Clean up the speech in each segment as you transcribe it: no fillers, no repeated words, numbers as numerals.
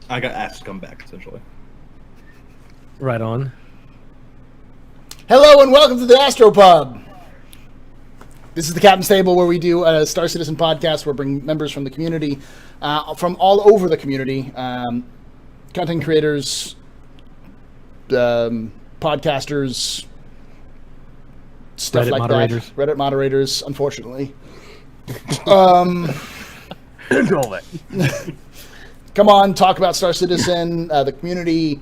I got asked to come back, essentially. Right on. Hello and welcome to the Astropub. This is the Captain's Table where we do a Star Citizen podcast where we bring members from the community, from all over the community, content creators, podcasters, stuff Reddit like moderators. that. Reddit moderators, unfortunately. Come on, talk about Star Citizen, the community.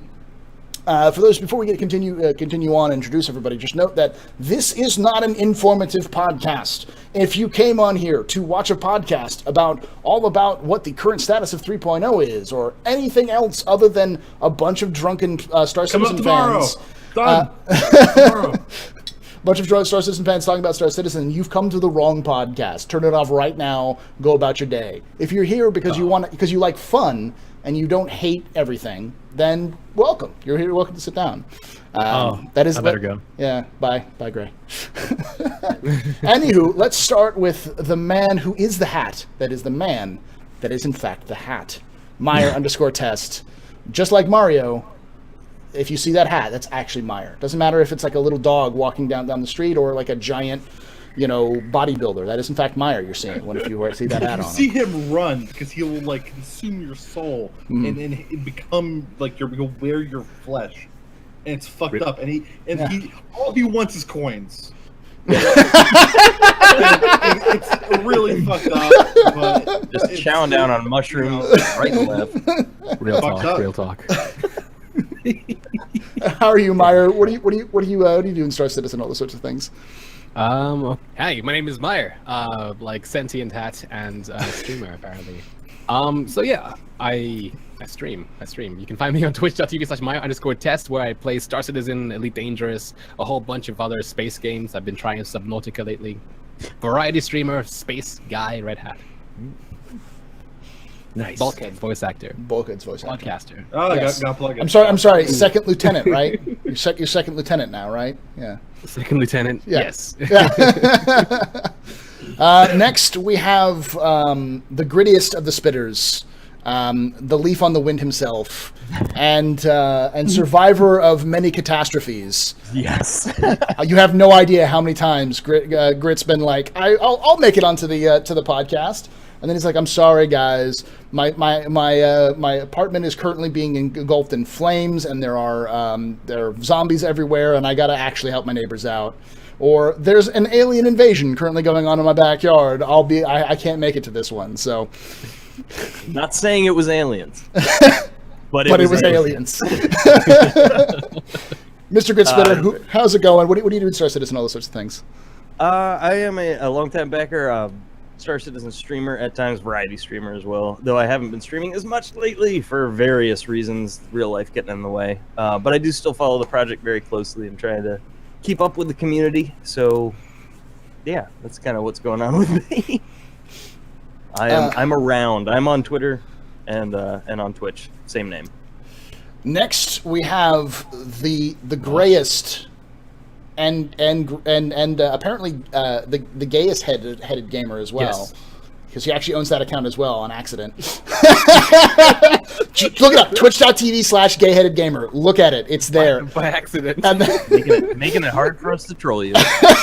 For those, before we continue on and introduce everybody, just note that this is not an informative podcast. If you came on here to watch a podcast about what the current status of 3.0 is, or anything else other than a bunch of drunken Star Citizen fans, Tomorrow. bunch of Star Citizen fans talking about Star Citizen, you've come to the wrong podcast. Turn it off right now. Go about your day. If you're here because you like fun and you don't hate everything, then welcome. You're here. Welcome to sit down. That is. I better go. Yeah. Bye, Gray. Anywho, let's start with the man who is the hat. That is the man that is in fact the hat. Meyer _test. Just like Mario. If you see that hat, that's actually Meyer. Doesn't matter if it's like a little dog walking down the street or like a giant, bodybuilder. That is in fact Meyer you're seeing if you see that hat on. See him run because he will like consume your soul and become like he'll wear your flesh, and it's fucked up. And he all he wants is coins. It's really fucked up. But just chowing down on mushrooms right and left. Real talk. How are you, Meyer? What do you do in Star Citizen? All those sorts of things. Hi, my name is Meyer. Like sentient hat and streamer apparently. So yeah, I stream. You can find me on twitch.tv/Meyer_test where I play Star Citizen, Elite Dangerous, a whole bunch of other space games. I've been trying Subnautica lately. Variety streamer, space guy, red hat. Nice. Bulkhead's voice actor. Podcaster. Oh, yes. got plug in. I'm sorry. Second lieutenant, right? You're second lieutenant now, right? Yeah. Second lieutenant. Yeah. Yes. Next, we have the grittiest of the spitters, the leaf on the wind himself, and survivor of many catastrophes. Yes. You have no idea how many times Grit's been like, I'll make it onto the podcast. And then he's like, "I'm sorry, guys. My apartment is currently being engulfed in flames, and there are zombies everywhere, and I gotta actually help my neighbors out. Or there's an alien invasion currently going on in my backyard. I can't make it to this one. So, not saying it was aliens, but it was aliens. Mr. Gritspitter, how's it going? What do you do in Star Citizen? All those sorts of things. I am a longtime backer. Star Citizen streamer, at times variety streamer as well, though I haven't been streaming as much lately for various reasons, real life getting in the way. But I do still follow the project very closely and trying to keep up with the community. So, yeah, that's kind of what's going on with me. I'm around. I'm on Twitter and on Twitch, same name. Next, we have the grayest and apparently the gayest headed gamer as well. Yes. Because he actually owns that account as well on accident. Look it up, twitch.tv/gayheadedgamer. Look at it, it's there. By accident. making it hard for us to troll you. That's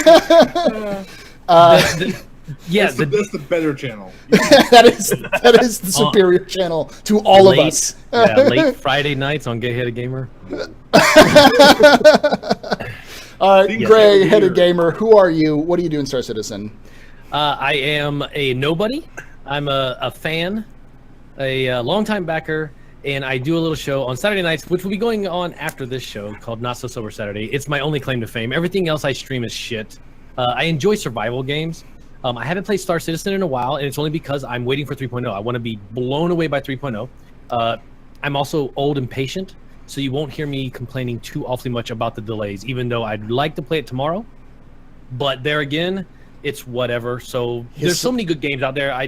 the better channel. that is the superior channel to all of us. Late Friday nights on Gay Headed Gamer. All right, gray-headed gamer, who are you? What do you do in Star Citizen? I am a nobody. I'm a fan, a longtime backer, and I do a little show on Saturday nights, which will be going on after this show, called Not So Sober Saturday. It's my only claim to fame. Everything else I stream is shit. I enjoy survival games. I haven't played Star Citizen in a while, and it's only because I'm waiting for 3.0. I want to be blown away by 3.0. I'm also old and patient, so you won't hear me complaining too awfully much about the delays, even though I'd like to play it tomorrow. But there again, it's whatever. So there's so many good games out there. I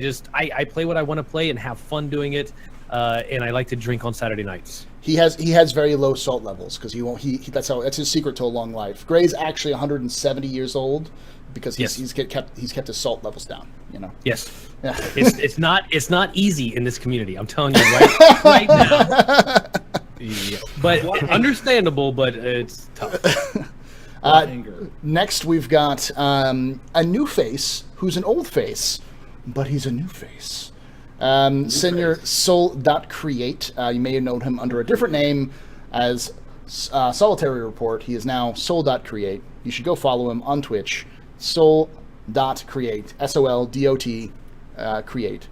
play what I want to play and have fun doing it. and I like to drink on Saturday nights. He has very low salt levels because that's his secret to a long life. Gray's actually 170 years old because he's kept his salt levels down. You know. Yes. Yeah. It's not easy in this community. I'm telling you right now. Yeah. But understandable, but it's tough. Next, we've got a new face who's an old face, but he's a new face. Senior Soul.create. You may have known him under a different name as Solitary Report. He is now Soul.create. You should go follow him on Twitch. Soul.create. SOLDOT create. CREATE.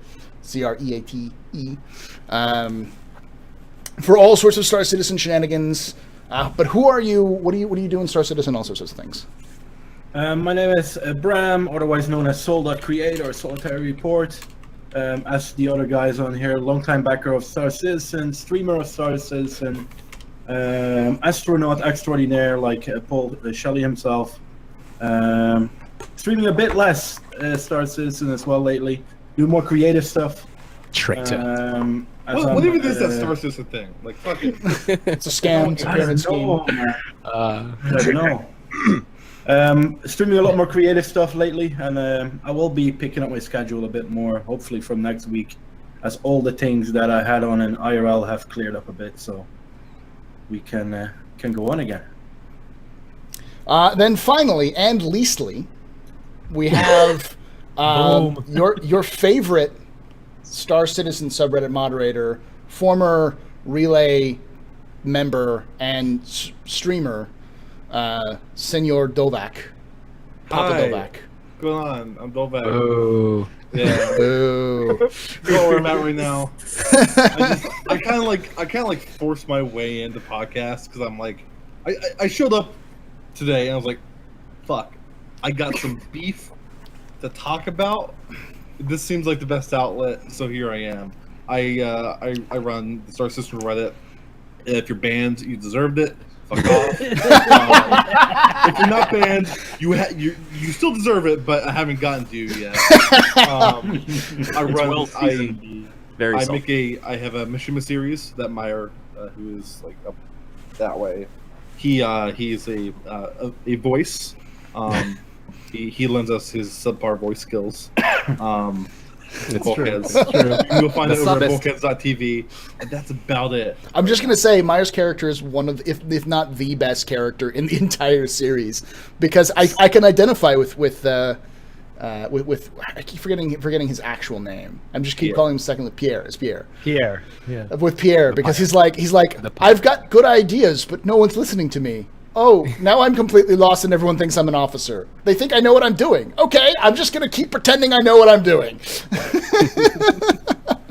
For all sorts of Star Citizen shenanigans. But who are you? What do you do in Star Citizen? All sorts of things. My name is Bram, otherwise known as Soul.create or Solitary Report. As the other guys on here, longtime backer of Star Citizen, streamer of Star Citizen, astronaut extraordinaire like Paul Shelley himself. Streaming a bit less Star Citizen as well lately. Do more creative stuff. Traitor. What even is that Star Citizen thing? Like, fuck it. It's a scam. It's a pyramid scheme. I don't know. Streaming a lot more creative stuff lately, and I will be picking up my schedule a bit more, hopefully from next week, as all the things that I had on in IRL have cleared up a bit, so we can go on again. Then finally, and leastly, we have your favorite Star Citizen subreddit moderator, former Relay member and streamer, Senor Dovak. Papa Hi. Dovak. Go on, I'm Dovak. Oh. Yeah. Boo. You know where I'm at right now. I kind of like force my way into podcasts because I'm like, I showed up today and I was like, fuck, I got some beef to talk about. This seems like the best outlet, so here I am. I run the Star System Reddit. If you're banned, you deserved it. Fuck off. If you're not banned, you still deserve it, but I haven't gotten to you yet. I run. I have a Mishima series that Meyer, who is like up that way. He is a voice. He lends us his subpar voice skills. It's Bulkheads. true. You'll find it over at bulkheads.tv, and that's about it. I'm just gonna say Meyer's character is one of, if not the best character in the entire series, because I can identify with I keep forgetting his actual name. I'm just keep calling him secondly Pierre. It's Pierre. Pierre. Yeah. With Pierre, because he's like I've got good ideas, but no one's listening to me. Oh, now I'm completely lost and everyone thinks I'm an officer. They think I know what I'm doing. Okay, I'm just going to keep pretending I know what I'm doing.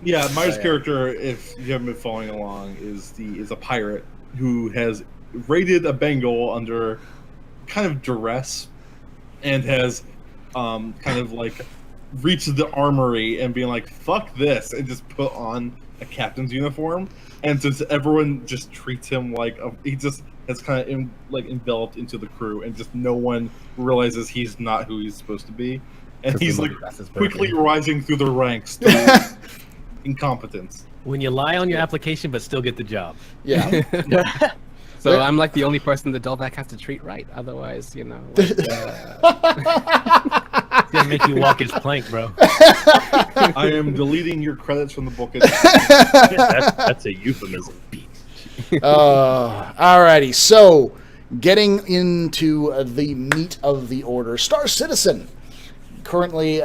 Yeah, Meyer's character, if you haven't been following along, is a pirate who has raided a Bengal under kind of duress and has kind of like reached the armory and being like, fuck this, and just put on a captain's uniform. And since everyone just treats him like he just has kind of enveloped into the crew, and just no one realizes he's not who he's supposed to be, and he's like quickly rising through the ranks to incompetence. When you lie on your application but still get the job. Yeah. So I'm like the only person that Dolvac has to treat right. Otherwise, It's gonna make you walk his plank, bro. I am deleting your credits from the book. That's a euphemism. Alrighty, so getting into the meat of the order, Star Citizen. Currently,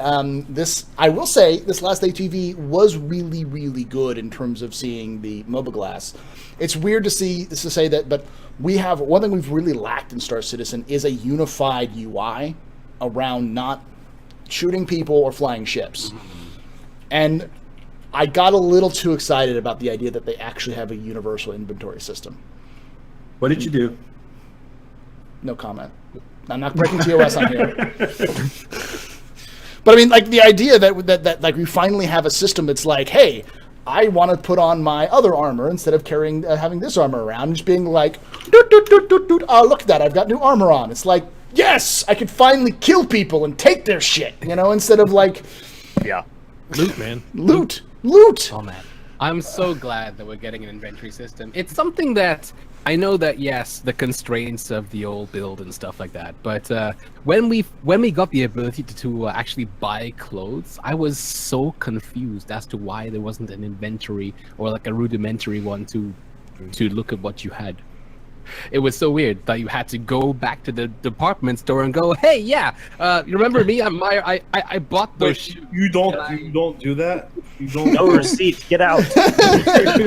this last ATV was really, really good in terms of seeing the MOBA glass. It's weird to say that, but we have one thing we've really lacked in Star Citizen is a unified UI around not shooting people or flying ships. And I got a little too excited about the idea that they actually have a universal inventory system. What did you do? No comment. I'm not breaking TOS on here. But I mean, like the idea that like we finally have a system that's like, hey, I want to put on my other armor instead of having this armor around, just being like, doot, doot, doot, doot, doot. Oh, look at that, I've got new armor on. It's like, yes, I could finally kill people and take their shit, instead of like, yeah, loot, man, loot. All that. I'm so glad that we're getting an inventory system. It's something that I know that yes, the constraints of the old build and stuff like that. But when we got the ability to actually buy clothes, I was so confused as to why there wasn't an inventory or like a rudimentary one to look at what you had. It was so weird that you had to go back to the department store and go, "Hey, yeah, you remember me? I bought those shoes." You don't do that. You don't. No receipt. Get out. you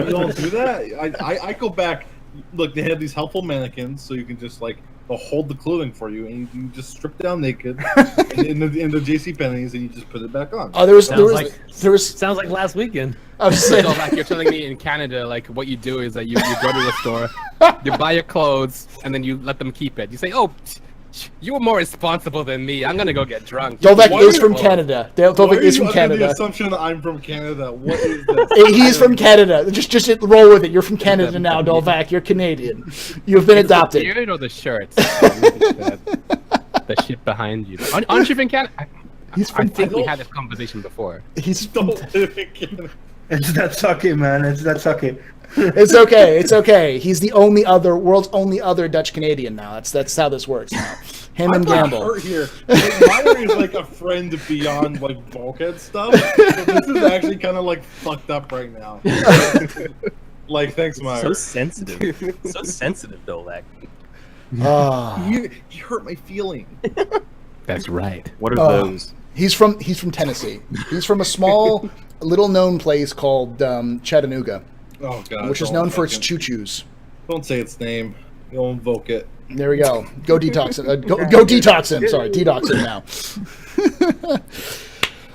don't do that. I go back. Look, they have these helpful mannequins, so you can just like they'll hold the clothing for you, and you just strip down naked in the JC Penney's, and you just put it back on. Oh, there was Sounds like last weekend. I was So saying, like you're telling me in Canada, like what you do is that you go to the store, you buy your clothes, and then you let them keep it. You say, "Oh, you're more responsible than me. I'm gonna go get drunk." Dolbeck Why is are from you- Canada. Why Dolbeck are is you from under the Canada. assumption that I'm from Canada. What is this? He's from Canada. Just roll with it. You're from Canada now, Dolbeck. You're Canadian. You have been It's adopted. The beard or the shirts? The shit behind you. Aren't you from Canada? He's I from think we had this conversation before. He's from, Don't live in Canada. It's that sucky, man. It's that sucky. It's okay. It's okay. He's the world's only other Dutch Canadian now. That's how this works now. Him I'm and like Gamble. hurt here. Like, Meyer is like a friend beyond like bulkhead stuff. But this is actually kind of like fucked up right now. Like, thanks, Meyer. So sensitive. So sensitive, Dolak. Ah. You hurt my feeling. That's right. What are Oh. those? He's from Tennessee. He's from a small, little known place called Chattanooga, Oh god. which is don't known for its fucking- choo-choos. Don't say its name. You'll invoke it. There we go. Go detox him. Go detox him. Sorry, detox him now.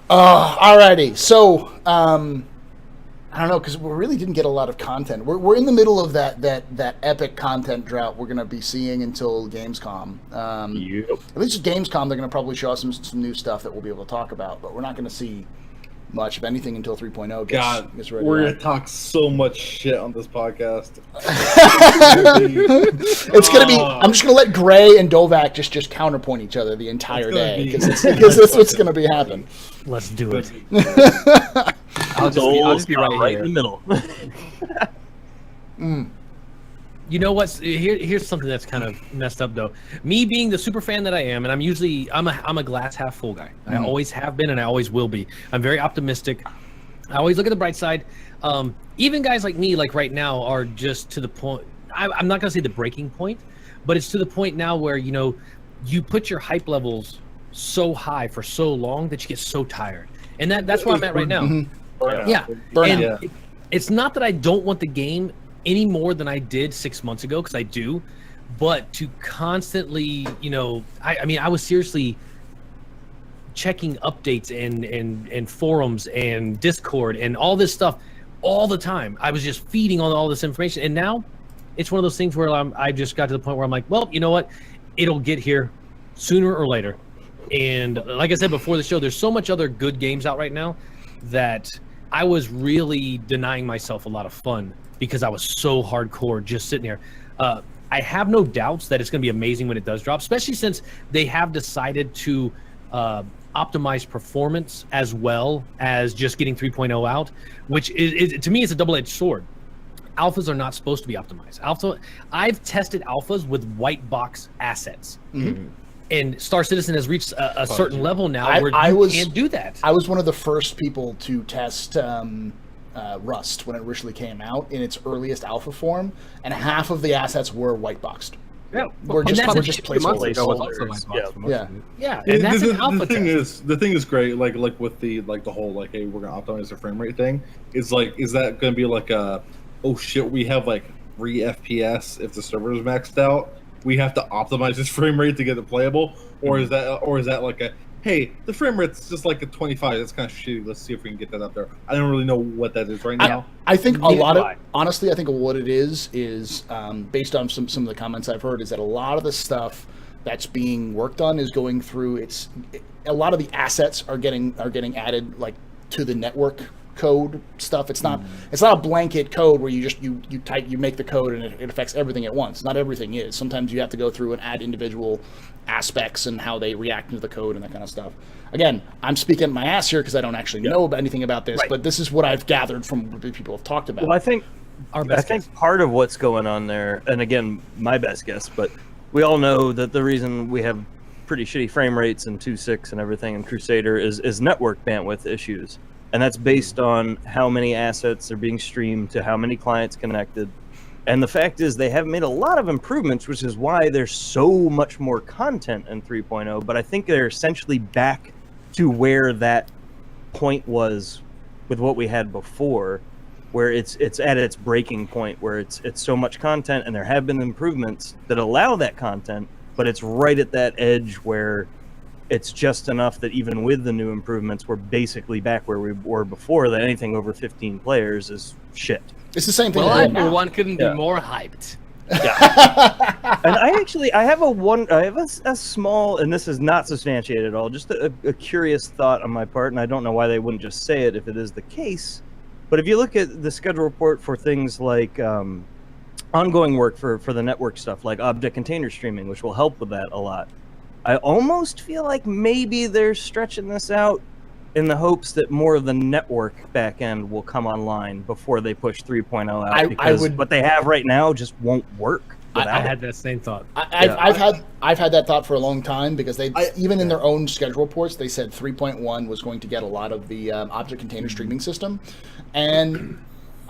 Alrighty. So, I don't know, because we really didn't get a lot of content. We're in the middle of that epic content drought we're going to be seeing until Gamescom. At least at Gamescom, they're going to probably show us some new stuff that we'll be able to talk about, but we're not going to see much of anything until 3.0 God, gets ready. we're gonna talk so much shit on this podcast. It's going to be. I'm just going to let Gray and Dovak just counterpoint each other the entire It's gonna day be- because that's what's going to be happening. Let's do it. I'll just be right in here. the middle. You know what's here's something that's kind of messed up though. Me being the super fan that I am, and I'm a glass half full guy. I always have been, and I always will be. I'm very optimistic. I always look at the bright side. Even guys like me, like right now, are just to the point. I'm not gonna say the breaking point, but it's to the point now where you put your hype levels so high for so long that you get so tired, and that's where I'm at right now. Yeah, Burnout. and it's not that I don't want the game any more than I did 6 months ago, because I do, but to constantly, I was seriously checking updates and forums and Discord and all this stuff all the time. I was just feeding on all this information, and now it's one of those things where I just got to the point where I'm like, well, you know what? It'll get here sooner or later. And like I said before the show, there's so much other good games out right now that I was really denying myself a lot of fun because I was so hardcore just sitting here. I have no doubts that it's going to be amazing when it does drop, especially since they have decided to optimize performance as well as just getting 3.0 out, which is to me, it's a double-edged sword. Alphas are not supposed to be optimized. I've tested alphas with white box assets. And Star Citizen has reached a certain level now where you can't do that. I was one of the first people to test Rust when it originally came out in its earliest alpha form, and half of the assets were white boxed. Yeah, We're and just that's placeholders. Yeah, Yeah. and that's an the alpha thing test. the thing is great. Like with the whole like, hey, we're gonna optimize the frame rate thing. Is that gonna be like a, oh shit, we have like 3 FPS if the server is maxed out, we have to optimize this frame rate to get it playable, or is that like a, hey, the frame rate's just like a 25, that's kind of shitty, let's see if we can get that up there. I don't really know what that is right now. I think a Neither lot do of I. honestly, I think what it is based on some of the comments I've heard, is that a lot of the stuff that's being worked on is going through a lot of the assets are getting added like to the network code stuff. It's not a blanket code where you just you make the code and it affects everything at once. Not everything is. Sometimes you have to go through and add individual aspects and how they react to the code and that kind of stuff. Again, I'm speaking my ass here because I don't actually know anything about this, but this is what I've gathered from what people have talked about. Well, I think part of what's going on there, and again, my best guess, but we all know that the reason we have pretty shitty frame rates in 2.6 and everything in Crusader is network bandwidth issues. And that's based on how many assets are being streamed to how many clients connected. And the fact is they have made a lot of improvements, which is why there's so much more content in 3.0. But I think they're essentially back to where that point was with what we had before, where it's at its breaking point, where it's so much content, and there have been improvements that allow that content, but it's right at that edge where it's just enough that even with the new improvements, we're basically back where we were before, that anything over 15 players is shit. It's the same thing. Well, I, for one, couldn't be more hyped. Yeah. And I have a small, and this is not substantiated at all, just a curious thought on my part, and I don't know why they wouldn't just say it if it is the case. But if you look at the schedule report for things like ongoing work for the network stuff, like object container streaming, which will help with that a lot, I almost feel like maybe they're stretching this out in the hopes that more of the network backend will come online before they push 3.0 out, because what they have right now just won't work. I had that same thought. I've had that thought for a long time, because even in their own schedule reports, they said 3.1 was going to get a lot of the object container streaming system, and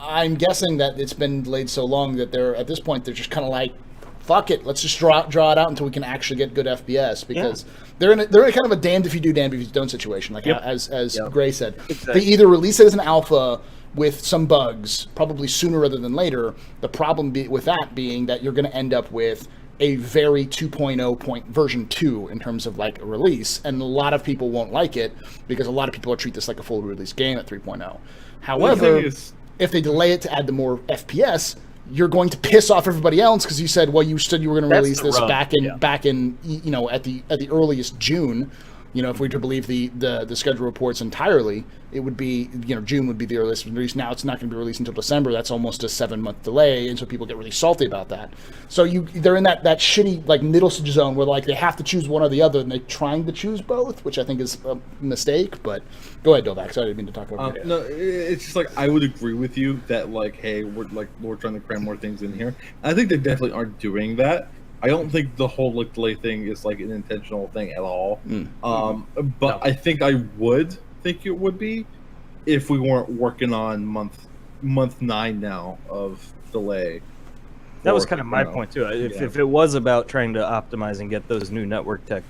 I'm guessing that it's been delayed so long that at this point they're just kind of like, fuck it, let's just draw it out until we can actually get good FPS, because they're in kind of a damned if you do, damned if you don't situation, like as Gray said. Exactly. They either release it as an alpha with some bugs, probably sooner rather than later. The problem with that being that you're going to end up with a very 2.0 version 2 in terms of like a release, and a lot of people won't like it because a lot of people will treat this like a full release game at 3.0. However, if they delay it to add the more FPS, you're going to piss off everybody else, because you said, well, you said you were going to release this back in at the earliest June. If we were to believe the schedule reports entirely, it would be, June would be the earliest release. Now it's not going to be released until December. That's almost a 7-month delay, and so people get really salty about that. So they're in that shitty like middle zone where like they have to choose one or the other, and they're trying to choose both, which I think is a mistake. But go ahead, Dovac. Sorry, I didn't mean to talk about it. No, it's just like I would agree with you that like, hey, we're trying to cram more things in here. I think they definitely aren't doing that. I don't think the whole like delay thing is like an intentional thing at all. But I think I would think it would be if we weren't working on month 9 now of delay. That was kind of my point too. If it was about trying to optimize and get those new network tech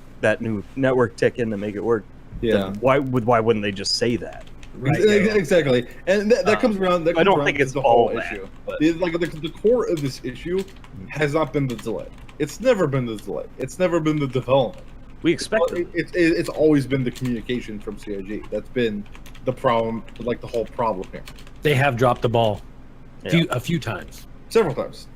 in to make it work, then why wouldn't they just say that? Right. Exactly, and that comes around. I don't think it's the whole issue. But the core of this issue has not been the delay. It's never been the delay. It's never been the development. We expect it. It's always been the communication from CIG. That's been the problem, like the whole problem here. They have dropped the ball a few times. Several times.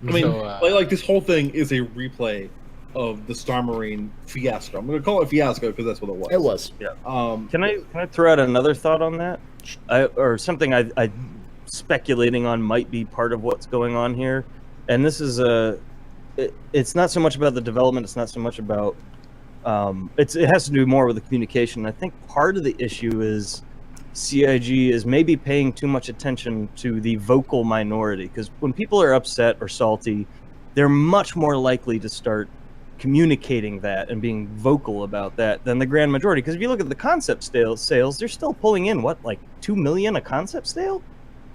I mean, like this whole thing is a replay of the Star Marine fiasco. I'm going to call it fiasco because that's what it was. It was. Yeah. Can I throw out another thought on that? Or something I speculating on might be part of what's going on here. And this is it's not so much about the development. It's not so much about it has to do more with the communication. I think part of the issue is CIG is maybe paying too much attention to the vocal minority, because when people are upset or salty, they're much more likely to start communicating that and being vocal about that than the grand majority. Because if you look at the concept sales, they're still pulling in like 2 million a concept sale,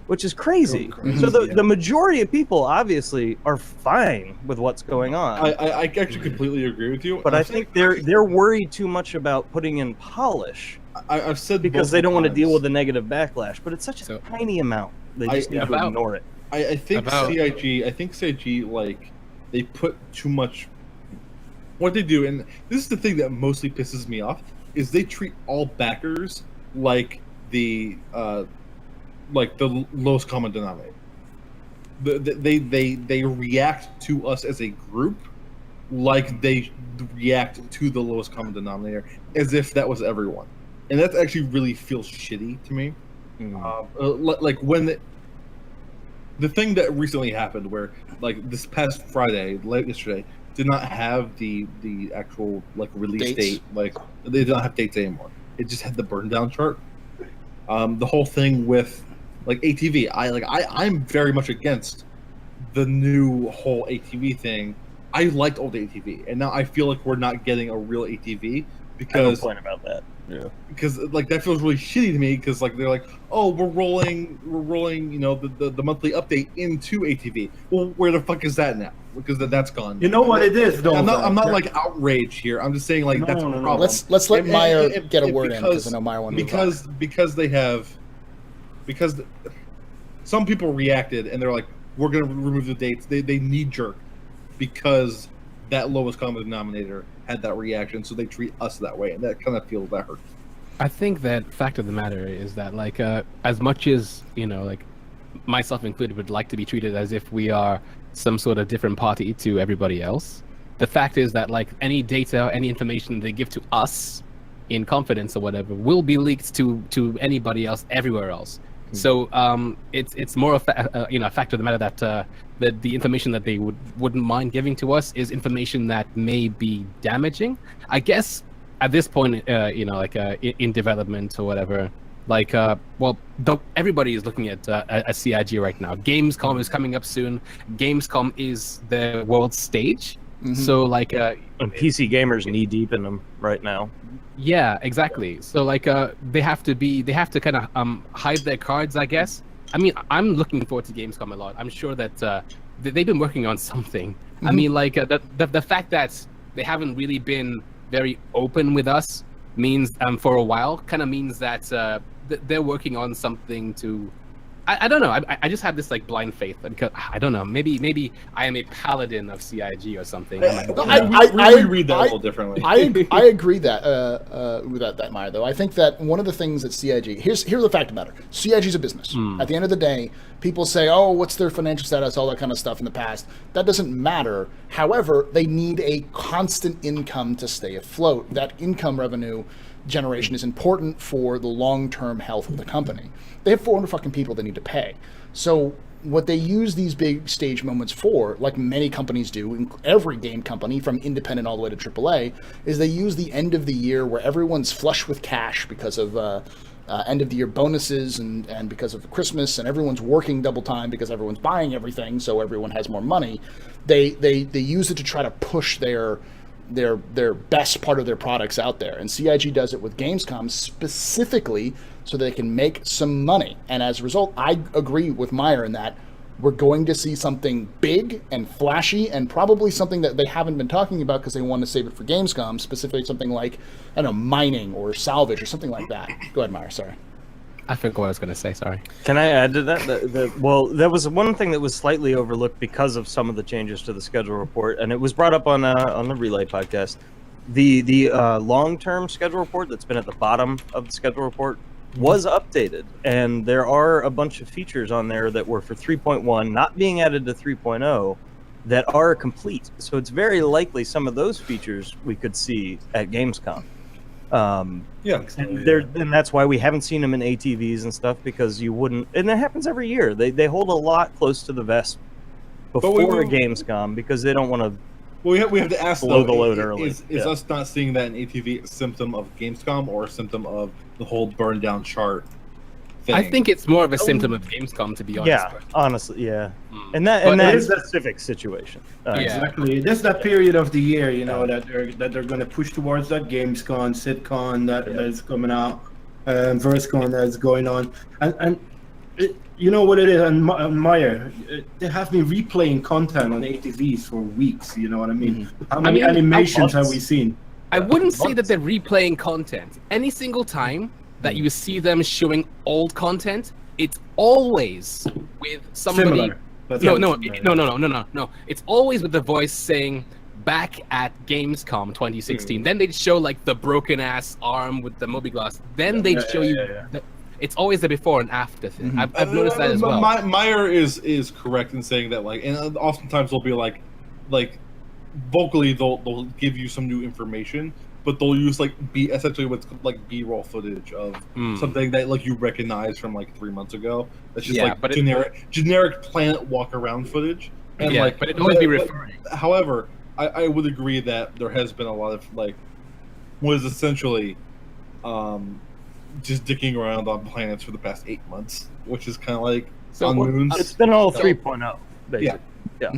which is crazy. So the majority of people obviously are fine with what's going on. I actually completely agree with you. But I think they're worried too much about putting in polish. I've said because they don't want to deal with the negative backlash. But it's such a tiny amount. They just need to ignore it. I think CIG like they put too much. What they do, and this is the thing that mostly pisses me off, is they treat all backers like the lowest common denominator. They react to us as a group like they react to the lowest common denominator, as if that was everyone. And that actually really feels shitty to me. Like when the thing that recently happened, where like this past Friday, late yesterday, did not have the actual like release Dates. date. Like they don't have dates anymore. It just had the burn down chart. The whole thing with like ATV, I'm very much against the new whole ATV thing. I liked old ATV, and now I feel like we're not getting a real ATV because point about that. Yeah. Because like that feels really shitty to me. Because like they're like, oh, we're rolling, you know, the monthly update into ATV. Well, where the fuck is that now? Because that's gone. You know what it is, though. I'm not like outraged here. I'm just saying like that's a problem. Let's let Meyer get a word in because I know Meyer wanted because some people reacted and they're like, we're gonna remove the dates. They knee jerk because that lowest common denominator had that reaction, so they treat us that way, and that kind of feels that hurts. I think that fact of the matter is that like as much as like myself included would like to be treated as if we are some sort of different party to everybody else, the fact is that like any data, any information they give to us in confidence or whatever will be leaked to anybody else everywhere else. So it's more of a fact of the matter that the information that they wouldn't mind giving to us is information that may be damaging. I guess at this point, in development or whatever, like everybody is looking at a CIG right now. Gamescom is coming up soon. Gamescom is the world stage. So like and PC gamers knee deep in them right now. Yeah, exactly. So like they have to kind of hide their cards, I guess. I mean, I'm looking forward to Gamescom a lot. I'm sure that they've been working on something. I mean, like the fact that they haven't really been very open with us means for a while kind of means that they're working on something to. I don't know. I just have this like blind faith because I don't know. Maybe I am a paladin of CIG or something. I read that a little differently. I agree that with that Meyer, though. I think that one of the things that CIG here's the fact of the matter. CIG is a business. At the end of the day, people say, "Oh, what's their financial status?" All that kind of stuff in the past. That doesn't matter. However, they need a constant income to stay afloat. That income revenue generation is important for the long-term health of the company. They have 400 fucking people they need to pay. So what they use these big stage moments for, like many companies do, every game company from independent all the way to AAA, is they use the end of the year where everyone's flush with cash because of end of the year bonuses and because of Christmas, and everyone's working double time because everyone's buying everything, so everyone has more money. They use it to try to push their best part of their products out there. And CIG does it with Gamescom specifically so they can make some money. And as a result, I agree with Meyer in that we're going to see something big and flashy and probably something that they haven't been talking about because they want to save it for Gamescom, specifically something like, I don't know, mining or salvage or something like that. Go ahead, Meyer, sorry. I forgot what I was going to say, sorry. Can I add to that? Well, that was one thing that was slightly overlooked because of some of the changes to the schedule report, and it was brought up on the Relay podcast. The long-term schedule report that's been at the bottom of the schedule report was updated, and there are a bunch of features on there that were for 3.1 not being added to 3.0 that are complete. So it's very likely some of those features we could see at Gamescom. And that's why we haven't seen them in ATVs and stuff, because you wouldn't, and it happens every year. They hold a lot close to the vest before Gamescom because they don't want to. Well, we have to ask blow the load early. Is us not seeing that in ATV a symptom of Gamescom or a symptom of the whole burn down chart thing? I think it's more of a symptom of Gamescom, to be honest. Yeah, honestly, yeah. And that is a specific situation. Exactly. This is that period of the year, that they're going to push towards that Gamescom, SitCon that is coming out, VerseCon that's going on, and you know what it is. And Meyer, they have been replaying content on ATVs for weeks. You know what I mean? How many animations have we seen? I wouldn't say that they're replaying content. Any single time that you see them showing old content, it's always with somebody. No. It's always with the voice saying, "Back at Gamescom 2016." Then they'd show like the broken ass arm with the mobiGlas. Then they'd show you. It's always the before and after thing. I've noticed that as well. Meyer is correct in saying that, like, and oftentimes they'll be like vocally they'll give you some new information, but they'll use like essentially what's like B-roll footage of something that like you recognize from like 3 months ago. That's just like generic planet walk around footage. And like, but it always be referring. However, I would agree that there has been a lot of like what is essentially just dicking around on planets for the past 8 months, which is kind of like on moons. It's been all 3.0, basically. Yeah.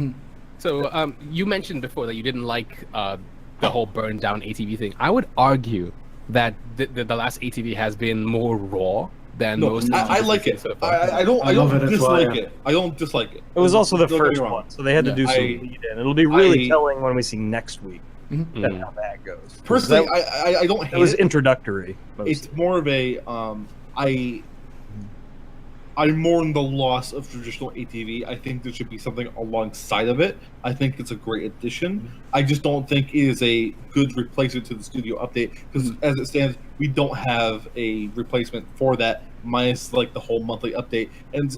So you mentioned before that you didn't like the whole burn down ATV thing. I would argue that the last ATV has been more raw than most. I like it. So far. I don't dislike it. I don't dislike it. It was also the first one, so they had to do some lead in. It'll be really telling when we see next week how that goes. Personally, I don't hate it. It was introductory. It's more of a I mourn the loss of traditional ATV. I think there should be something alongside of it. I think it's a great addition. I just don't think it is a good replacement to the studio update because as it stands, we don't have a replacement for that minus like the whole monthly update. And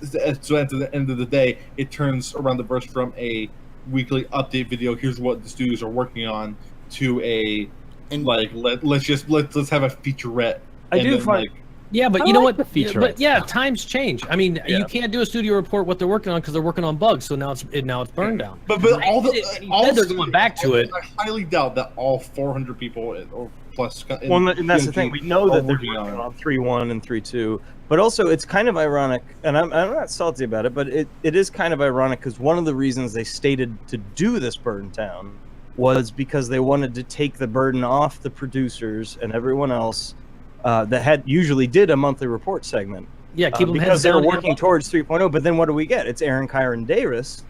so at the end of the day, it turns around the verse from a weekly update video. Here's what the studios are working on to a let's have a featurette. I do find. Yeah, but you know what? But times change. I mean, you can't do a studio report what they're working on because they're working on bugs. So now it's burned down. But all they're going back to it. I highly doubt that all 400 people or plus. And that's the thing. We know that they're working on 3.1 and 3.2. But also, it's kind of ironic, and I'm not salty about it, but it is kind of ironic because one of the reasons they stated to do this burn down was because they wanted to take the burden off the producers and everyone else. That usually did a monthly report segment. Yeah, keep them because they're working towards 3.0. But then what do we get? It's Aaron Kyron Davis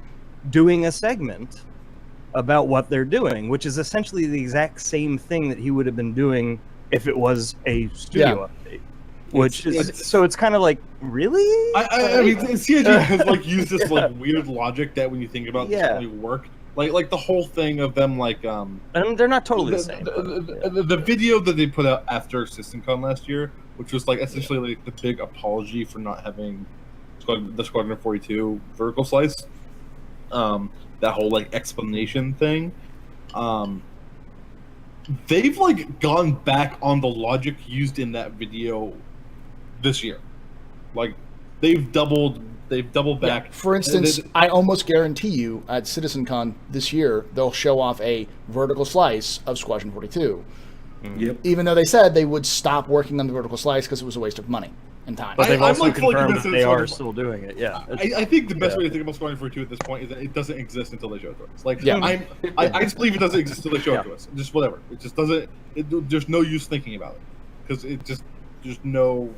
doing a segment about what they're doing, which is essentially the exact same thing that he would have been doing if it was a studio update. Which it's kind of like, really? I mean, CIG has like used this like weird logic that when you think about this only work. Like the whole thing of them and they're not totally the same. The video that they put out after SystemCon last year, which was like essentially like the big apology for not having the Squadron 42 vertical slice, that whole like explanation thing, they've like gone back on the logic used in that video this year. Like they've doubled back. For instance, I almost guarantee you at CitizenCon this year, they'll show off a vertical slice of Squadron 42. Yep. Even though they said they would stop working on the vertical slice because it was a waste of money and time. But they've also confirmed that they are still doing it. Yeah. I think the best way to think about Squadron 42 at this point is that it doesn't exist until they show it to us. Like, I just believe it doesn't exist until they show it to us. Just whatever. It just doesn't. There's no use thinking about it because there's no.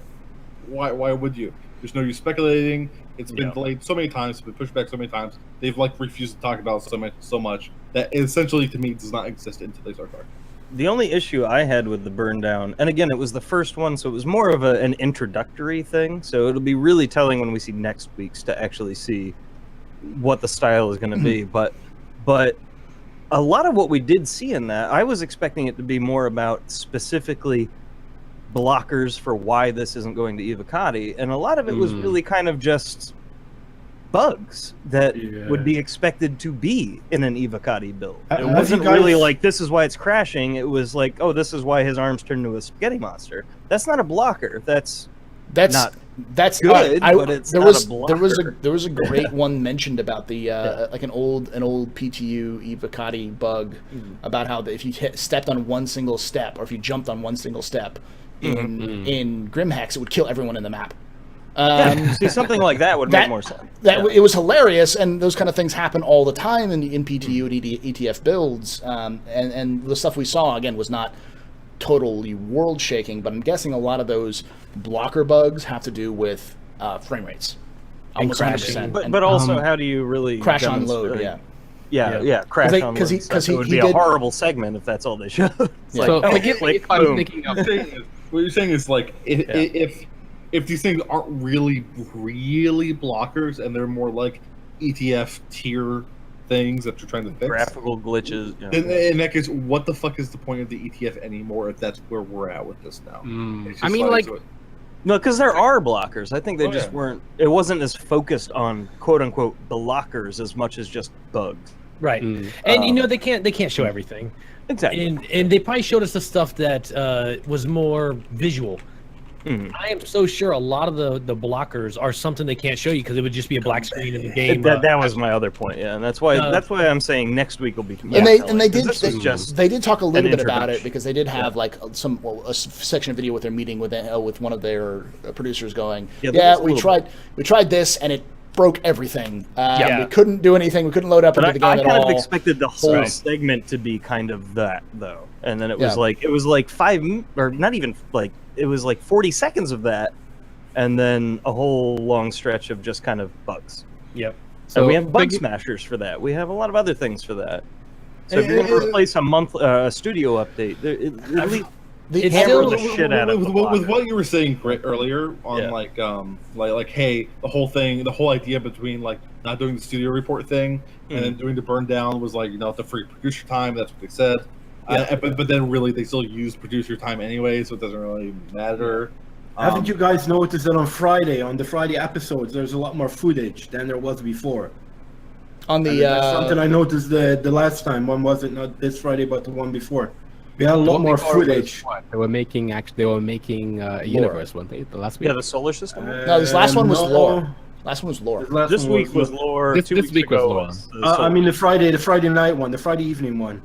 Why would you? There's no use speculating. It's been delayed so many times, it's been pushed back so many times. They've like refused to talk about it so much that it essentially to me does not exist until they start talking. The only issue I had with the burn down, and again, it was the first one, so it was more of an introductory thing. So it'll be really telling when we see next week's to actually see what the style is going to be. But a lot of what we did see in that, I was expecting it to be more about specifically blockers for why this isn't going to Evocati, and a lot of it was really kind of just bugs that would be expected to be in an Evocati build. It wasn't really like, this is why it's crashing. It was like, oh, this is why his arms turned into a spaghetti monster. That's not a blocker. That's not good, but it's not a blocker. There was a great one mentioned about the like an old PTU Evocati bug about how if you stepped on one single step or if you jumped on one single step in Grimhex, it would kill everyone in the map. See, something like that would make more sense. It was hilarious, and those kind of things happen all the time in PTU and ETF builds. And the stuff we saw again was not totally world shaking, but I'm guessing a lot of those blocker bugs have to do with frame rates, almost 100%. But also, how do you really crash on load? Crash on load. Because it would be a horrible segment if that's all they showed. So forgive me if I'm thinking of. What you're saying is like if these things aren't really blockers and they're more like ETF tier things that you're trying to fix, graphical glitches. Then in that case, what the fuck is the point of the ETF anymore if that's where we're at with this now? I mean, like. No, because there are blockers. I think they just weren't. It wasn't as focused on quote unquote blockers as much as just bugs. Right. Mm. And you know they can't show everything. Exactly. And they probably showed us the stuff that was more visual. Mhm. I am so sure a lot of the blockers are something they can't show you because it would just be a black screen of the game. That was my other point, yeah, and that's why I'm saying next week will be. And they did they did talk a little bit about it introduction. because they did have like a section of video with their meeting with one of their producers going, Yeah, there was a we little tried this and it broke everything. Yeah. We couldn't do anything. We couldn't load up But into the I game at kind all. of expected the whole Right. segment to be kind of that though, and then it was Yeah. like 40 seconds of that, and then a whole long stretch of just kind of bugs. Yep. So we have bug big- smashers for that. We have a lot of other things for that. So if you're going to replace a studio update, at least It's hammer still the shit out of with the what you were saying Grit, earlier on, Yeah. like hey, the whole idea between like not doing the studio report thing and then doing the burn down was like the free producer time. That's what they said. But then really they still use producer time anyway, so it doesn't really matter. Haven't you guys noticed that on the Friday episodes, there's a lot more footage than there was before? On the That's something I noticed the last time. One wasn't not this Friday, but the one before. We had a lot more footage. They were making a universe, weren't they? The last week. Yeah, the solar system. no, this last one was no. lore. Last one was lore. This week was lore. This 2 weeks week was ago lore. the I solar. mean the Friday night one, the Friday evening one.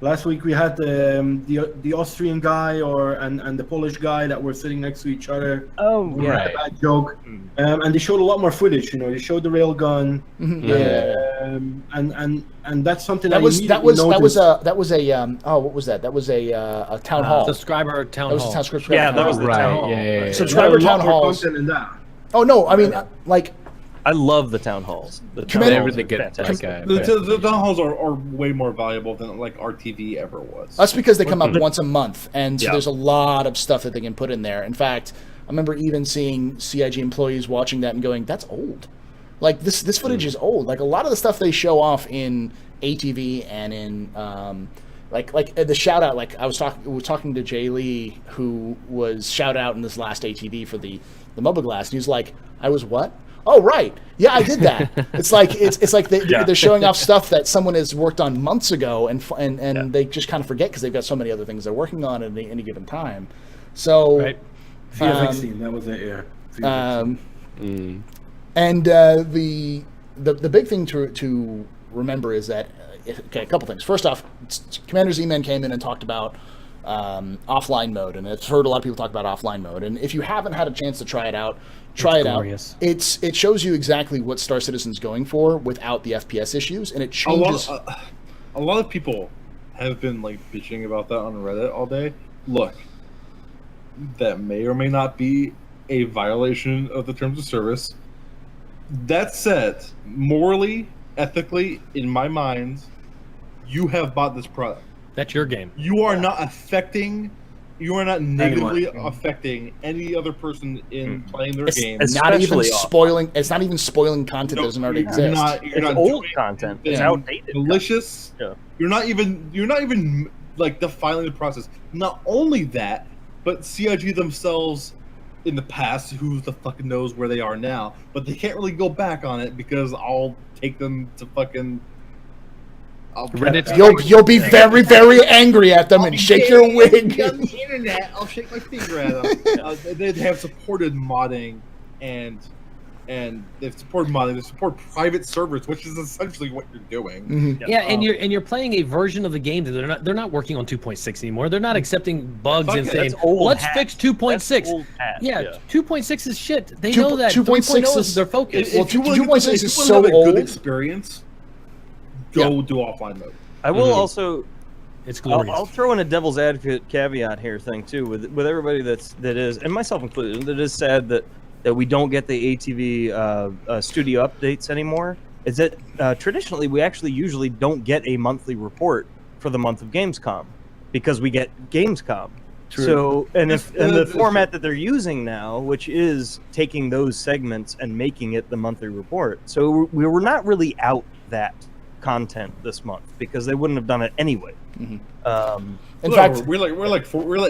Last week we had the Austrian guy and the Polish guy that were sitting next to each other. Oh We yeah. had a bad joke, and they showed a lot more footage. They showed the rail gun, and that's something That I was immediately noticed. what was that? That was a town hall. Subscriber town That was hall. a subscription. Yeah, that was the Right. town hall. Yeah. Subscriber There's a lot town more halls. content in that. Oh no, I mean like I love the town halls. The town Commander- halls Everything are good. fantastic. The town halls are way more valuable than like RTV ever was. that's because they come up once a month, and so Yeah. there's a lot of stuff that they can put in there. In fact, I remember even seeing CIG employees watching that and going, "That's old. Like this footage is old. Like a lot of the stuff they show off in ATV and in like the shout out. Like I was talking to Jay Lee, who was shout out in this last ATV for the Mobile Glass, and he was like, "I was what? Oh right, yeah, I did that." It's like they're showing off stuff that someone has worked on months ago, and they just kind of forget because they've got so many other things they're working on at any given time. So, Right. VFX that was it. Yeah. VFX. and the big thing to remember is that a couple things. First off, Commander Z-Man came in and talked about offline mode, and I've heard a lot of people talk about offline mode. And if you haven't had a chance to try it out, glorious. out. It shows you exactly what Star Citizen's going for without the FPS issues, and it changes. A lot of people have been like bitching about that on Reddit all day. Look, that may or may not be a violation of the terms of service. That said, morally, ethically, in my mind, you have bought this product. That's your game. You are not negatively affecting any other person in playing their game. not even especially off. spoiling. It's not even spoiling content that doesn't already exist. You're not old doing content. It's anything outdated. malicious. Yeah. You're not even like defiling the process. Not only that, but CIG themselves in the past, who the fuck knows where they are now, but they can't really go back on it because I'll take them to fucking. Reddit. You'll be very, very angry at them and shake your wig. On the internet, I'll shake my finger at them. They have supported modding and they've supported modding. They support private servers, which is essentially what you're doing. Mhm. Yeah, and you're playing a version of the game that they're not working on 2.6 anymore. They're not accepting bugs Fuck and it, saying, that's old "Let's hat. fix 2.6." That's old hat, Yeah, 2.6 is shit. They Two- know that 2.6 2.0 is- is their focus. Well, If you want 2.6 to is have so a old. good experience, go do offline mode. I will also. It's I'll glorious. throw in a devil's advocate caveat here thing too with everybody that is, and myself included, that is sad that we don't get the ATV studio updates anymore. Is that traditionally we actually usually don't get a monthly report for the month of Gamescom because we get Gamescom. True. So and That's the true. format that they're using now, which is taking those segments and making it the monthly report. So we were not really out that content this month because they wouldn't have done it anyway. In Look, fact, we're like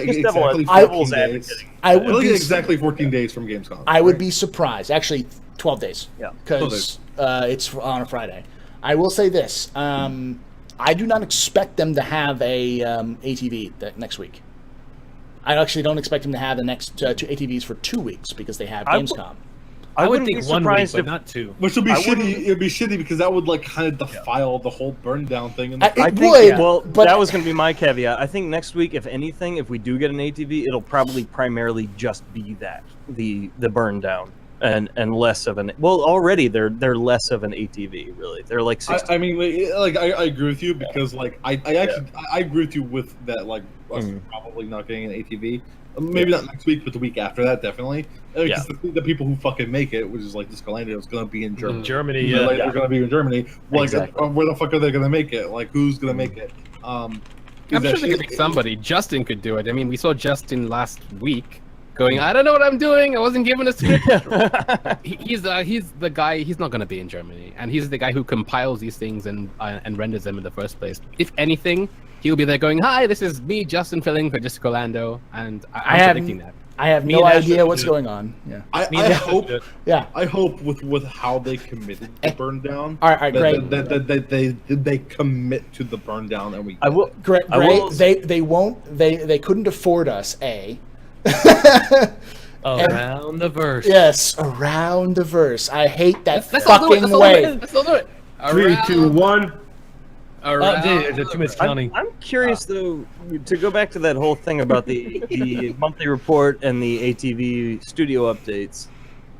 Just exactly 14 devil's days. advocating. I We're would looking be at exactly 14 days from Gamescom. I would be surprised. Actually, 12 days. Yeah. 12 Because days. it's on a Friday. I will say this. I do not expect them to have a ATV next week. I actually don't expect them to have the next two ATVs for 2 weeks because they have Gamescom. I would wouldn't think be 1 week, surprised but if not 2. Which would be I shitty. wouldn't- It'd be shitty because that would like kind of defile the whole burn down thing. And It I think, would, well, but that was going to be my caveat. I think next week, if anything, if we do get an ATV, it'll probably primarily just be that the burn down and less of an. Well, already they're less of an ATV. Really, they're like 60. I mean, like I agree with you because like I actually I agree with you with that. Like us probably not getting an ATV. Maybe not next week, but the week after that, definitely. Because the people who fucking make it, which is like this Galandia, is going to be in Germany. Germany, Yeah, like, they're going to be in Germany. Like, Exactly. where the fuck are they going to make it? Like, who's going to make it? I'm sure there could be somebody. Justin could do it. I mean, we saw Justin last week going, I don't know what I'm doing. I wasn't given a script. He's the guy. He's not going to be in Germany, and he's the guy who compiles these things and renders them in the first place. If anything, he'll be there going, "Hi, this is me, Justin, filling for Jessica Orlando," and I'm predicting that. I have Me no and Ash idea should what's do it. going on. Yeah. I hope. Yeah. I hope with how they committed to burn down. All right, great. That they commit to the burn down, and we. I will. Great. I will- They won't. They couldn't afford us. Around the verse. Yes, around the verse. I hate that Let's all do it. fucking Let's all do way. it. Let's all do it. 3, 2, 1. Around. Too much counting. I'm curious though to go back to that whole thing about the monthly report and the ATV studio updates.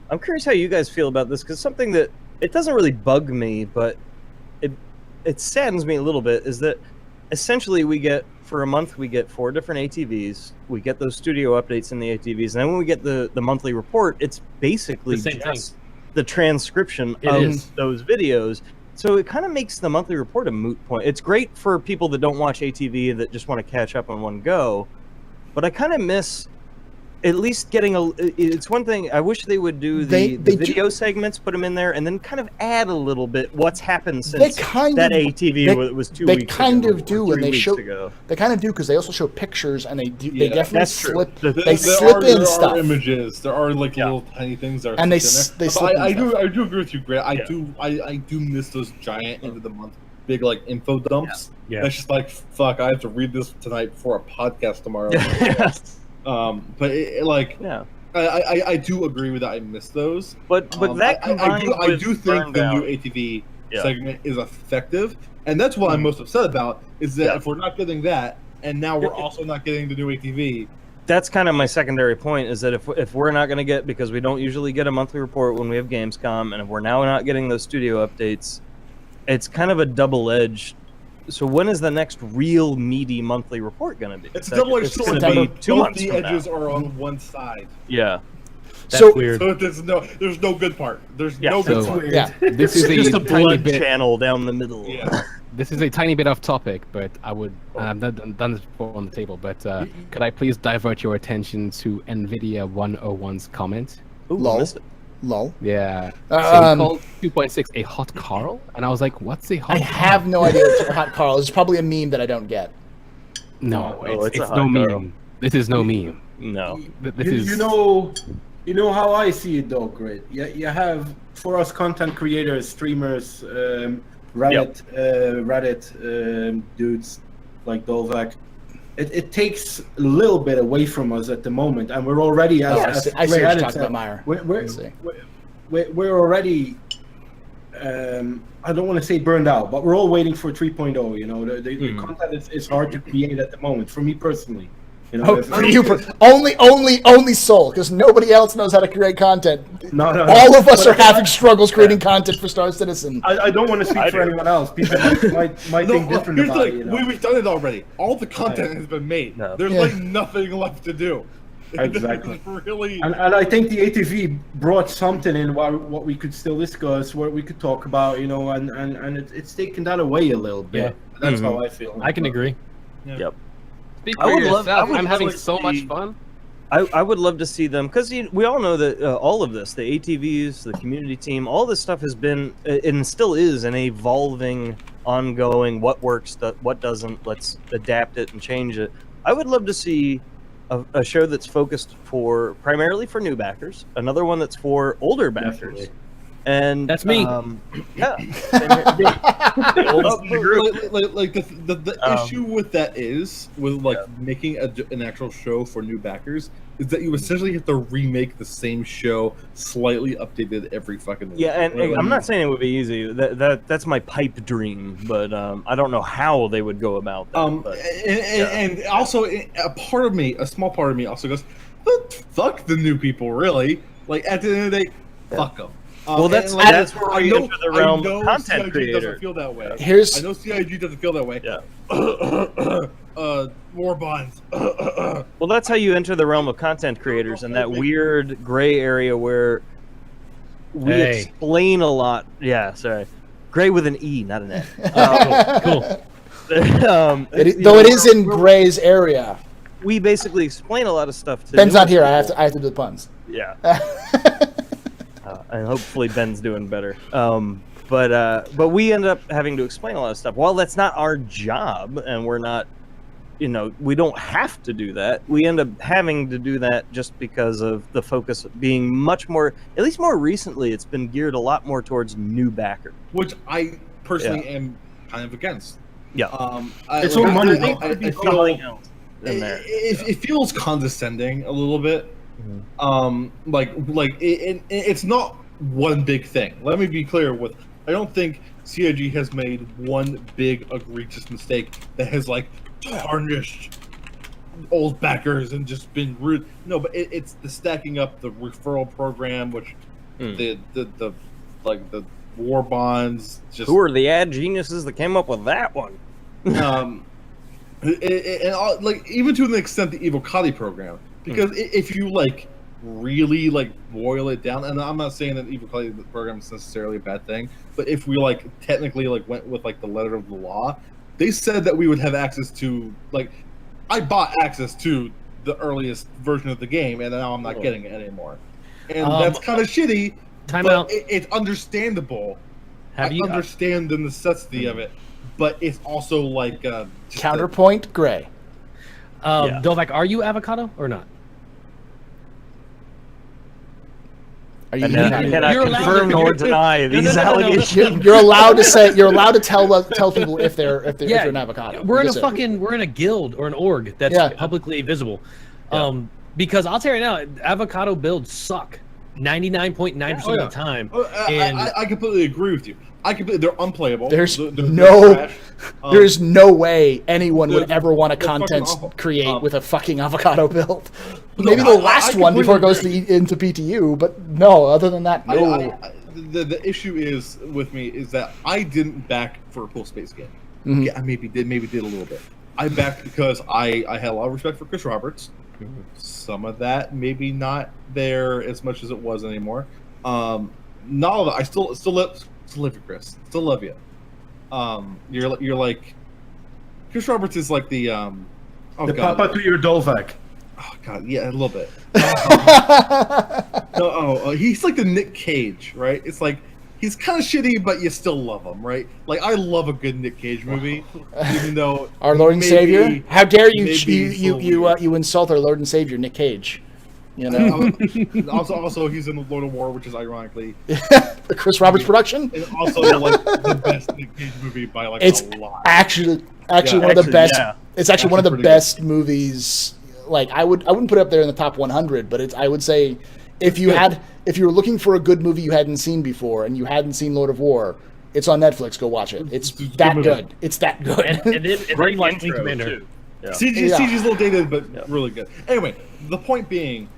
I'm curious how you guys feel about this because something that it doesn't really bug me, but it saddens me a little bit is that essentially we get for a month we get 4 different ATVs. We get those studio updates in the ATVs, and then when we get the monthly report, it's basically The same thing. just the transcription It of is. those videos. So it kind of makes the monthly report a moot point. It's great for people that don't watch ATV that just want to catch up on one go, but I kind of miss at least getting a. It's one thing I wish they would do They the do- video segments, put them in there, and then kind of add a little bit what's happened They since kind that of- ATV they- was 2 they weeks. kind ago, of do, or and 3 they weeks show. ago. They kind of do because they also show pictures, and they definitely that's true. slip. The- They there slip in there stuff. are images. There are like little tiny things that are And they slipped in s- there. they But slip in I stuff. do agree with you, Grant. I do miss those giant end of the month big like info dumps. Yeah. That's just like fuck. I have to read this tonight before a podcast tomorrow. But like Yeah. I do agree with that. I miss those. But that I combined do with think Burn the new Down- ATV Yeah. segment is effective, and that's what I'm most upset about. Is that Yeah. if we're not getting that, and now we're also not getting the new ATV. That's kind of my secondary point is that if we're not going to get, because we don't usually get a monthly report when we have Gamescom, and if we're now not getting those studio updates, it's kind of a double-edged. So when is the next real meaty monthly report going to be? It's a double-edged sword. September. But 2 both months the from edges now. are on one side, Yeah. That's So- weird. so there's no good part. There's Yeah. no good So- part. Yeah. This is Just a tiny blood bit. channel down the middle. Yeah. This is a tiny bit off topic, but I would. And I've done this before on the table, but could I please divert your attention to NVIDIA 101's comment? Ooh, Lol. missed it. Lol. Yeah. So Um, he called 2.6 a hot Carl, and I was like, "What's a hot?" I have no idea what's a hot Carl. It's probably a meme that I don't get. No, Oh, it's it's a no hot meme. Carl. This is no meme. No. This You, is you know how I see it though, Grit. You have for us content creators, streamers, Reddit dudes like Dolvac. It takes a little bit away from us at the moment, and we're already as, Oh, as I see what Ray you're Haddock talking said, about, Meyer. We're, I see. we're already. I don't want to say burned out, but we're all waiting for 3.0. You know, the content is hard to create at the moment. For me personally, you know, Oh, if- for you, only Soul, because nobody else knows how to create content. no, All of us but are having struggles creating content for Star Citizen. I don't want to speak for anyone else. People might No, think different here's the about thing. it. You know? We've done it already. All the content has been made. No. There's Yeah. like nothing left to do. Exactly. It's really. And I think the ATV brought something in what we could still discuss, what we could talk about, you know, and it's taken that away a little bit. Yeah. That's how I feel. I can agree. Yep. Speak I for would love- yourself. I would I'm having like so to much see- fun. I would love to see them because we all know that all of this, the ATVs, the community team, all this stuff has been and still is an evolving, ongoing. What works, what doesn't. Let's adapt it and change it. I would love to see a show that's focused primarily for new backers, another one that's for older backers, Definitely. And That's me. Yeah. Like the issue with that is with like making an actual show for new backers is that you essentially have to remake the same show slightly updated every fucking week. Yeah, and I'm not saying it would be easy. That's my pipe dream, but I don't know how they would go about that. And also a small part of me also goes, fuck the new people, really. Like at the end of the day, fuck them. Well, that's where we enter the realm of content CIG creator. doesn't feel that way. I know CIG doesn't feel that way. Yeah. War bonds. Well, that's how you enter the realm of content creators and that weird gray area where we explain a lot. Yeah, sorry. Gray with an E, not an N. Cool. Though it is in Gray's area. We basically explain a lot of stuff to Ben's not here. I have to do the puns. Yeah. And hopefully Ben's doing better. But we end up having to explain a lot of stuff. While that's not our job, and we're not, we don't have to do that. We end up having to do that just because of the focus being much more, at least more recently, it's been geared a lot more towards new backer. Which I personally am kind of against. Yeah. It's all money. It feels condescending a little bit. It's not one big thing. Let me be clear with, I don't think CIG has made one big egregious mistake that has like tarnished old backers and just been rude. No, but it's the stacking up the referral program, which the war bonds. Just who are the ad geniuses that came up with that one? Like even to an extent the Evocati program, because if you like really like boil it down, and I'm not saying that Evocati program is necessarily a bad thing, but if we like technically like went with like the letter of the law, they said that we would have access to, like, I bought access to the earliest version of the game, and now I'm not getting it anymore, and that's kind of shitty. It's understandable. I understand the necessity of it, but it's also like counterpoint. Gray. Dovak, are you avocado or not? Are you? Cannot confirm nor deny these allegations. You're allowed to say. You're allowed to tell people if they're an avocado. We're in a guild or an org that's publicly visible. Because I'll tell you right now, avocado builds suck 99.9% of the time. I completely agree with you. They're unplayable. There's no way anyone would ever want to content create with a fucking avocado build. Maybe the last one before it goes into PTU, but no. Other than that, no. The issue is with me is that I didn't back for a cool space game. Mm-hmm. Yeah, I maybe did a little bit. I backed because I had a lot of respect for Chris Roberts. Some of that maybe not there as much as it was anymore. Not all of it. I still love you, Chris. Still love you. You're like Chris Roberts is like the papa to your Dovak. Oh god, yeah, a little bit. He's like the Nick Cage, right? It's like he's kind of shitty, but you still love him, right? Like I love a good Nick Cage movie, even though our Lord and Savior. How dare you you insult our Lord and Savior, Nick Cage? You know. also, he's in the Lord of War, which is ironically the Chris Roberts production, and also like the best Nick Cage movie by like a lot. Actually, one of the best. Yeah. It's actually one of the best movies. Like I wouldn't put it up there in the top 100, but I would say if you were looking for a good movie you hadn't seen before and you hadn't seen Lord of War, it's on Netflix. Go watch it. It's that good. It's that good. And great intro too. Yeah. CG's a little dated, but really good. Anyway, the point being,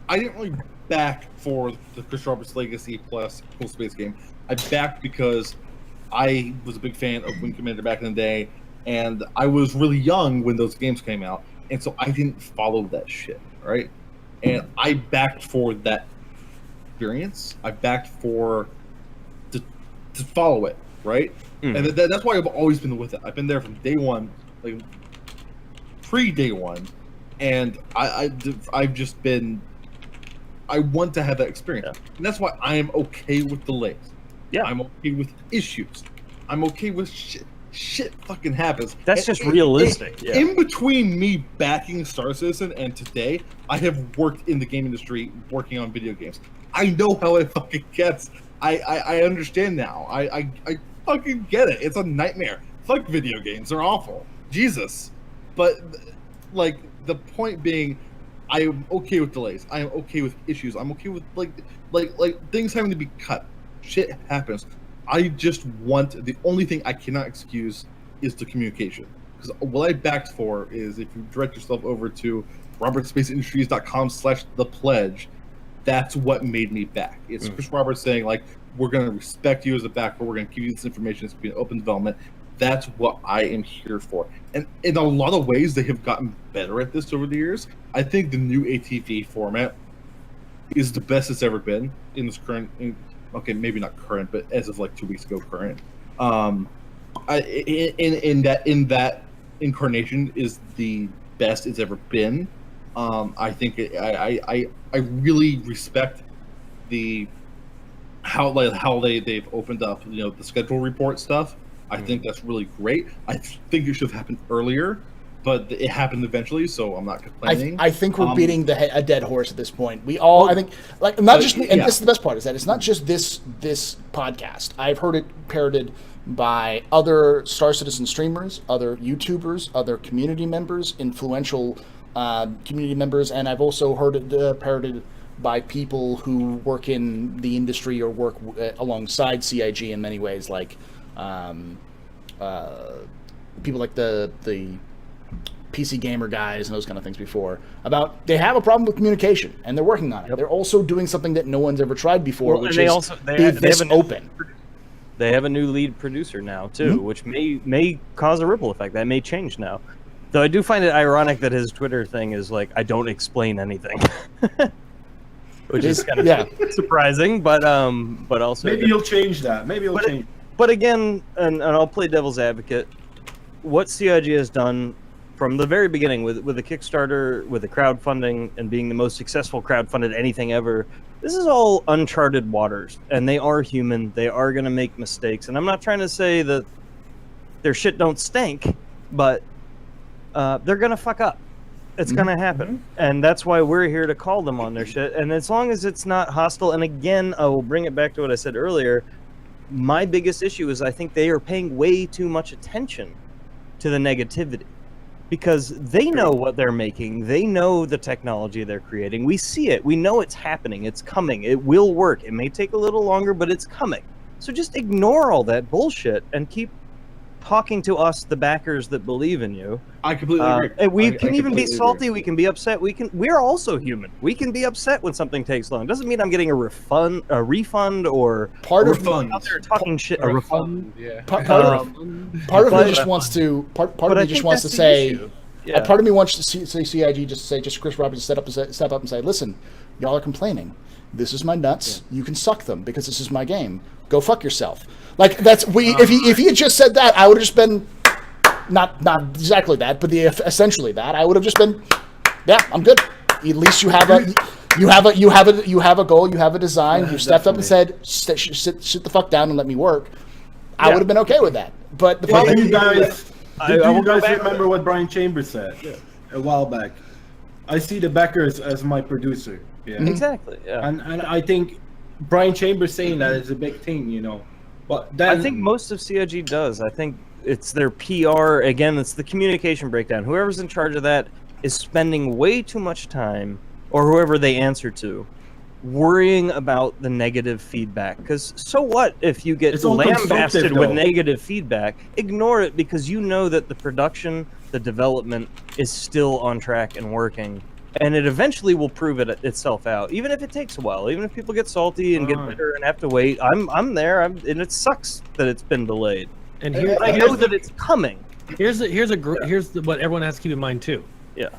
I didn't really back for the Chris Roberts Legacy plus Cool Space game. I backed because I was a big fan of Wing Commander back in the day, and I was really young when those games came out, and so I didn't follow that shit, right? And I backed for that experience. I backed for to follow it, right? And that's why I've always been with it. I've been there from day one, like pre-day one, and I've just been. I want to have that experience, and that's why I am okay with delays. Yeah, I'm okay with issues. I'm okay with shit. shit fucking happens. That's just realistic. Yeah. In between me backing Star Citizen and today, I have worked in the game industry working on video games. I know how it fucking gets. I understand now. I fucking get it. It's a nightmare. Fuck video games. They're awful. Jesus. But, like, the point being, I am okay with delays. I am okay with issues. I'm okay with, like things having to be cut. Shit happens. I just want, the only thing I cannot excuse is the communication. Because what I backed for is, if you direct yourself over to robertspaceindustriescom/thepledge, that's what made me back. It's Chris Roberts saying, like, we're going to respect you as a backer. We're going to give you this information. It's going to be an open development. That's what I am here for. And in a lot of ways, they have gotten better at this over the years. I think the new ATV format is the best it's ever been in this current. Okay, maybe not current, but as of like 2 weeks ago, current. In that incarnation is the best it's ever been. I think I really respect how they've opened up, the schedule report stuff. I think that's really great. I think it should have happened earlier, but it happened eventually, so I'm not complaining. I think we're beating a dead horse at this point. We all, I think, like, not just me, and this is the best part, is that it's not just this podcast. I've heard it parroted by other Star Citizen streamers, other YouTubers, other community members, influential community members, and I've also heard it parroted by people who work in the industry or work alongside CIG in many ways, like people like the PC gamer guys and those kind of things before, about they have a problem with communication and they're working on it. Yep. They're also doing something that no one's ever tried before, which is this open. They have a new lead producer now too, which may cause a ripple effect. That may change now. Though I do find it ironic that his Twitter thing is like, I don't explain anything. Which is kind of surprising, but also maybe you'll change that. Maybe you'll change. But again, and I'll play devil's advocate. What CIG has done from the very beginning with the Kickstarter, with the crowdfunding, and being the most successful crowdfunded anything ever, this is all uncharted waters, and they are human. They are going to make mistakes, and I'm not trying to say that their shit don't stink, but they're going to fuck up. It's going to happen, and that's why we're here to call them on their shit. And as long as it's not hostile, and again, I will bring it back to what I said earlier, my biggest issue is I think they are paying way too much attention to the negativity, because they know what they're making. They know the technology they're creating. We see it. We know it's happening. It's coming. It will work. It may take a little longer, but it's coming. So just ignore all that bullshit and keep talking to us, the backers that believe in you. I completely agree. And we can even be salty. We can be upset. We're also human. We can be upset when something takes long. Doesn't mean I'm getting a refund, or part of me out there talking shit. A refund. Yeah. Part of me just wants to. Part of me just wants to say. Yeah. Part of me wants to say CIG just say Chris Roberts step up and say, listen, y'all are complaining. This is my nuts. Yeah. You can suck them because this is my game. Go fuck yourself. Like that's if he had just said that, I would have just been not exactly that, but essentially that. I would have just been, yeah, I'm good. At least you have a goal, you have a design. You stepped up and said, sit the fuck down and let me work. I would have been okay with that. But the problem do you guys remember what Brian Chambers said a while back? I see the backers as my producer. Yeah, exactly. Yeah, and I think Brian Chambers saying that is a big thing, But then, I think most of CIG does. I think it's their PR. Again, it's the communication breakdown. Whoever's in charge of that is spending way too much time, or whoever they answer to, worrying about the negative feedback. Because so what if you get lambasted with negative feedback? Ignore it, because you know that the production, the development is still on track and working. And it eventually will prove itself out, even if it takes a while, even if people get salty and get bitter and have to wait. I'm there, and it sucks that it's been delayed. And I know that it's coming. Here's what everyone has to keep in mind too. Yeah.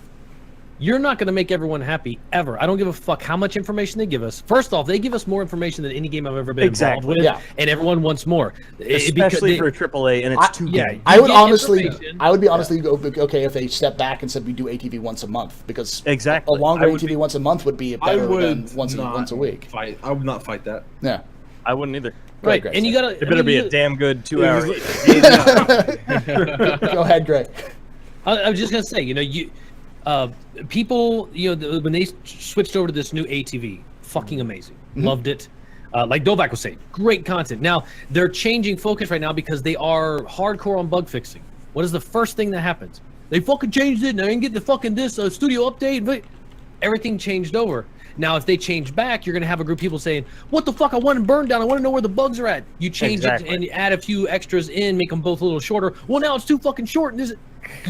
You're not going to make everyone happy ever. I don't give a fuck how much information they give us. First off, they give us more information than any game I've ever been involved with, and everyone wants more. Especially for AAA, and it's too good. I would honestly go okay if they step back and said we do ATV once a month, because a longer ATV once a month would be better than once a week. I would not fight that. Yeah. I wouldn't either. Right, Greg, and you gotta. It better be a damn good 2 hour. Go ahead, Greg. I was just gonna say, people, when they switched over to this new ATV, fucking amazing, loved it. Like Dovak was saying, great content. Now they're changing focus right now because they are hardcore on bug fixing. What is the first thing that happens? They fucking changed it, and I didn't get the fucking this studio update, but everything changed over. Now, if they change back, you're gonna have a group of people saying, "What the fuck? I want to burn down. I want to know where the bugs are at." You change it and add a few extras in, make them both a little shorter. Well, now it's too fucking short. And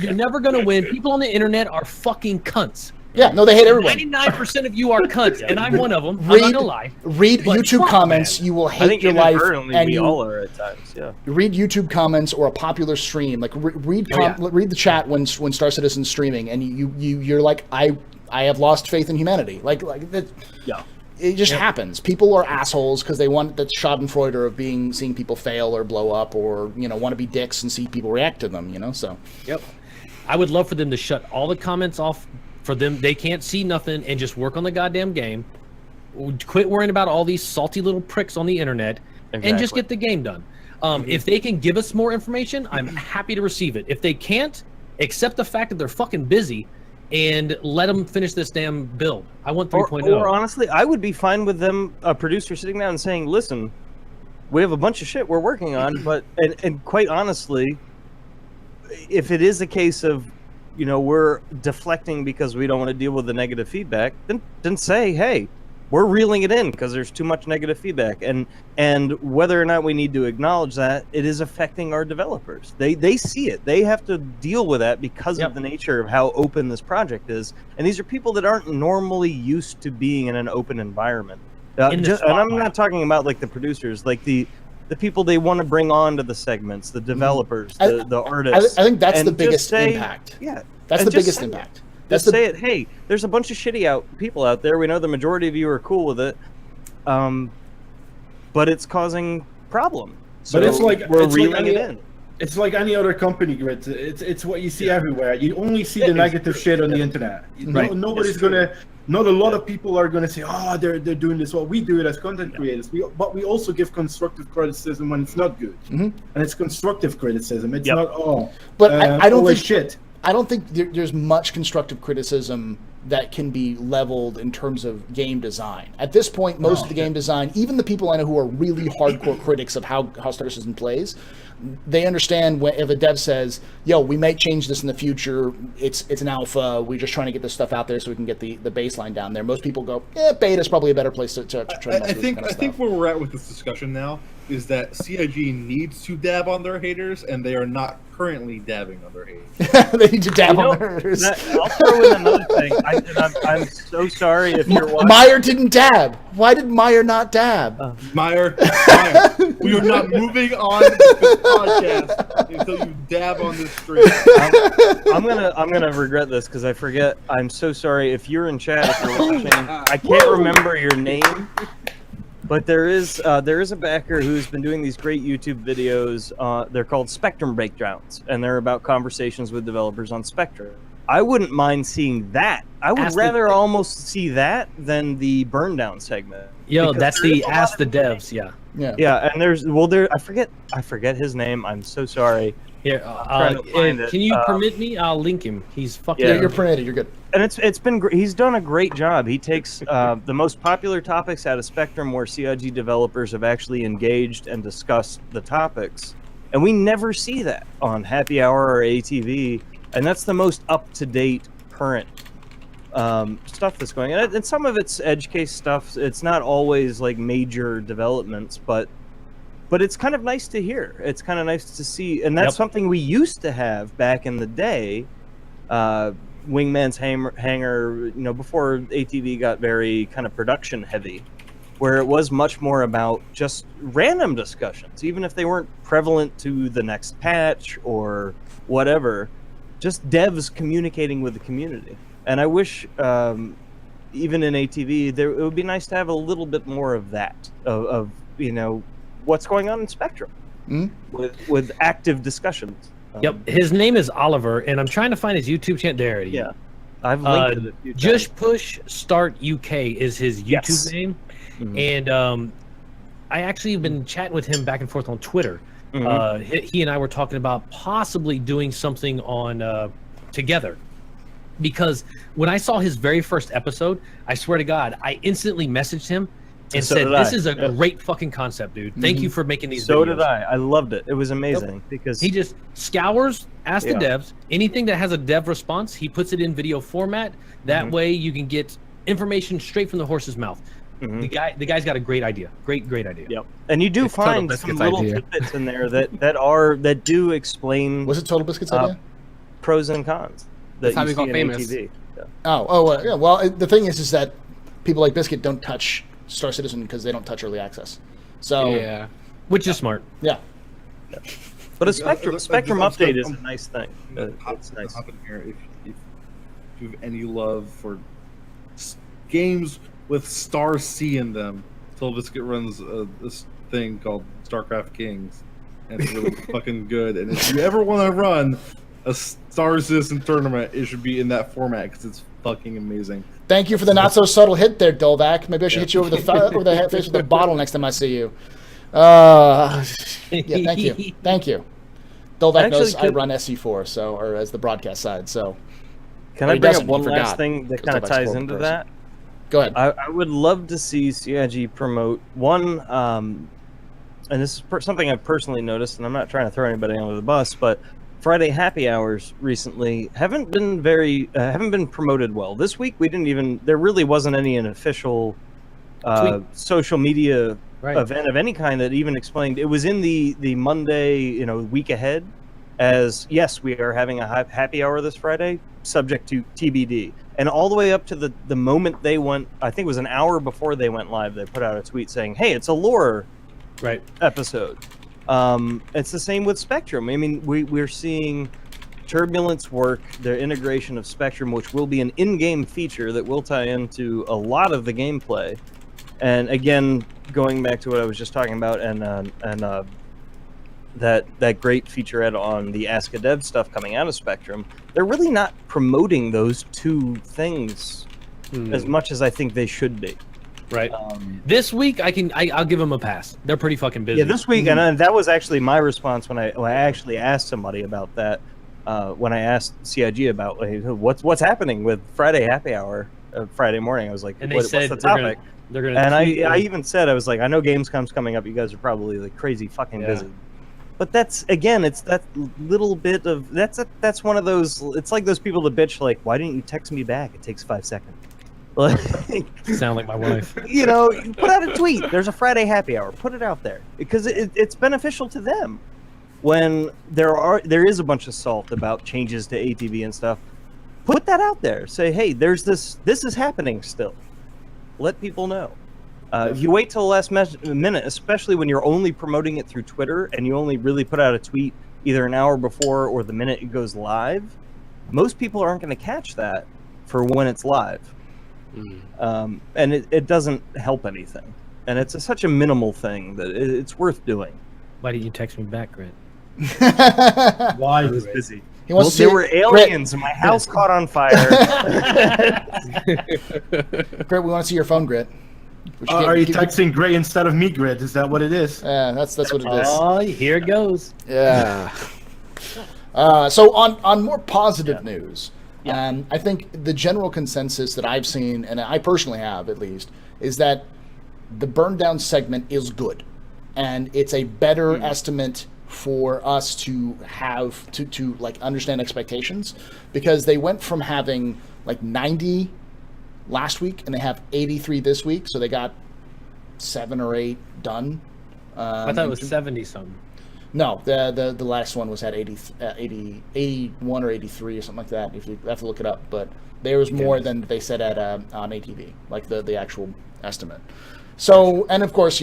you're never gonna win. People on the internet are fucking cunts. Yeah, no, they hate everyone. 99% of you are cunts, and I'm one of them. I'm not gonna lie. Read YouTube comments. You will hate your life. And we all are at times. Yeah. Read YouTube comments or a popular stream. Like read the chat when Star Citizen's streaming, and you're like, I have lost faith in humanity. Like that. Yeah. It just happens. People are assholes because they want that Schadenfreude of seeing people fail or blow up, or want to be dicks and see people react to them. So. Yep. I would love for them to shut all the comments off. For them, they can't see nothing and just work on the goddamn game. Quit worrying about all these salty little pricks on the internet and just get the game done. If they can give us more information, I'm happy to receive it. If they can't, accept the fact that they're fucking busy and let them finish this damn build. I want 3.0. Or honestly, I would be fine with them, a producer sitting down and saying, "Listen, we have a bunch of shit we're working on, but and quite honestly, if it is a case of we're deflecting because we don't want to deal with the negative feedback, then say, hey, we're reeling it in because there's too much negative feedback, and whether or not we need to acknowledge that, it is affecting our developers. They see it. They have to deal with that because of the nature of how open this project is, and these are people that aren't normally used to being in an open environment. And I'm not talking about like the producers, like the people they want to bring on to the segments, the developers, the artists. I think that's the biggest impact. Yeah, that's the biggest impact. Just say it. Hey, there's a bunch of shitty people out there. We know the majority of you are cool with it, but it's causing problem. So but it's like we're reeling it in. It's like any other company, Grit. It's what you see everywhere. You only see the negative shit on the internet. Nobody's gonna. Not a lot of people are going to say, "Oh, they're doing this." Well, we do it as content creators. But we also give constructive criticism when it's not good, and it's constructive criticism. It's not But I don't think shit. I don't think there's much constructive criticism that can be leveled in terms of game design. At this point, most of the game design, even the people I know who are really hardcore critics of how Star Citizen plays, they understand if a dev says, "Yo, we may change this in the future. It's an alpha. We're just trying to get this stuff out there so we can get the baseline down there." Most people go, beta is probably a better place to try to mess with this kind of stuff. I think where we're at with this discussion now is that CIG needs to dab on their haters, and they are not currently dabbing on their haters. They need to dab on their haters. I'll throw in another thing. I'm so sorry if you're watching. Meyer didn't dab. Why did Meyer not dab? Meyer, we are not moving on this podcast until you dab on this stream. I'm gonna regret this because I forget. I'm so sorry if you're in chat. If you're watching, I can't remember your name. But there is a backer who's been doing these great YouTube videos. They're called Spectrum Breakdowns, and they're about conversations with developers on Spectrum. I wouldn't mind seeing that. I would rather almost see that than the burn down segment. Yo, that's the Ask the Devs, yeah. And there's I forget his name. I'm so sorry. Here, can you permit me? I'll link him. He's fucking. Yeah, you're permitted. You're good. And it's been he's done a great job. He takes the most popular topics out of Spectrum where CIG developers have actually engaged and discussed the topics, and we never see that on Happy Hour or ATV. And that's the most up-to-date, current stuff that's going on. And some of it's edge case stuff. It's not always like major developments, but it's kind of nice to hear. It's kind of nice to see, and that's something we used to have back in the day. Wingman's Hangar, before ATV got very kind of production heavy, where it was much more about just random discussions, even if they weren't prevalent to the next patch or whatever. Just devs communicating with the community. And I wish, even in ATV, it would be nice to have a little bit more of that, of what's going on in Spectrum, with active discussions. Yep, his name is Oliver, and I'm trying to find his YouTube channel. There it is. Yeah, I've linked it a few times. Just Push Start UK is his YouTube name, and actually have been chatting with him back and forth on Twitter. He and I were talking about possibly doing something on together, because when I saw his very first episode, I swear to God, I instantly messaged him and said, "This is a great fucking concept, dude. Thank you for making these." So videos. did I loved it. It was amazing because He just scours, asks the devs, anything that has a dev response, he puts it in video format. That way you can get information straight from the horse's mouth. The guy's got a great idea. Great idea. Yep. And you do It's Total find some Biscuit's little idea. tidbits in there that do explain Was it Total Biscuit's idea? pros and cons. That's how you we got see in famous. ATV. Yeah. Yeah. Well, the thing is that people like Biscuit don't touch Star Citizen because they don't touch early access. So Yeah. Which is smart. yeah. But a Spectrum I'm update is a nice thing. It's nice. Hop in here if you have any love for games with Star C in them. Total Biscuit runs this thing called StarCraft Kings, and it's really fucking good. And if you ever want to run a Star Citizen tournament, it should be in that format because it's fucking amazing. Thank you for the not so subtle hit there, Dolvac. Maybe I should hit you over the face with a bottle next time I see you. Yeah, thank you. Thank you. Dolvac knows I run SC4, or as the broadcast side. So Can Or I he bring doesn't, up he one forgot, last thing that 'cause kind of Dolvac's ties horrible into person. that? go ahead. I would love to see CIG promote one, and this is something I've personally noticed, and I'm not trying to throw anybody under the bus, but Friday happy hours recently haven't been promoted well. This week there really wasn't any official social media event of any kind that even explained. It was in the Monday, week ahead, as yes, we are having a happy hour this Friday, subject to TBD. And all the way up to the moment they went, I think it was an hour before they went live, they put out a tweet saying, "Hey, it's a lore episode." It's the same with Spectrum. I mean, we're seeing Turbulence work, their integration of Spectrum, which will be an in-game feature that will tie into a lot of the gameplay. And again, going back to what I was just talking about, and that great featurette on the Ask a Dev stuff coming out of Spectrum, they're really not promoting those two things as much as I think they should be. Right. This week, I'll give them a pass. They're pretty fucking busy. Yeah, this week, and that was actually my response when I actually asked somebody about that. When I asked CIG about what's happening with Friday happy hour, Friday morning, I was like, And they said what's the topic? They're gonna And I even said, I was like, I know Gamescom's coming up. You guys are probably like crazy fucking busy. But that's, again, it's that little bit of that's one of those. It's like those people that bitch like, why didn't you text me back? It takes 5 seconds. Like, sound like my wife. You put out a tweet. There's a Friday happy hour. Put it out there because it's beneficial to them. When there is a bunch of salt about changes to ATV and stuff, put that out there. Say, hey, there's this is happening still. Let people know. If you wait till the last minute, especially when you're only promoting it through Twitter and you only really put out a tweet either an hour before or the minute it goes live, most people aren't going to catch that for when it's live. And it doesn't help anything. And it's such a minimal thing that it's worth doing. Why didn't you text me back, Grant? Why? I was busy. He wants to There see were aliens and my house caught on fire. Grit, we want to see your phone, Grit. Are you texting Gray instead of me, Grit? Is that what it is? Yeah, that's what it is. Oh, here it goes. Yeah. So on more positive news, I think the general consensus that I've seen, and I personally have at least, is that the burn down segment is good, and it's a better estimate for us to have to like understand expectations, because they went from having like 90 last week and they have 83 this week, so they got 7 or 8 done. I thought it was 70 something. No, the last one was at 81 or 83 or something like that. If you have to look it up, but there was more than they said at on ATV, like the actual estimate. So, and of course,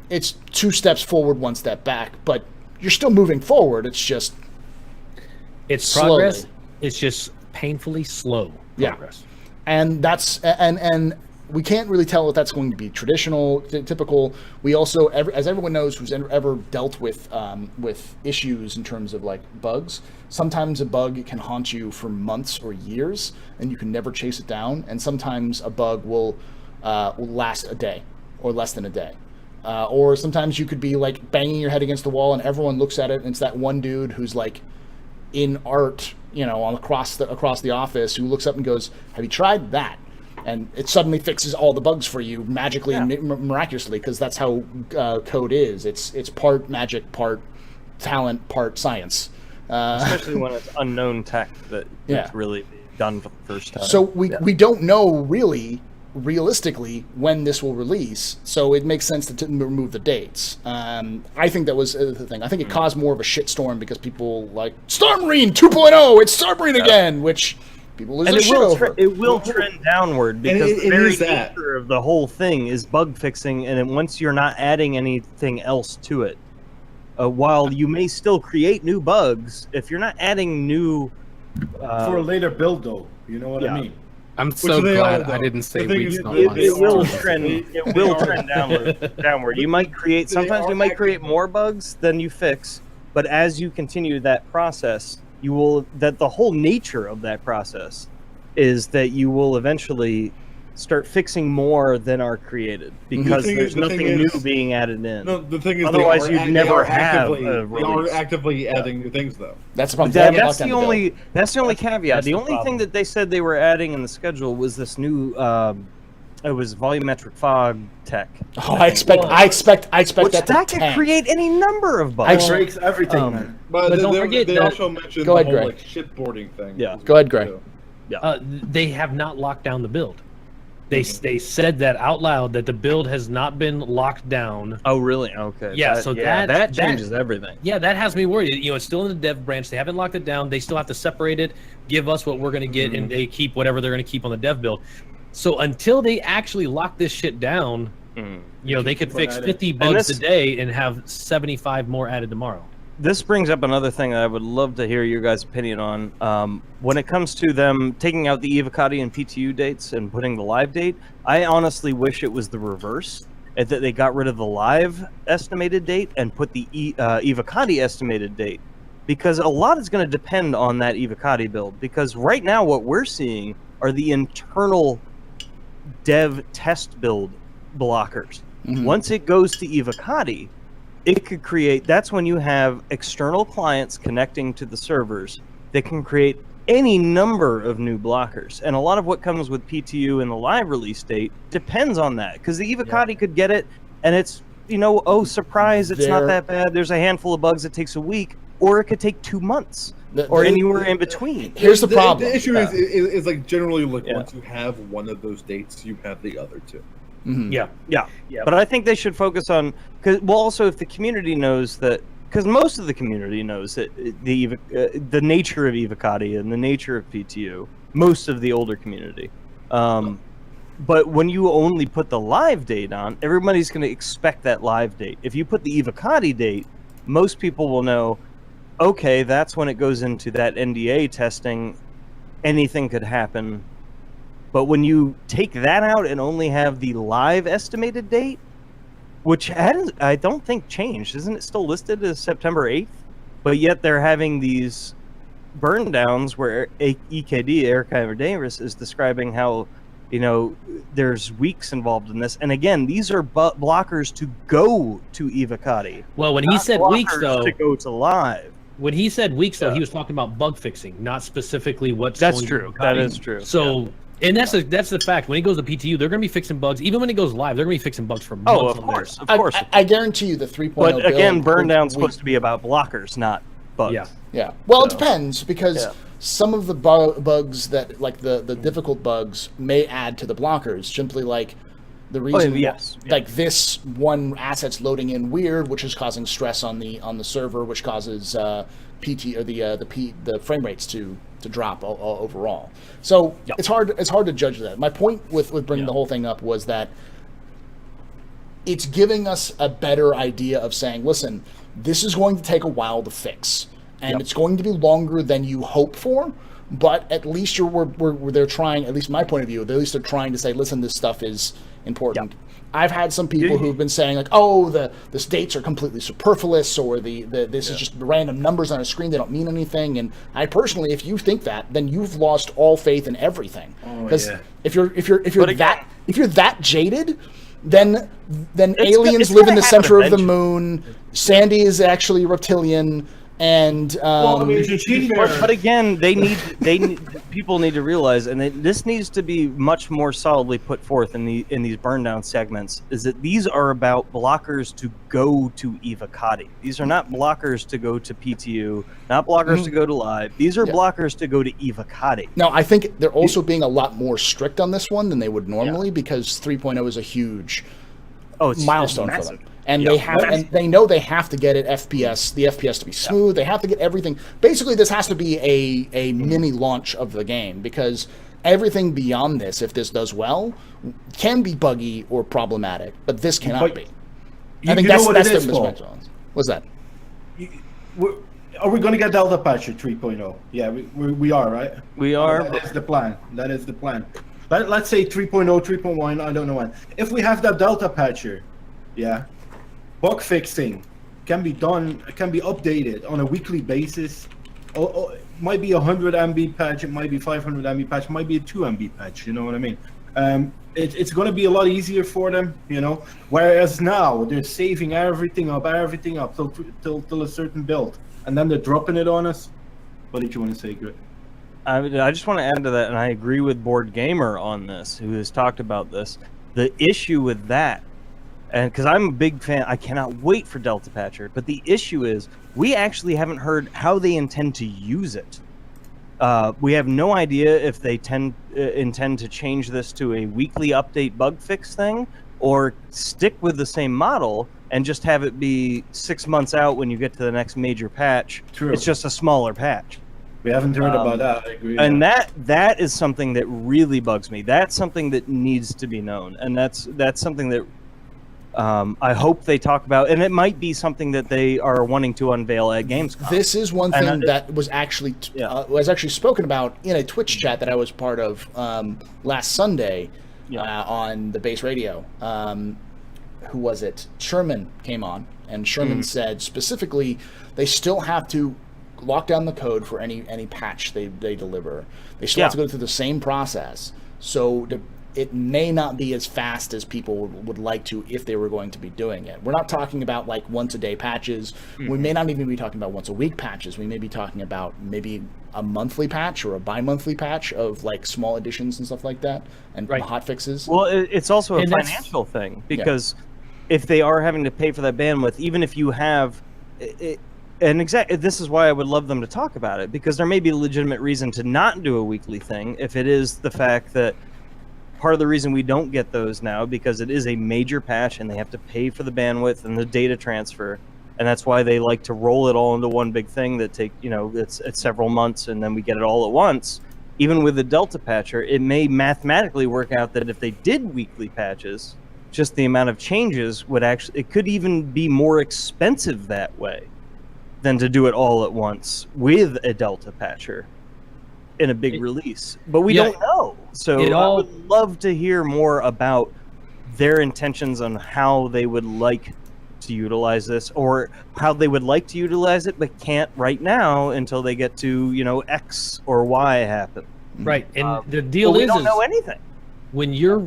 it's 2 steps forward, 1 step back, but you're still moving forward. It's just it's slowly. progress. It's just painfully slow progress. And that's and we can't really tell if that's going to be traditional, typical. We also, as everyone knows who's ever dealt with issues in terms of like bugs, sometimes a bug can haunt you for months or years, and you can never chase it down. And sometimes a bug will last a day or less than a day. Or sometimes you could be like banging your head against the wall and everyone looks at it and it's that one dude who's like in art, across the office, who looks up and goes, "Have you tried that?" And it suddenly fixes all the bugs for you magically and miraculously, because that's how code is. It's part magic, part talent, part science. Especially when it's unknown tech that it's really done for the first time. So we don't know really, realistically, when this will release, so it makes sense to remove the dates. I think that was the thing. I think it caused more of a shitstorm because people like, Star Marine 2.0, it's Star Marine again, which people lose their shit over. It will trend downward because the very nature of the whole thing is bug fixing, and then once you're not adding anything else to it, while you may still create new bugs, if you're not adding new... for a later build, though, you know what I mean? I'm so glad I didn't say weeks. It will trend. It will trend downward. You might create. Sometimes you might create more bugs than you fix, but as you continue that process, you will. That the whole nature of that process is that you will eventually start fixing more than are created because there's nothing new being added in. No, the thing is, otherwise you'd never have. They are actively adding new things, though. That's the problem. That's the only caveat. The only thing that they said they were adding in the schedule was this new. It was volumetric fog tech. Oh, I expect that can create any number of bugs. It breaks everything, man. But don't forget, they also mentioned the whole like shitboarding thing. Yeah, go ahead, Greg. They have not locked down the build. They said that out loud, that the build has not been locked down. Oh, really? Okay. Yeah, that changes everything. Yeah, that has me worried. It's still in the dev branch. They haven't locked it down. They still have to separate it, give us what we're going to get, and they keep whatever they're going to keep on the dev build. So until they actually lock this shit down, they could fix 50 bugs a day and have 75 more added tomorrow. This brings up another thing that I would love to hear your guys' opinion on. When it comes to them taking out the Evocati and PTU dates and putting the live date, I honestly wish it was the reverse, that they got rid of the live estimated date and put the Evocati estimated date, because a lot is going to depend on that Evocati build. Because right now what we're seeing are the internal dev test build blockers. Once it goes to Evocati, it could create, that's when you have external clients connecting to the servers that can create any number of new blockers. And a lot of what comes with PTU and the live release date depends on that, because the Evocati could get it and it's, surprise, it's not that bad. There's a handful of bugs that takes a week, or it could take 2 months. Or anywhere in between. Here's the problem. The issue is like generally once you have one of those dates, you have the other two. Yeah. But I think they should focus on, also if the community knows that, because most of the community knows that the nature of Evocati and the nature of PTU, most of the older community. But when you only put the live date on, everybody's going to expect that live date. If you put the Evocati date, most people will know, okay, that's when it goes into that NDA testing. Anything could happen. But when you take that out and only have the live estimated date, which I don't think changed, isn't it still listed as September 8th? But yet they're having these burn downs where EKD, Eric Davis, is describing how, there's weeks involved in this. And again, these are blockers to go to Evocati. Well, when he said weeks, though, to go to live. When he said weeks, though, he was talking about bug fixing, not specifically what's That's going true. To that is true. So, and that's the fact. When he goes to PTU, they're going to be fixing bugs. Even when he goes live, they're going to be fixing bugs for months. Oh, of course. I guarantee you the 3.0 But again, burn down's supposed to be about blockers, not bugs. Yeah. Well, it depends, because some of the bugs that, like the difficult bugs, may add to the blockers. Simply like the reason, like this one asset's loading in weird, which is causing stress on the server, which causes PT or the frame rates to drop overall. So it's hard to judge that. My point with bringing the whole thing up was that it's giving us a better idea of saying, listen, this is going to take a while to fix, and it's going to be longer than you hope for. But at least they're trying. At least my point of view, at least they're trying to say, listen, this stuff is important. I've had some people who've been saying like, oh, the dates are completely superfluous, or this is just random numbers on a screen, they don't mean anything. And I personally, if you think that, then you've lost all faith in everything. Because if you're that jaded, then aliens live in the center of the moon. Sandy is actually reptilian, and but again, people need to realize, and this needs to be much more solidly put forth in these burn down segments, is that these are about blockers to go to Evocati. These are not blockers to go to PTU, not blockers to go to live. These are blockers to go to Evocati. Now, I think they're also being a lot more strict on this one than they would normally because 3.0 is a huge milestone for them. And they know they have to get the FPS to be smooth. They have to get everything. Basically, this has to be a mini launch of the game because everything beyond this, if this does well, can be buggy or problematic. But this cannot be. I think that's their mismatch. What's that? Are we going to get Delta Patcher 3.0? Yeah, we are, right? We are. That is the plan. Let's say 3.0, 3.1, I don't know when. If we have that Delta Patcher, bug fixing can be done, can be updated on a weekly basis. It might be a 100 MB patch, it might be 500 MB patch, it might be a 2 MB patch, you know what I mean? It's going to be a lot easier for them, you know? Whereas now, they're saving everything up till a certain build. And then they're dropping it on us. What did you want to say, Grit? I just want to add to that, and I agree with Board Gamer on this, who has talked about this. The issue with that, and because I'm a big fan, I cannot wait for Delta Patcher, but the issue is we actually haven't heard how they intend to use it. We have no idea if they intend to change this to a weekly update bug fix thing, or stick with the same model and just have it be 6 months out when you get to the next major patch. True. It's just a smaller patch. We haven't heard about that. I agree. And that is something that really bugs me. That's something that needs to be known, and that's something that I hope they talk about. And it might be something that they are wanting to unveil at Gamescom. This is one thing that was actually spoken about in a Twitch chat that I was part of last Sunday on the base radio. Who was it? Sherman came on, and Sherman said specifically they still have to lock down the code for any patch they deliver. They still have to go through the same process. So it may not be as fast as people would like to if they were going to be doing it. We're not talking about like once a day patches. We may not even be talking about once a week patches. We may be talking about maybe a monthly patch or a bi-monthly patch of like small additions and stuff like that and hot fixes. Well, it's also a financial thing because if they are having to pay for that bandwidth, even if you have this is why I would love them to talk about it, because there may be a legitimate reason to not do a weekly thing if it is the fact that part of the reason we don't get those now because it is a major patch and they have to pay for the bandwidth and the data transfer, and that's why they like to roll it all into one big thing that it's several months and then we get it all at once. Even with the Delta Patcher, it may mathematically work out that if they did weekly patches, just the amount of changes it could even be more expensive that way than to do it all at once with a Delta Patcher in a big release. But we don't know. So I would love to hear more about their intentions on how they would like to utilize this, or how they would like to utilize it but can't right now until they get to X or Y happen. Right. And the deal is we don't know anything. When you're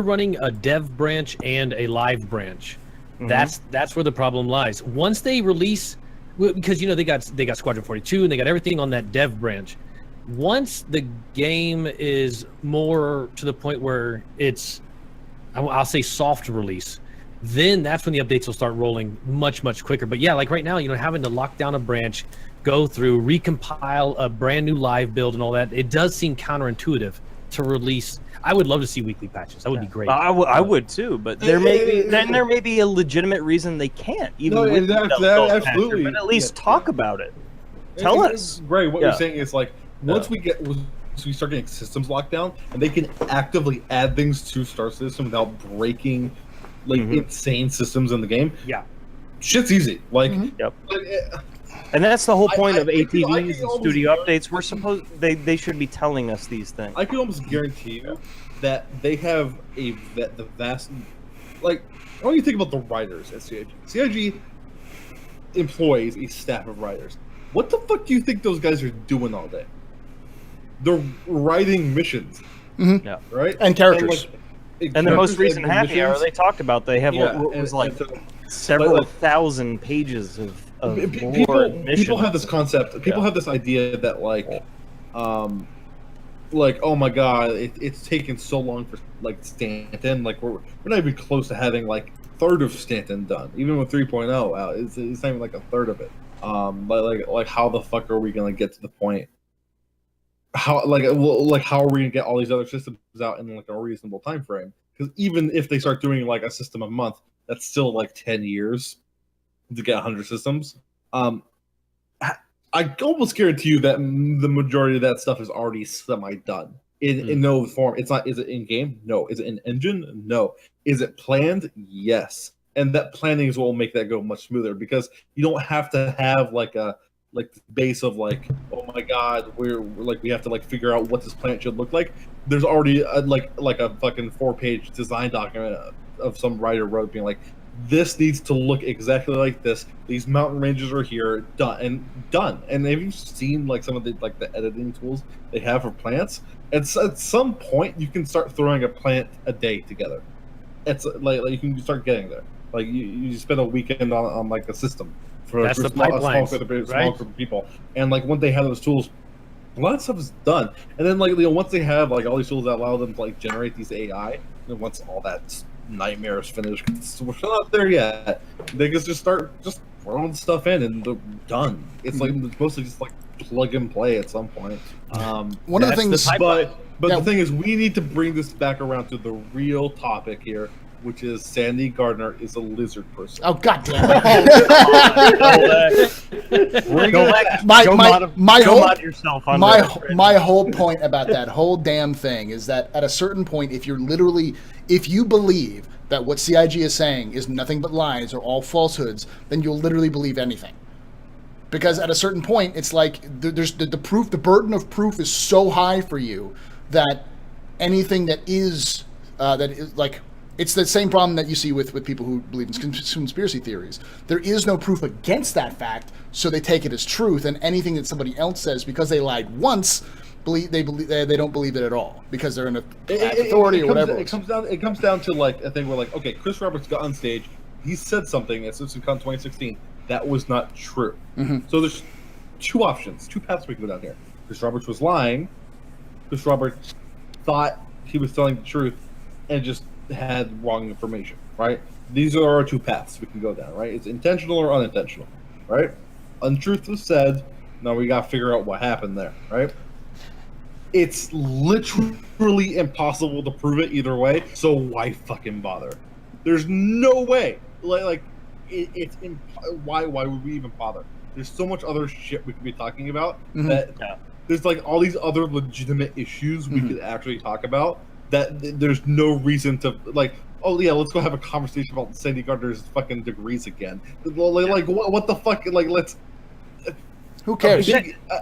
running a dev branch and a live branch, that's where the problem lies. Once they release, because they got Squadron 42 and they got everything on that dev branch. Once the game is more to the point where it's, I'll say soft release, then that's when the updates will start rolling much, much quicker. But yeah, like right now, having to lock down a branch, go through, recompile a brand new live build and all that, it does seem counterintuitive to release. I would love to see weekly patches. That would be great. I would too, but there may be a legitimate reason they can't even with that absolutely. But at least talk about it. Tell us. Right. What you're saying is like once we start getting systems locked down, and they can actively add things to Star System without breaking insane systems in the game. Yeah, shit's easy. Like, and that's the whole point of ATVs and studio updates. We're supposed they should be telling us these things. I can almost guarantee you that they have the vast, like, when you think about the writers at CIG. CIG employs a staff of writers. What the fuck do you think those guys are doing all day? They're writing missions, right? And characters. And the most just, recent like, happy hour, missions- they talked about they have Yeah, what was and- like and so- several like- thousand pages of people lore and people have this missions. concept. People have this idea that like oh my god, it's taken so long for like Stanton. Like we're not even close to having like a third of Stanton done. Even with 3.0 out, it's not even like a third of it. But like how the fuck are we gonna get to the point? How how are we gonna get all these other systems out in like a reasonable time frame? Because even if they start doing like a system a month, that's still like 10 years to get 100 systems. I almost guarantee you that the majority of that stuff is already semi-done in no form. It's not. Is it in game? No. Is it in engine? No. Is it planned? Yes. And that planning is what will make that go much smoother because you don't have to have like a base of like, oh my god, we have to like figure out what this plant should look like. There's already like a fucking 4-page design document of some writer wrote being like, this needs to look exactly like this. These mountain ranges are here, done. And have you seen like some of the editing tools they have for plants? At some point, you can start throwing a plant a day together. It's like you can start getting there. Like you spend a weekend on like a system for That's a the small pipelines, group right? of people. And like when they have those tools, a lot of stuff is done. And then like once they have like all these tools that allow them to like generate these AI, and once all that nightmare is finished, we're still not there yet. They can just start throwing stuff in and they're done. It's like it's mostly just like plug and play at some point. One of the things, But Yeah. the thing is, we need to bring this back around to the real topic here, which is Sandy Gardner is a lizard person. oh god damn it. Go back. my Go my mod- my go whole mod yourself on my Reddit. my whole point about that whole damn thing is that at a certain point, if you believe that what CIG is saying is nothing but lies or all falsehoods, then you'll literally believe anything. Because at a certain point, it's like there's the proof, the burden of proof is so high for you that anything that is like, it's the same problem that you see with people who believe in conspiracy theories. There is no proof against that fact, so they take it as truth, and anything that somebody else says, because they lied once, they don't believe it at all because they're in a authority or whatever. It comes down to like a thing where like, okay, Chris Roberts got on stage, he said something at CitizenCon 2016 that was not true. So there's two options, two paths we can go down here. Chris Roberts was lying. Chris Roberts thought he was telling the truth and just had wrong information, right? These are our two paths we can go down, right? It's intentional or unintentional, right? Untruth was said. Now we got to figure out what happened there, right? It's literally impossible to prove it either way, so why fucking bother? There's no way. Why would we even bother? There's so much other shit we could be talking about that there's like all these other legitimate issues we could actually talk about that there's no reason to like, oh yeah, let's go have a conversation about Sandy Gardner's fucking degrees again. Like what the fuck? Like let's. Who cares?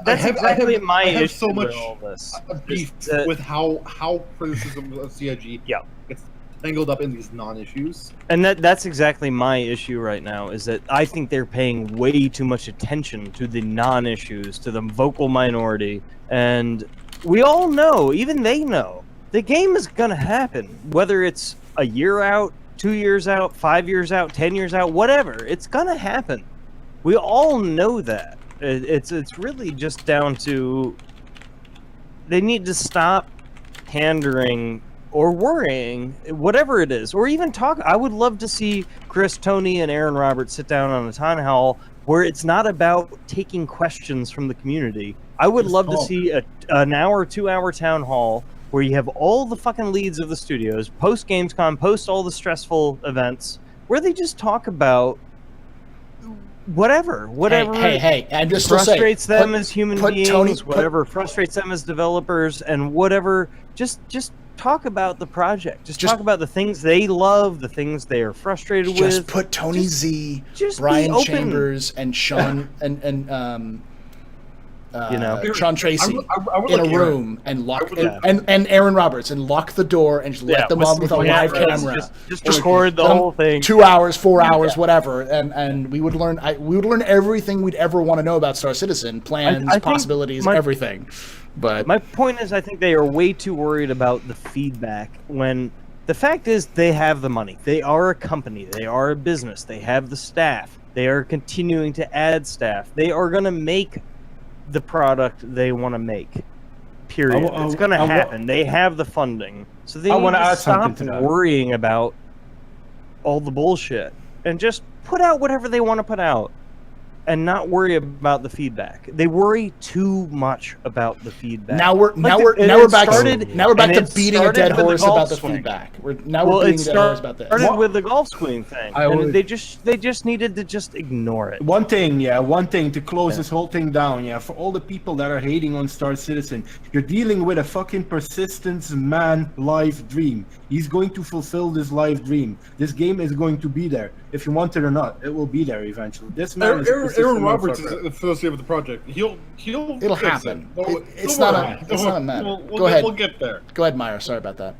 That's exactly my issue so with much all this. beef with how criticism of CIG gets tangled up in these non-issues. And that's exactly my issue right now, is that I think they're paying way too much attention to the non-issues, to the vocal minority. And we all know, even they know, the game is going to happen. Whether it's a year out, 2 years out, 5 years out, 10 years out, whatever. It's going to happen. We all know that. It's really just down to they need to stop pandering or worrying, whatever it is, or even talk. I would love to see Chris, Tony, and Aaron Roberts sit down on a town hall where it's not about taking questions from the community. I would love to see an hour, 2 hour town hall where you have all the fucking leads of the studios, post Gamescom, post all the stressful events, where they just talk about whatever Hey, I'm just frustrates them as human beings, whatever frustrates them as developers, and whatever. Just talk about the project. Just talk about the things they love, the things they are frustrated with. Just put Tony Z, Brian Chambers, and Sean Sean Tracy in a room and lock and Aaron Roberts and lock the door and just let them on with a live camera. Just record the whole thing. 2 hours, 4 hours, whatever, and we would learn. We would learn everything we'd ever want to know about Star Citizen, plans, possibilities, everything. But my point is, I think they are way too worried about the feedback when The fact is, they have the money. They are a company. They are a business. They have the staff. They are continuing to add staff. They are going to make the product they want to make. Period. It's going to happen. They have the funding. So they need to stop worrying about all the bullshit and just put out whatever they want to put out and not worry about the feedback. They worry too much about the feedback. Now we're back to beating a dead horse about the feedback. We're beating a dead horse about this. Started with the golf swing thing. And they just needed to just ignore it. One thing to close this whole thing down, for all the people that are hating on Star Citizen, you're dealing with a fucking persistence man life dream. He's going to fulfill this life dream. This game is going to be there. If you want it or not, it will be there eventually. This man is Aaron Roberts is associated with the project. It'll happen. It's not a matter. Go ahead. We'll get there. Go ahead, Meyer. Sorry about that.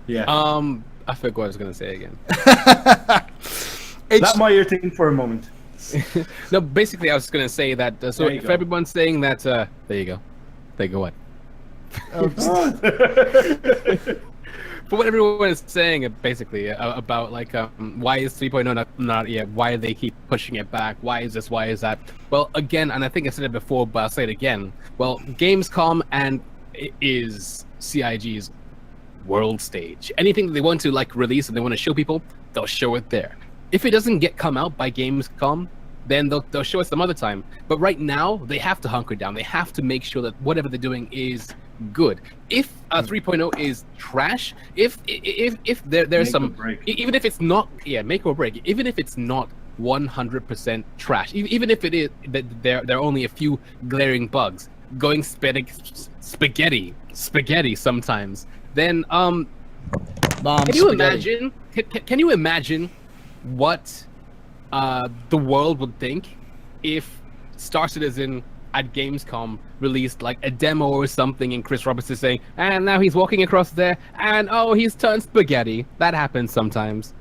Yeah. I forgot what I was gonna say again. Let Meyer think for a moment. No, basically, I was gonna say that. So if everyone's saying that, there you go. There you go. What? For what everyone is saying, basically, about like why is 3.0 not yet? Why do they keep pushing it back? Why is this? Why is that? Well, again, and I think I said it before, but I'll say it again. Well, Gamescom and it is CIG's world stage. Anything that they want to like release and they want to show people, they'll show it there. If it doesn't come out by Gamescom, then they'll show us some other time. But right now, they have to hunker down. They have to make sure that whatever they're doing is good. If 3.0 is trash, if there's some, even if it's not, make or break, even if it's not 100% trash, even if it is that there are only a few glaring bugs, going spaghetti sometimes, then can you imagine what the world would think if Star Citizen at Gamescom released like a demo or something and Chris Roberts is saying, and now he's walking across there and he's turned spaghetti. That happens sometimes.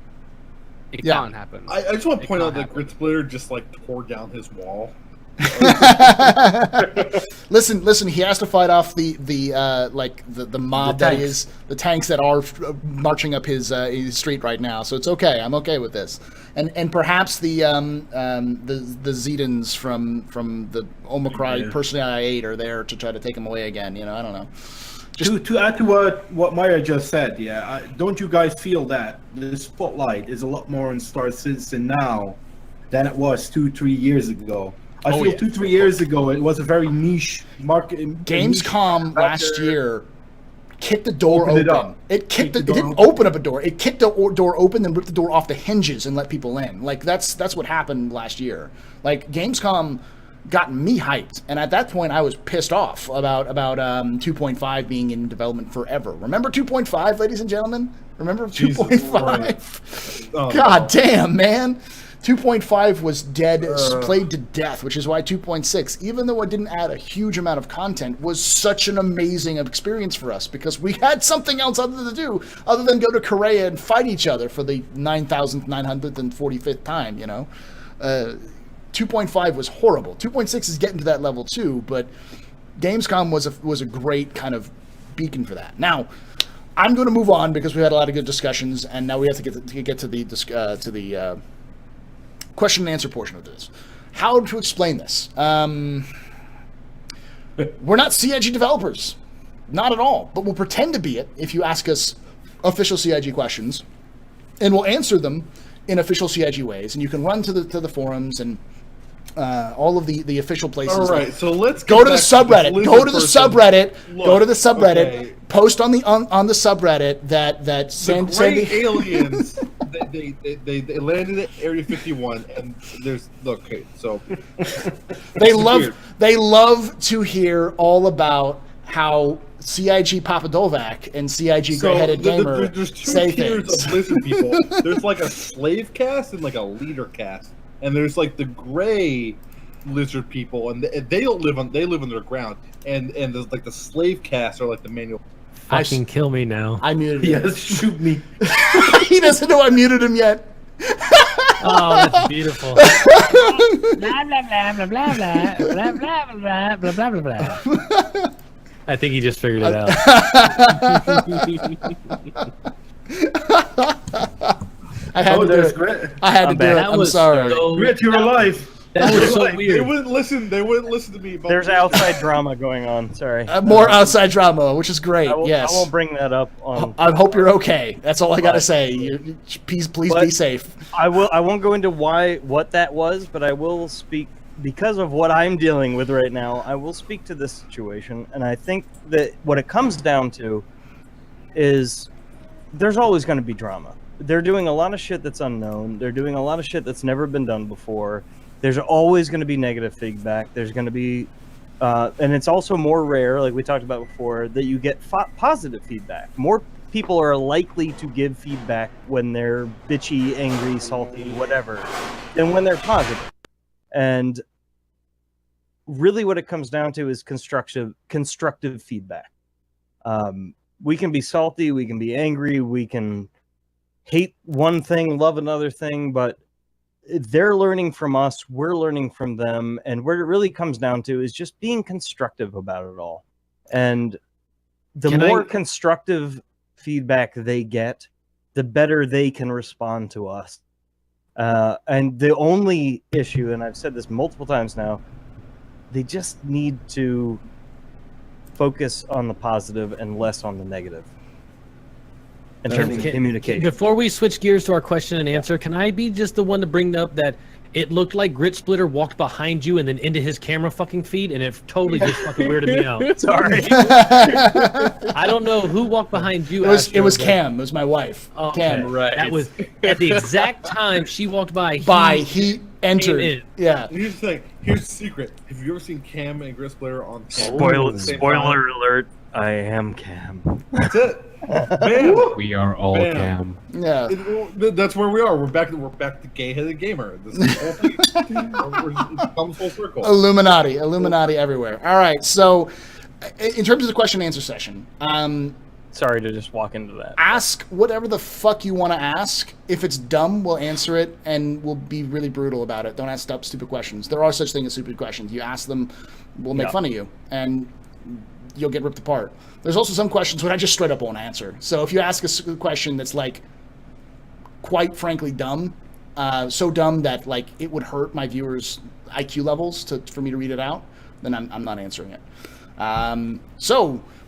It can't happen. I just want to point out that Grit Splitter just like tore down his wall. Listen, he has to fight off the mob that is the tanks that are marching up his street right now, so it's okay. I'm okay with this, and perhaps the Zedans from the Omicron Personality 8 are there to try to take him away again. I don't know. To add to what Maya just said, don't you guys feel that the spotlight is a lot more on Star Citizen now than it was 2-3 years ago? I feel 2-3 years ago it was a very niche market. Gamescom last year kicked the door open. It didn't open up a door. It kicked the door open and ripped the door off the hinges and let people in. Like that's what happened last year. Like Gamescom got me hyped, and at that point I was pissed off about 2.5 being in development forever. Remember 2.5, ladies and gentlemen? Remember 2.5? God damn, man. 2.5 was dead, played to death, which is why 2.6, even though it didn't add a huge amount of content, was such an amazing experience for us because we had something else other than go to Korea and fight each other for the 9,945th time, 2.5 was horrible. 2.6 is getting to that level too, but Gamescom was a great kind of beacon for that. Now, I'm going to move on because we had a lot of good discussions, and now we have to get to the question and answer portion of this. How to explain this? We're not CIG developers, not at all, but we'll pretend to be it if you ask us official CIG questions, and we'll answer them in official CIG ways. And you can run to the forums and all of the official places. All right, so let's go to the subreddit. Go to the subreddit. Go to the subreddit. Okay. Post on the subreddit that Sandy aliens. They landed at Area 51, and there's so they love to hear all about how CIG Papadovac and CIG Gray-Headed Gamer there's two say tiers things. of lizard people. There's like a slave caste and like a leader caste, and there's like the gray lizard people, and they live underground, and there's like the slave caste or like the manual. Fucking kill me now. I muted him. Yes, shoot me. He doesn't know I muted him yet. Oh, that's beautiful. Blah blah blah blah blah blah blah blah blah blah blah blah. I think he just figured it out. I had to do there's it. Grit. I had to do it. That I'm was sorry. so- Grit, you're alive. That was so They weird. wouldn't listen. They wouldn't listen to me. About There's outside drama going on. Sorry. More outside drama, which is great. Yes. I won't bring that up on. I hope you're okay. That's all I gotta But- say. Please be But- safe. I won't go into what that was, but I will speak because of what I'm dealing with right now. I will speak to this situation, and I think that what it comes down to is there's always going to be drama. They're doing a lot of shit that's unknown. They're doing a lot of shit that's never been done before. There's always going to be negative feedback. There's going to be, and it's also more rare, like we talked about before, that you get positive feedback. More people are likely to give feedback when they're bitchy, angry, salty, whatever, than when they're positive. And really what it comes down to is constructive feedback. We can be salty, we can be angry, we can hate one thing, love another thing, but they're learning from us, we're learning from them, and what it really comes down to is just being constructive about it all. And the more constructive feedback they get, the better they can respond to us. And the only issue, and I've said this multiple times now, they just need to focus on the positive and less on the negative in terms of communication. Before we switch gears to our question and answer, can I be just the one to bring up that it looked like Grit Splitter walked behind you and then into his camera fucking feed, and it totally just fucking weirded me out. Sorry. I don't know who walked behind you. It was Cam. It was my wife. Oh, Cam. okay. Right. That was at the exact time she walked by. He entered. in. Yeah. Here's the thing. Here's the secret. Have you ever seen Cam and Grit Splitter on camera? Spoiler alert, I am Cam. That's it. Bam. We are all Bam. Cam. Yeah. That's where we are. We're back to gay-headed gamer. This is it comes full circle. Illuminati everywhere. All right. So, in terms of the question and answer session, Sorry to just walk into that. ask whatever the fuck you want to ask. If it's dumb, we'll answer it, and we'll be really brutal about it. Don't ask stupid questions. There are such things as stupid questions. You ask them, we'll make fun of you, and you'll get ripped apart. There's also some questions where I just straight up won't answer. So if you ask a question that's like, quite frankly, dumb, so dumb that like it would hurt my viewers' IQ levels for me to read it out, then I'm not answering it.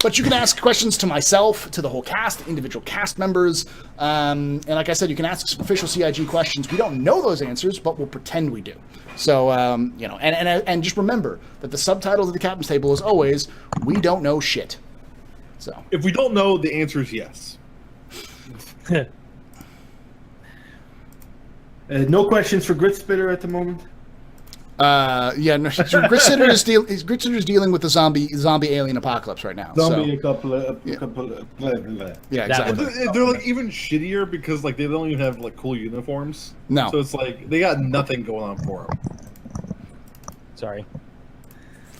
But you can ask questions to myself, to the whole cast, individual cast members, and like I said, you can ask official CIG questions. We don't know those answers, but we'll pretend we do. So, and just remember that the subtitle of the captain's table is always, we don't know shit. So If we don't know, the answer is yes. No questions for Grit Spitter at the moment. no, Grit Sitter is dealing with the zombie alien apocalypse right now. Zombie, so, yeah, exactly. They're like even shittier because like they don't even have like cool uniforms. No. So it's like they got nothing going on for them. Sorry.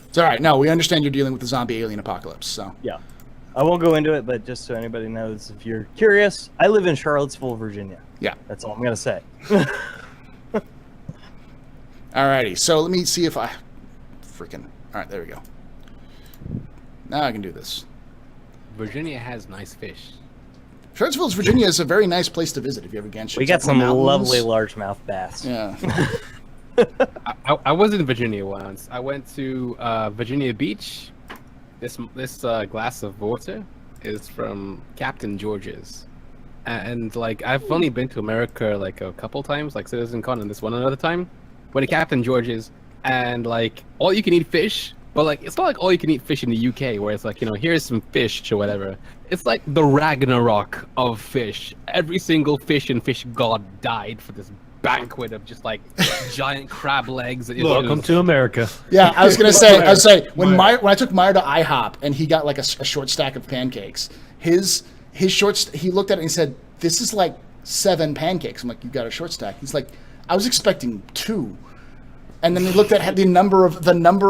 It's all right. No, we understand you're dealing with the zombie alien apocalypse. So Yeah. I won't go into it, but just so anybody knows, if you're curious, I live in Charlottesville, Virginia. yeah. That's all I'm going to say. Alrighty, so let me see if I freaking. All right, there we go. Now I can do this. Virginia has nice fish. Charlottesville, Virginia is a very nice place to visit if you ever get. We got some lovely largemouth bass. Yeah. I was in Virginia once. I went to Virginia Beach. This glass of water is from Captain George's, and like I've only been to America like a couple times, like CitizenCon and this one another time. Went to Captain George's, and like all you can eat fish, but like it's not like all you can eat fish in the UK where it's like, you know, here's some fish or whatever. It's like the Ragnarok of fish. Every single fish and fish god died for this banquet of just like giant crab legs. Welcome to America. Yeah, I was gonna say, when I took Meyer to IHOP and he got like a short stack of pancakes, he looked at it and he said, "This is like 7 pancakes." I'm like, "You got a short stack?" He's like, "I was expecting 2." And then he looked at the number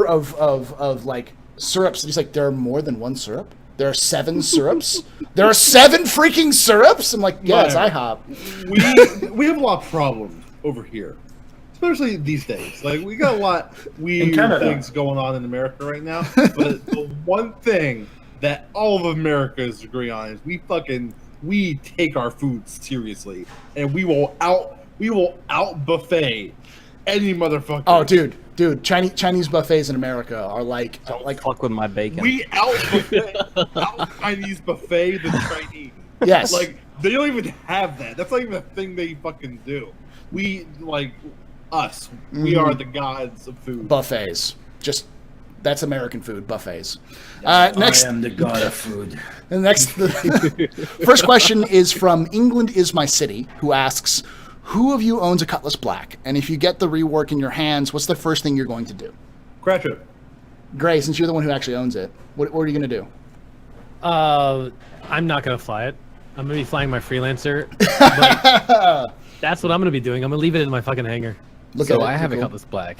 of like syrups. And he's like, "There are more than 1 syrup? There are 7 syrups? There are 7 freaking syrups?" I'm like, "Yeah, it's IHOP." We have a lot of problems over here, especially these days. Like we got a lot weird things going on in America right now. But the one thing that all of America is agreeing on is we fucking we take our food seriously, and we will out buffet any motherfucker. Oh, dude, Chinese buffets in America are like Fuck with my bacon. We out Chinese buffet the Chinese. yes, Like, they don't even have that. That's not even a thing they fucking do. We, like, us. We are the gods of food. buffets. Just that's American food, buffets. Next, I am the god of food. the first question is from England is my city, who asks, who of you owns a Cutlass Black? And if you get the rework in your hands, what's the first thing you're going to do? Crash it. Gray, since you're the one who actually owns it, what are you going to do? I'm not gonna fly it. I'm gonna be flying my freelancer. But that's what I'm gonna be doing. I'm gonna leave it in my fucking hangar. Look So at it. I have a Cool. Cutlass Black,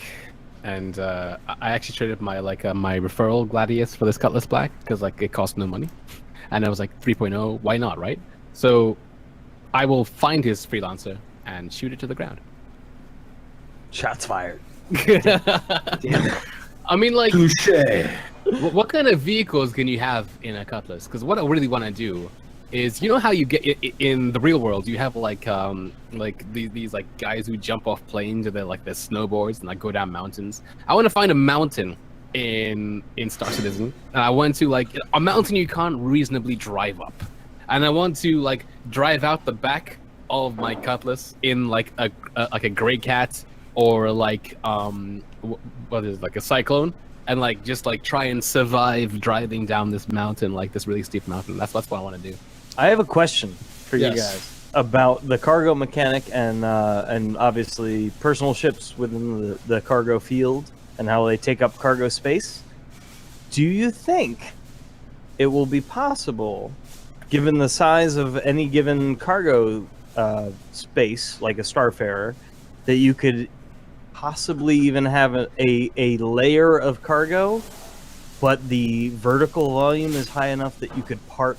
and I actually traded my my referral Gladius for this Cutlass Black because like it cost no money, and I was like 3.0. Why not, right? So I will find his freelancer and shoot it to the ground. Shots fired. I mean, like, Touche. what kind of vehicles can you have in a Cutlass? Because what I really want to do is, you know how you get in the real world, you have like these like guys who jump off planes or they're like their snowboards and like go down mountains. I want to find a mountain in Star Citizen, and I want to like a mountain you can't reasonably drive up, and I want to like drive out the back of my Cutlass in like a Grey Cat or like what is it, like a Cyclone, and like just like try and survive driving down this mountain, like this really steep mountain. That's what I want to do. I have a question for you Yes. guys about the cargo mechanic and obviously personal ships within the cargo field and how they take up cargo space. Do you think it will be possible, given the size of any given cargo space, like a Starfarer, that you could possibly even have a layer of cargo, but the vertical volume is high enough that you could park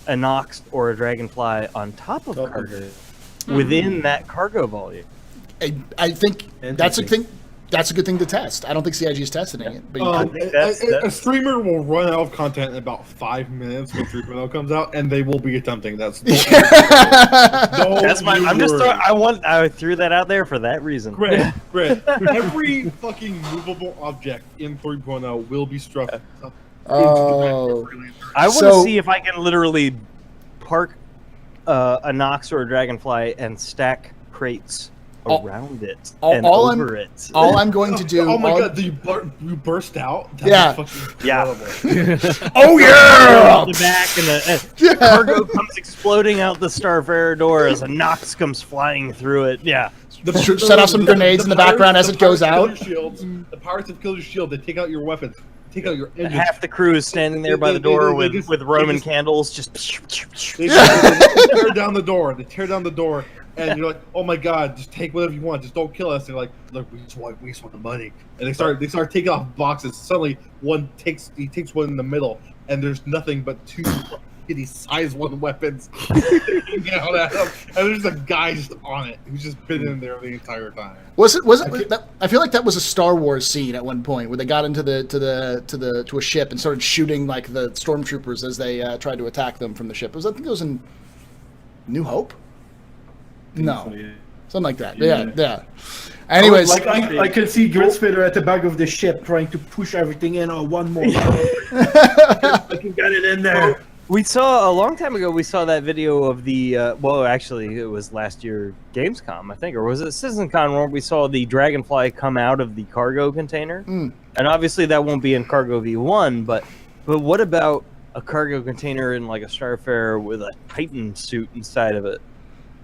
a Nox or a Dragonfly on top of cargo within that cargo volume? I think that's a thing. That's a good thing to test. I don't think CIG is testing it, but you could. A streamer will run out of content in about 5 minutes when 3.0 comes out, and they will be attempting that. That's my. I'm just. I threw that out there for that reason. Great. Every fucking movable object in 3.0 will be struck. Oh. I want to So- see if I can literally park a Nox or a Dragonfly and stack crates around it and over it. All I'm going to do. Oh my all- god, you burst out? Yeah. Yeah. Oh yeah! The back and the cargo comes exploding out the Starfarer door as a Nox comes flying through it. Yeah. Set off some grenades in the background as it goes out. The pirates have killed your shield. They take out your weapons. Take out your engines. Half the crew is standing there by the door with Roman candles. Just They tear down the door. They tear down the door, and you're like, "Oh my god, just take whatever you want. Just don't kill us." They're like, "Look, we just want the money." And they start taking off boxes. Suddenly, he takes one in the middle, and there's nothing but two kitty size one weapons hanging out at him, and there's a guy just on it who's just been in there the entire time. Was it? I feel like that was a Star Wars scene at one point where they got into to a ship and started shooting like the stormtroopers as they tried to attack them from the ship. I think it was in New Hope. No, something like that. Yeah. Anyways, Like I could see Gridspitter at the back of the ship trying to push everything in. Oh, one more. I can get it in there. We saw a long time ago. We saw that video of the well, actually, it was last year Gamescom, I think, or was it CitizenCon, where we saw the Dragonfly come out of the cargo container. And obviously, that won't be in Cargo V1. But what about a cargo container in like a Starfarer with a Titan suit inside of it,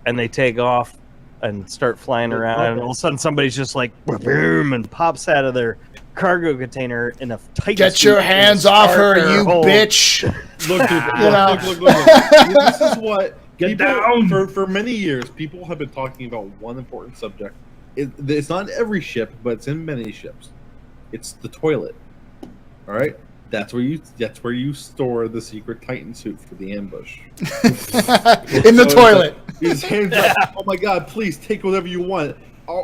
and they take off and start flying around, and all of a sudden somebody's just like boom and pops out of their cargo container in a Titan get suit your in a hands off her, Starfarer you hold. bitch! Look, dude, You know? look. This is what Get people, down! For many years, people have been talking about one important subject. It's not in every ship, but it's in many ships. It's the toilet. All right, that's where you store the secret Titan suit for the ambush. In the toilet. His hands up. Oh my god! Please take whatever you want.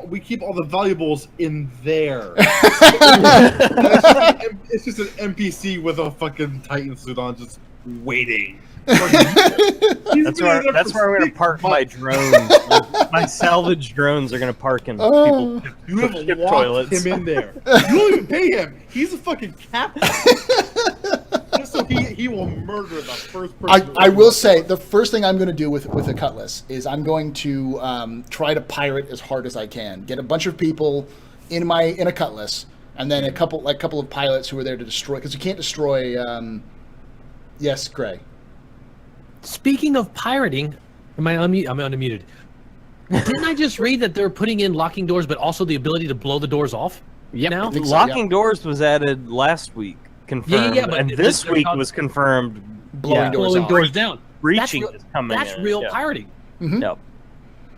We keep all the valuables in there. It's just an NPC with a fucking Titan suit on, just waiting. That's where I'm going to park my drones. My salvage drones are going to park in people. You have ship locked toilets. him in there. You don't even pay him. He's a fucking captain. Just so he will murder the first person. I will say the first thing I'm going to do with a cutlass is I'm going to try to pirate as hard as I can. Get a bunch of people in a cutlass, and then a couple of pilots who are there to destroy, because you can't destroy. Yes, Gray. Speaking of pirating, I'm unmuted. Didn't I just read that they're putting in locking doors, but also the ability to blow the doors off? Yep. Now? think so, Locking doors was added last week, confirmed, Yeah, but and this week was confirmed. Blowing doors Blowing off. doors down. Breaching That's is coming. That's in. real Yeah. pirating. Yep.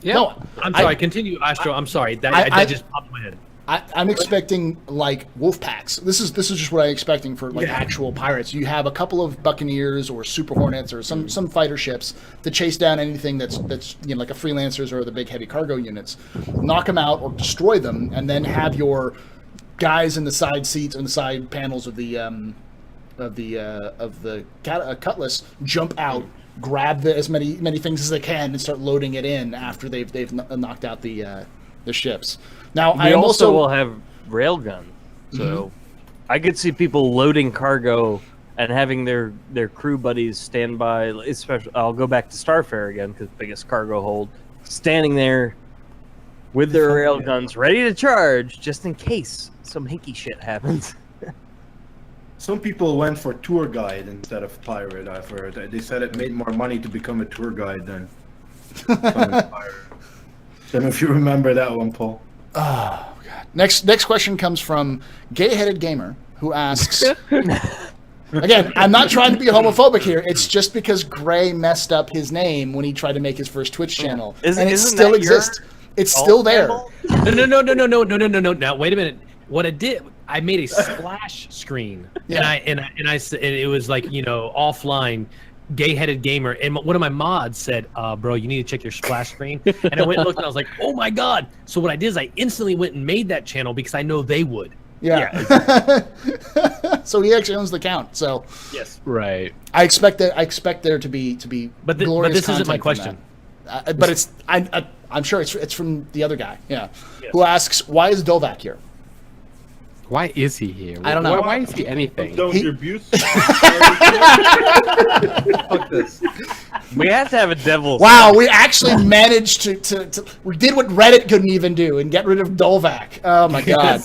Yeah. No, I'm sorry. Continue, Astro. I'm sorry. That just popped in my head. I'm expecting like wolf packs. This is just what I'm expecting for like actual pirates. You have a couple of buccaneers or super hornets or some fighter ships to chase down anything that's like a freelancers or the big heavy cargo units, knock them out or destroy them, and then have your guys in the side seats and the side panels of the cutlass jump out, grab as many things as they can, and start loading it in after they've knocked out the ships. Now, We also will have railgun, so I could see people loading cargo and having their crew buddies stand by. Especially, I'll go back to Starfare again because biggest cargo hold, standing there with their railguns ready to charge just in case some hickey shit happens. Some people went for tour guide instead of pirate. I've heard. They said it made more money to become a tour guide than becoming a pirate. Don't know if you remember that one, Paul. Oh god. Next question comes from Gay-Headed Gamer, who asks. Again, I'm not trying to be homophobic here. It's just because Gray messed up his name when he tried to make his first Twitch channel, and it still exists. It's still there. No. Now wait a minute. What I did, I made a splash screen, and it was like offline. Gay-Headed Gamer, and one of my mods said, bro, you need to check your splash screen. And I went and looked, and I was like, oh my god. So what I did is I instantly went and made that channel because I know they would. Yeah. So he actually owns the account. So Yes. Right. I expect there to be But glorious this isn't my content from question. that. But it's I'm sure it's from the other guy. Yeah. Who asks, why is Dovak here? Why is he here? I don't know. Why is he anything? Don't your abuse. Fuck this. We have to have a devil. Wow, we actually managed to we did what Reddit couldn't even do and get rid of Dolvac. Oh my god.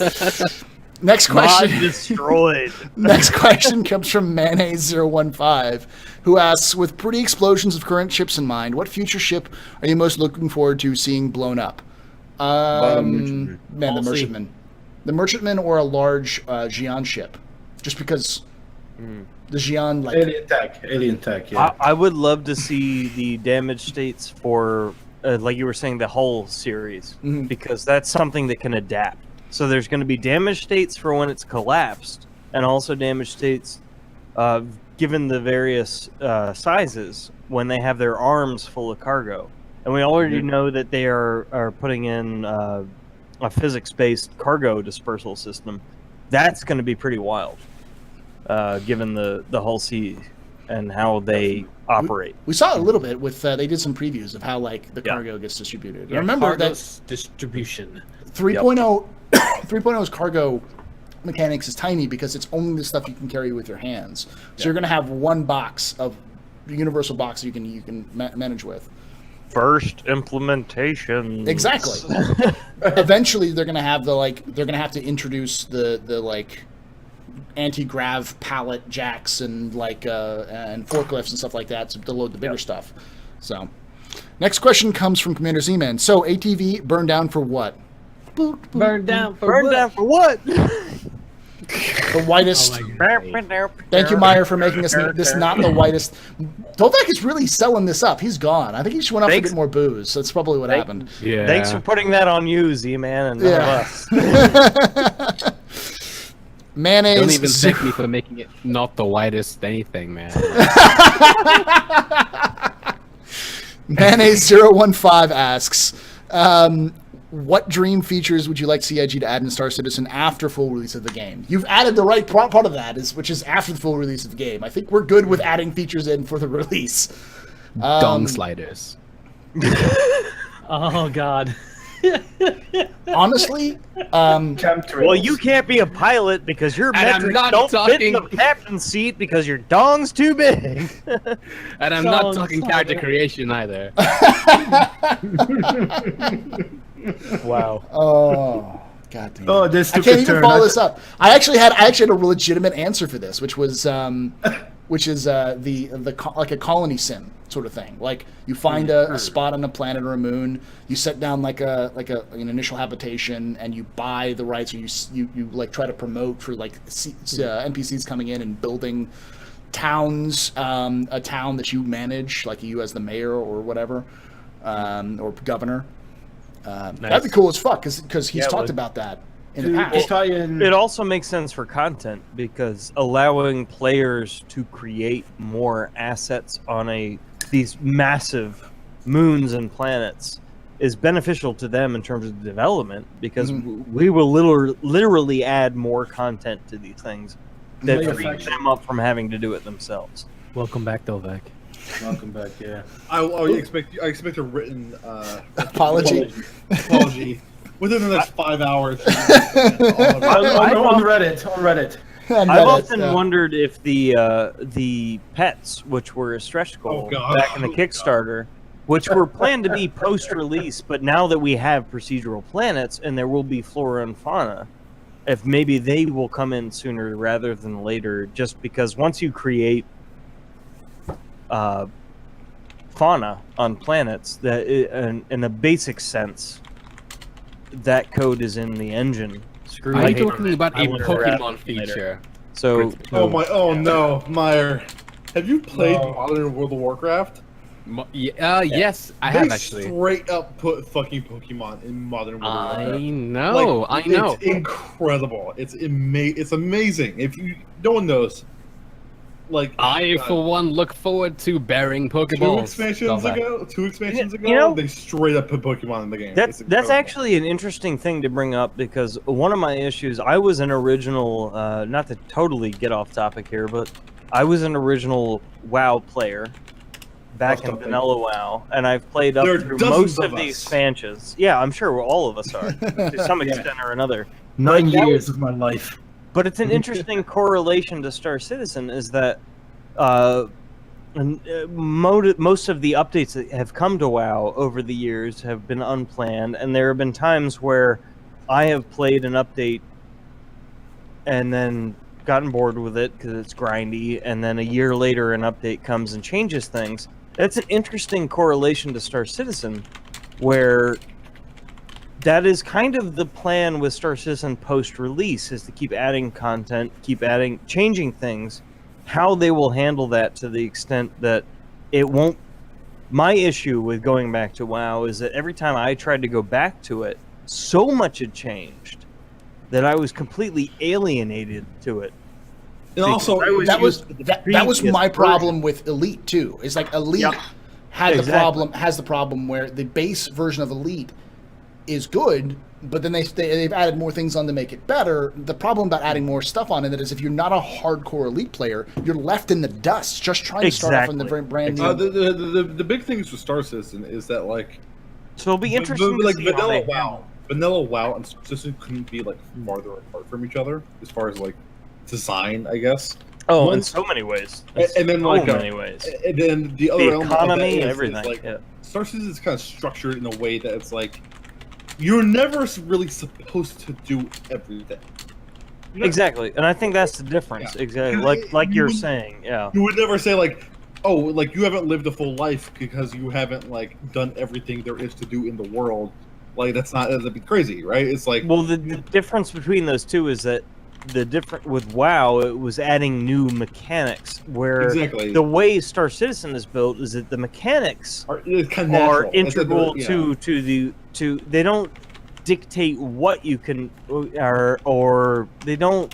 Next question. Mod destroyed. Next question comes from Mayonnaise015, who asks, with pretty explosions of current ships in mind, what future ship are you most looking forward to seeing blown up? The Merchantman. The Merchantman or a large Xi'an ship. Just because the Xi'an, like... Alien tech, yeah. I would love to see the damage states for, like you were saying, the whole series, because that's something that can adapt. So there's going to be damage states for when it's collapsed, and also damage states given the various sizes when they have their arms full of cargo. And we already know that they are putting in a physics-based cargo dispersal system. That's going to be pretty wild, given the whole sea and how they operate. We saw a little bit with they did some previews of how like the cargo gets distributed. Yeah, remember that distribution. 3.0's cargo mechanics is tiny because it's only the stuff you can carry with your hands. So you're going to have one box of universal box you can manage with. First implementation. Exactly. Eventually, they're gonna have to introduce the like anti-grav pallet jacks and and forklifts and stuff like that to load the bigger stuff. So, next question comes from Commander Z-Man. So, ATV burned down for what? Burned down for what? The whitest. Thank you, Meyer, for making this not the whitest. Dovak is really selling this up. He's gone. I think he just went off to get more booze. That's probably what happened. Yeah. Thanks for putting that on you, Z-Man, and none of us. Mayonnaise. Don't even thank me for making it not the whitest anything, man. Mayonnaise015 asks, what dream features would you like CIG to add in Star Citizen after full release of the game? You've added the right part of that, which is after the full release of the game. I think we're good with adding features in for the release. Dong sliders. Oh God. Honestly, well, you can't be a pilot because your And I'm metrics not don't fit in the talking- captain's seat because your dong's too big. And I'm not talking character creation either. Wow. oh god damn. Oh, this I took can't a even turn. follow this up. I actually had a legitimate answer for this, which was like a colony sim sort of thing. Like you find a spot on a planet or a moon, you set down like an initial habitation, and you buy the rights, or you like try to promote for like NPCs coming in and building towns, a town that you manage, like you as the mayor or whatever, or governor. That'd be cool as fuck because he's talked about that in the past. It also makes sense for content because allowing players to create more assets on these massive moons and planets is beneficial to them in terms of development because we will literally add more content to these things that frees them up from having to do it themselves. Welcome back, Dovek. Welcome back, yeah. I expect a written Apology. apology within the next 5 hours. On Reddit. I've often wondered if the pets, which were a stretch goal back in the Kickstarter, which were planned to be post-release, but now that we have procedural planets and there will be flora and fauna, if maybe they will come in sooner rather than later, just because once you create fauna on planets, that in a basic sense, that code is in the engine. Are you talking about a Pokemon feature? So, Oh no, Meyer, have you played Modern World of Warcraft? Yes, I have actually. Straight up put fucking Pokemon in Modern World of Warcraft. I know. It's incredible. It's amazing. If no one knows, I for one look forward to bearing Pokeballs. Two expansions ago, they straight up put Pokemon in the game. That's actually an interesting thing to bring up because one of my issues, I was an original, not to totally get off topic here, but I was an original WoW player back in Vanilla WoW, and I've played up through most of the expansions. Yeah, I'm sure all of us are, to some extent or another. 9 years of my life. But it's an interesting correlation to Star Citizen is that most of the updates that have come to WoW over the years have been unplanned, and there have been times where I have played an update and then gotten bored with it because it's grindy, and then a year later an update comes and changes things. That's an interesting correlation to Star Citizen, where that is kind of the plan with Star Citizen post-release, is to keep adding content, changing things. How they will handle that to the extent that it won't... My issue with going back to WoW is that every time I tried to go back to it, so much had changed that I was completely alienated to it. And also, that was my problem with Elite too. It's like Elite has the problem where the base version of Elite is good, but then they've added more things on to make it better. The problem about adding more stuff on it is if you're not a hardcore Elite player, you're left in the dust just trying to start off in the brand new. The big things with Star Citizen is that so it'll be interesting. Like Vanilla WoW and Star Citizen couldn't be farther apart from each other as far as design, I guess. Oh, in so many ways. And then many ways. And then the other element economy and everything. Star Citizen is kind of structured in a way that it's you're never really supposed to do everything. Exactly, and I think that's the difference. Yeah. Exactly, like you're saying. Yeah. You would never say you haven't lived a full life because you haven't done everything there is to do in the world. That'd be crazy, right? It's the difference between those two is that with WoW, it was adding new mechanics. Where the way Star Citizen is built is that the mechanics are integral to they don't dictate what you can or they don't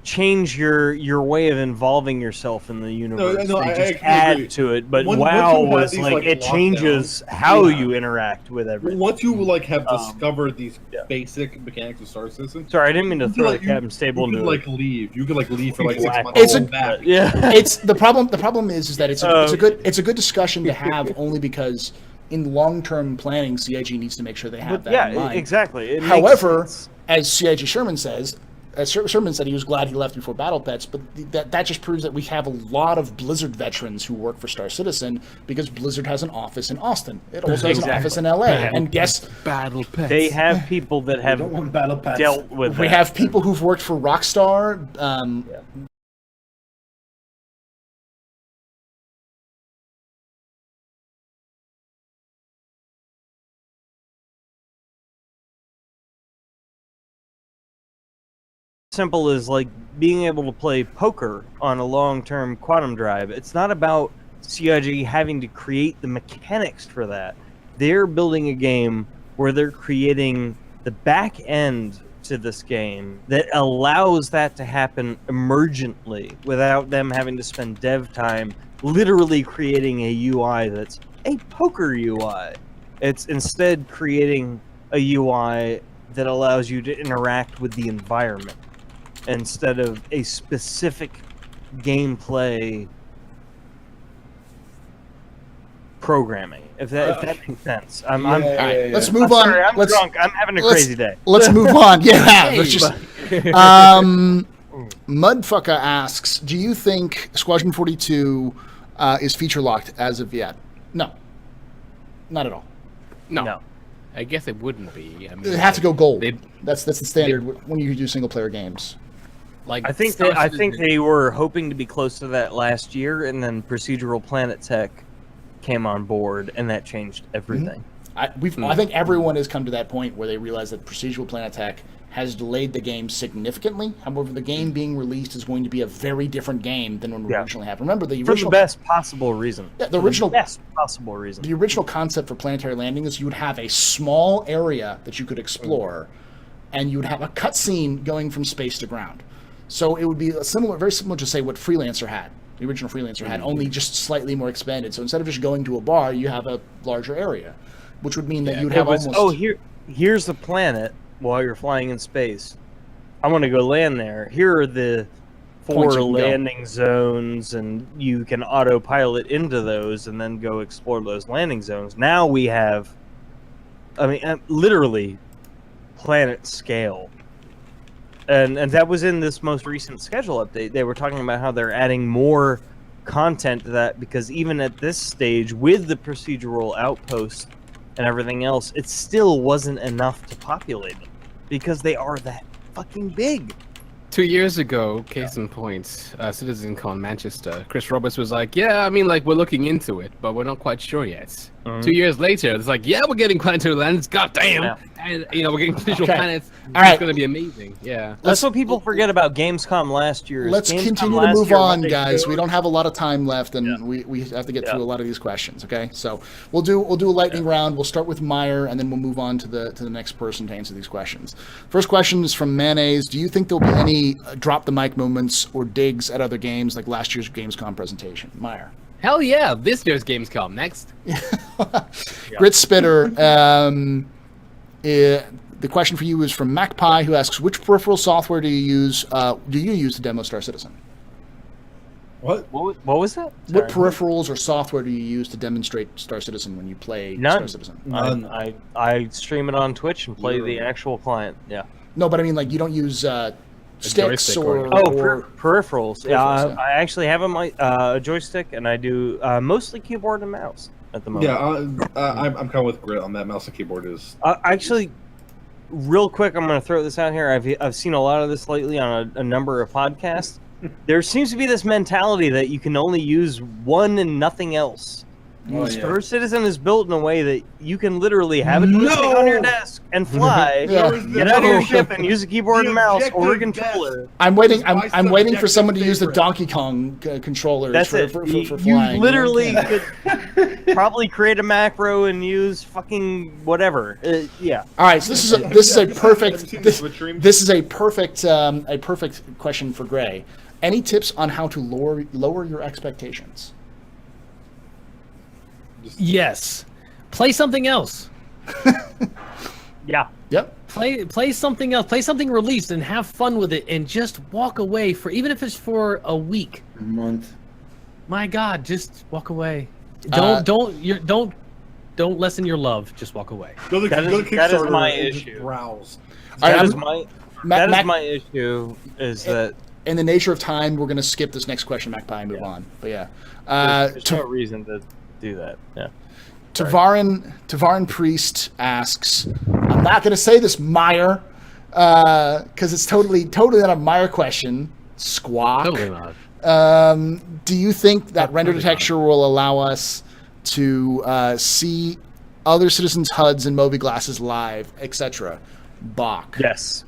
change your way of involving yourself in the universe. no, they I just agree. add to it. But Once WoW you have was these, like like, it changes lockdowns, how yeah. you interact with everything. Once you have discovered these yeah. basic mechanics of Star Citizen. Sorry, I didn't mean to you throw could, the captain stable you into could it. leave. You could leave for 6 months. It's and a- go back. Yeah. It's the problem. The problem is that it's a good discussion to have only because in long-term planning, CIG needs to make sure they have that in mind. Exactly. It makes However, sense. as CIG Sherman says, Sherman said he was glad he left before Battle Pets, but that just proves that we have a lot of Blizzard veterans who work for Star Citizen because Blizzard has an office in Austin. It also has an office in LA. And guess Battle Pets. They have people that have don't want battle pets. dealt with we that. have people who've worked for Rockstar. Simple as like being able to play poker on a long-term quantum drive. It's not about CIG having to create the mechanics for that. They're building a game where they're creating the back end to this game that allows that to happen emergently without them having to spend dev time literally creating a UI that's a poker UI. It's instead creating a UI that allows you to interact with the environment instead of a specific gameplay programming. If that makes sense. Let's move I'm on. sorry, I'm let's, drunk. I'm having a crazy day. Let's move on. Yeah, let's just. Mudfucker asks, do you think Squadron 42 is feature locked as of yet? No, not at all. No. I guess it wouldn't be. I mean, It has to go gold. they- That's the standard when you do single player games. like I think Star I think Citizen- they were hoping to be close to that last year, and then Procedural Planet Tech came on board, and that changed everything. I think everyone has come to that point where they realize that procedural Planet Tech has delayed the game significantly. However, the game being released is going to be a very different game than when we originally happened. Remember, the For original the best possible reason. Yeah, the original best possible reason. the original concept for Planetary Landing is you would have a small area that you could explore, and you would have a cutscene going from space to ground. So it would be very similar to say what Freelancer had. The original Freelancer had, only just slightly more expanded. So instead of just going to a bar, you have a larger area, which would mean that you'd have almost. Here's the planet while you're flying in space. I want to go land there. Here are the Points 4 you can go. landing zones, and you can autopilot into those and then go explore those landing zones. Now we have, literally planet scale. And that was in this most recent schedule update. They were talking about how they're adding more content to that, because even at this stage, with the procedural outpost and everything else, it still wasn't enough to populate them, because they are that fucking big. 2 years ago, case in point, CitizenCon Manchester, Chris Roberts was like, yeah, I mean, like, we're looking into it, but we're not quite sure yet. 2 years later, it's like, yeah, we're getting planetary landings, goddamn! Yeah. And, we're getting visual Okay. planets. All right. It's going to be amazing, yeah. That's what people forget about Gamescom last year. is Let's Gamescom continue to last move year, what on, they guys. showed- We don't have a lot of time left, and we have to get through a lot of these questions. Okay, so we'll do a lightning round. We'll start with Meyer, and then we'll move on to the next person to answer these questions. First question is from Mayonnaise. Do you think there'll be any drop the mic moments or digs at other games like last year's Gamescom presentation? Meyer. Hell yeah, this year's Gamescom. Next. Grit Spitter. The question for you is from MacPie, who asks, which peripheral software do you use to demo Star Citizen? What? What was that? What Sorry. peripherals or software do you use to demonstrate Star Citizen when you play None. Star Citizen? None. I stream it on Twitch and play the actual client. Yeah. No, but I mean, like, you don't use sticks joystick or... Peripherals. Yeah, Peripherals, yeah. I actually have a joystick, and I do mostly keyboard and mouse at the moment. Yeah, I'm kind of with Grit on that. Mouse and keyboard is. Actually, real quick, I'm going to throw this out here. I've seen a lot of this lately on a number of podcasts. There seems to be this mentality that you can only use one and nothing else. Oh, yeah. Star Citizen is built in a way that you can literally have it sitting on your desk and fly, Yeah. get out of your ship and use a keyboard and mouse or a controller. I'm waiting. My I'm waiting for subjective someone to use the favorite. Donkey Kong controllers That's for, it. for You flying. literally Yeah. could probably create a macro and use fucking whatever. Yeah. All right, so this is a perfect Have you seen this, the Twitch stream? this is a perfect question for Gray. Any tips on how to lower your expectations? Yes. Play something else. Yeah. Yep. Play something else. Play something released and have fun with it, and just walk away for even if it's for a week. A month. My God, just walk away. Uh, Don't lessen your love. Just walk away. Go to That is Kickstarter my and just issue. browse. All right, That is I'm- my Mac- that is Mac- my issue. Is that in the nature of time, we're going to skip this next question, Magpie, and move on. But yeah, there's no reason to do that. Yeah. Tavarin Priest asks, I'm not going to say this, Meyer, because it's totally not a Meyer question. Squawk. Totally not. Do you think that render texture will allow us to see other citizens' HUDs and Moby glasses live, etc.? Bach. Yes.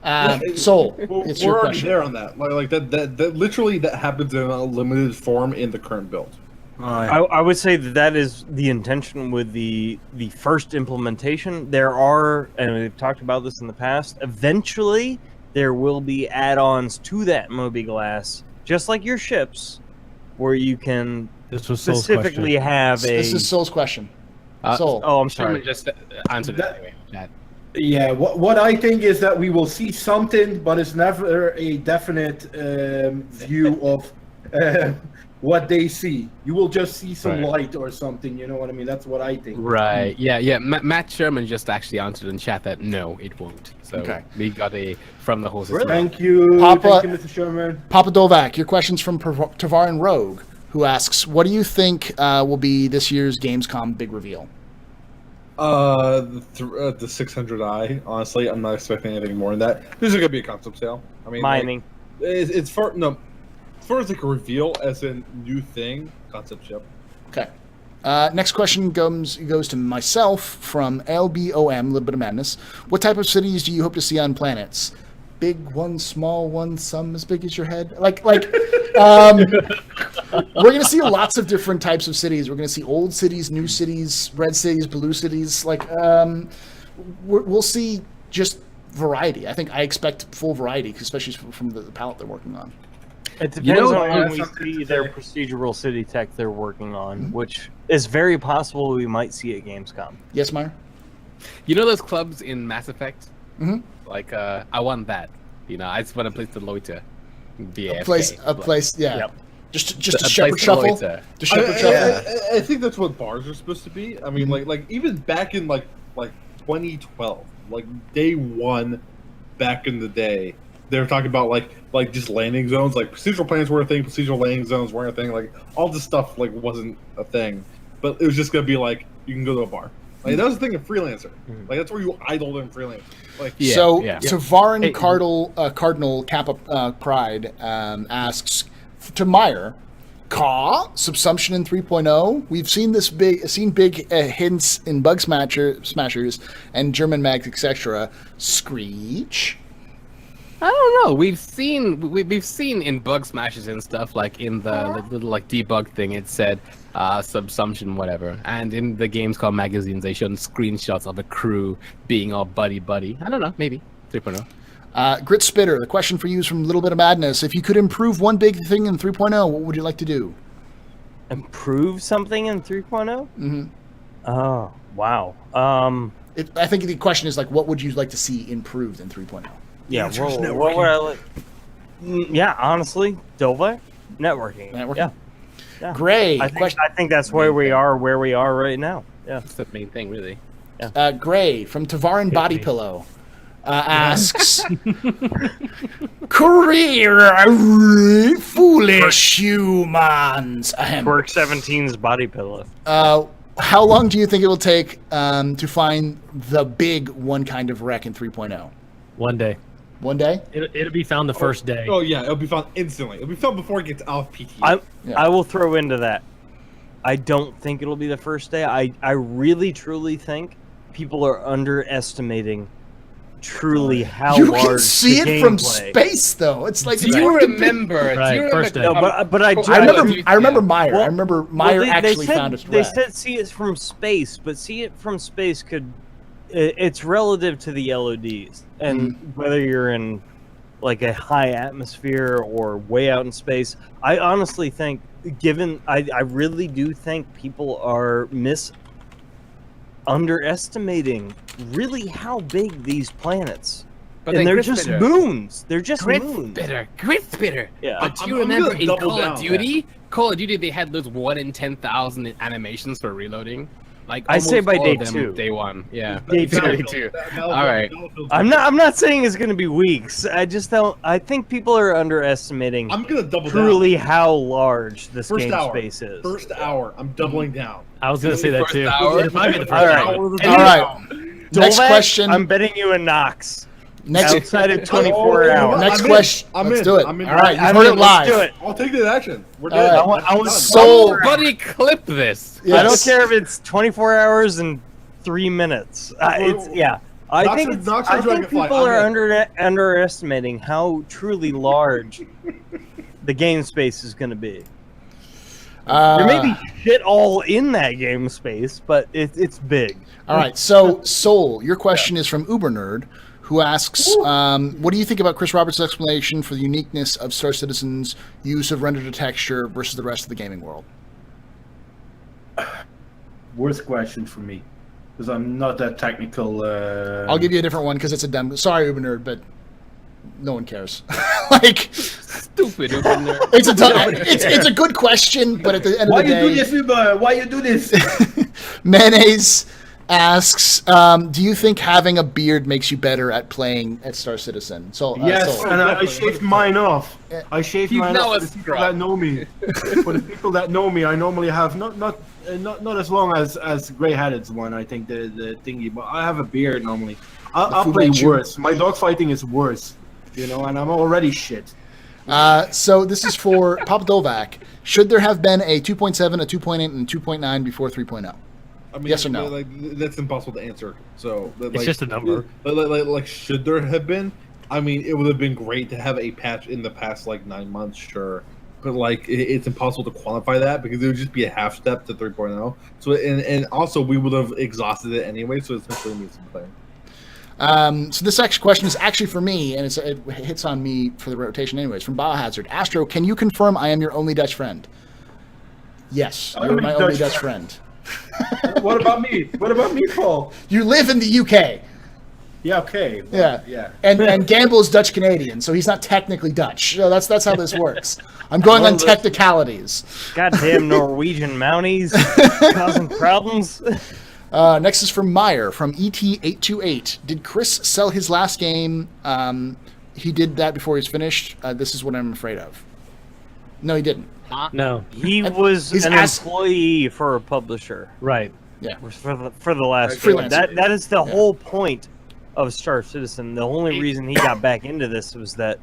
Soul, We're it's your already question. there on that. Like that literally that happens in a limited form in the current build. I would say that is the intention with the first implementation. There are, and we've talked about this in the past, eventually there will be add-ons to that Moby Glass, just like your ships, where you can This was Soul's specifically have a... This is Soul's question. Soul. Oh, I'm Sherman sorry. just answered it anyway. Chat. Yeah, what I think is that we will see something, but it's never a definite view of what they see. You will just see some Right. light or something. You know what I mean? That's what I think. Right. Yeah. Matt Sherman just actually answered in chat that no, it won't. So Okay. we got a from the horse's mouth. Thank you, Papa- thank you, Mr. Sherman. Papa Dovak, your question's from Tavarin Rogue, who asks, what do you think will be this year's Gamescom big reveal? The 600i. Honestly, I'm not expecting anything more than that. This is gonna be a concept sale. I mean, Mining. It's far as far as like a reveal as a new thing. Concept ship. Okay. Next question goes to myself from LBOM, Little Bit of Madness. What type of cities do you hope to see on planets? Big one, small one, some as big as your head? We're going to see lots of different types of cities. We're going to see old cities, new cities, red cities, blue cities. We'll see just variety. I expect full variety, especially from the palette they're working on. It depends You know, on when we something see to their say. procedural city tech they're working on, which is very possible we might see at Gamescom. Yes, Meyer? You know those clubs in Mass Effect? Mhm. Like, I want that. You know, I just want a place to loiter. A place, yeah. Yep. Just a place shepherd to shuffle. loiter. Just shepherd shuffle. I think that's what bars are supposed to be. I mean, like even back in like 2012, like day one, back in the day, they were talking about like just landing zones, like procedural planets were a thing, procedural landing zones were a thing, like all this stuff like wasn't a thing, but it was just gonna be like you can go to a bar. Like that was the thing of Freelancer. Like that's where you idled in Freelancer. Like Yeah, So, yeah. Tavarin Hey, Cardinal Kappa Pride asks to Meyer, Subsumption in 3.0. We've seen big hints in Bug Smashers and German Mags, etc. Screech. I don't know. We've seen in bug smashes and stuff, like in the little like debug thing, it said subsumption whatever, and in the Gamescom magazines they showed screenshots of a crew being all buddy. I don't know, maybe 3.0. Grit Spitter, the question for you is from Little Bit of Madness. If you could improve one big thing in 3.0, what would you like to do? Improve something in 3.0? Mhm. Oh, wow. I think the question is like, what would you like to see improved in 3.0? Yeah, answer's what would I like? Yeah, honestly, Dova, networking. Networking? Yeah. Gray, I think that's where we are right now. Yeah. That's the main thing, really. Gray from Tavarin Body me. Pillow asks, career foolish humans. Ahem. Twerk 17's body pillow. How long do you think it will take to find the big one kind of wreck in 3.0? One day. One day? It'll be found the first day. oh yeah, it'll be found instantly. It'll be found before it gets out of PT. Yeah. I will throw into that. I don't think it'll be the first day. I really truly think people are underestimating truly how You large can see the it from gameplay. space, though. It's like Do you remember? Right, Do you first remember? day. No, but I I remember Meyer. Well- I remember Meyer Well, actually said, found a They threat. said see it from space, but see it from space it's relative to the LODs, and whether you're in like a high atmosphere or way out in space, I honestly think, I really do think people are underestimating really how big these planets. But And then they're Grit just Spitter. moons. They're just Grit moons. Spitter. Yeah. But do you I'm remember gonna in double Call of down. Duty? Call of Duty, they had those 1 in 10,000 animations for reloading. Like I say almost by all day of them 2. Day 1. Yeah. Day 2. Day 2. All right. I'm not saying it's going to be weeks. I just don't. I think people are underestimating I'm gonna double truly down. how large this First game hour. space is. First hour. I'm doubling down. I was gonna say that First too. hour? It might be the first All right. hour. All right. Next Dolvac, question. I'm betting you a Nox. Next Outside of 24 Oh, hours. next I'm in. question. I'm Let's in. do it. I'm in. All right, you've I'm heard in. it live. Let's do it. I'll take the action. We're All good. right. I want Done. Soul. Somebody clip this. Yes. I don't care if it's 24 hours and 3 minutes. I Nox think or- it's, Nox or I think Dragonfly? people I'm are in. underestimating how truly large the game space is going to be. There may be shit all in that game space, but it's big. All right, so Soul, your question is from Uber Nerd, who asks, what do you think about Chris Roberts' explanation for the uniqueness of Star Citizen's use of render to texture versus the rest of the gaming world? Worst question for me, because I'm not that technical. I'll give you a different one because it's a dumb. Sorry, Uber Nerd, but no one cares. Like, Stupid. Open there. it's a good question, but at the end Why of the you do day, this, Uber? Why you do this? Mayonnaise asks, do you think having a beard makes you better at playing at Star Citizen? So Yes, Soul. and I shaved mine off. I shaved He's mine now off a for the people scrub. that know me. For the people that know me, I normally have not as long as gray-headed's one. I think the thingy, but I have a beard normally. I'll Fu play Manchu. worse. My dogfighting is worse, and I'm already shit. So this is for Papa Dolvac. Should there have been a 2.7, a 2.8, and 2.9 before 3.0? I mean, Yes or no? Like, that's impossible to answer. So It's just a number. Like, should there have been? I mean, it would have been great to have a patch in the past 9 months, sure. But it's impossible to quantify that because it would just be a half step to 3.0. So and also we would have exhausted it anyway. So it's essentially means something. So this next question is actually for me, and it hits on me for the rotation anyways. From Biohazard. Astro, can you confirm I am your only Dutch friend? Yes, you're my only Dutch friend. What about me? What about me, Paul? You live in the UK. Yeah, okay. Yeah. And Gamble is Dutch Canadian, so he's not technically Dutch. So that's how this works. I'm going on technicalities. Goddamn Norwegian Mounties causing problems. Next is from Meyer from ET828. Did Chris sell his last game? He did that before he's finished. This is what I'm afraid of. No, he didn't. No, He was He's an asked- employee for a publisher right. for the last Freelancer. game. That is the whole point of Star Citizen. The only reason he got back into this was that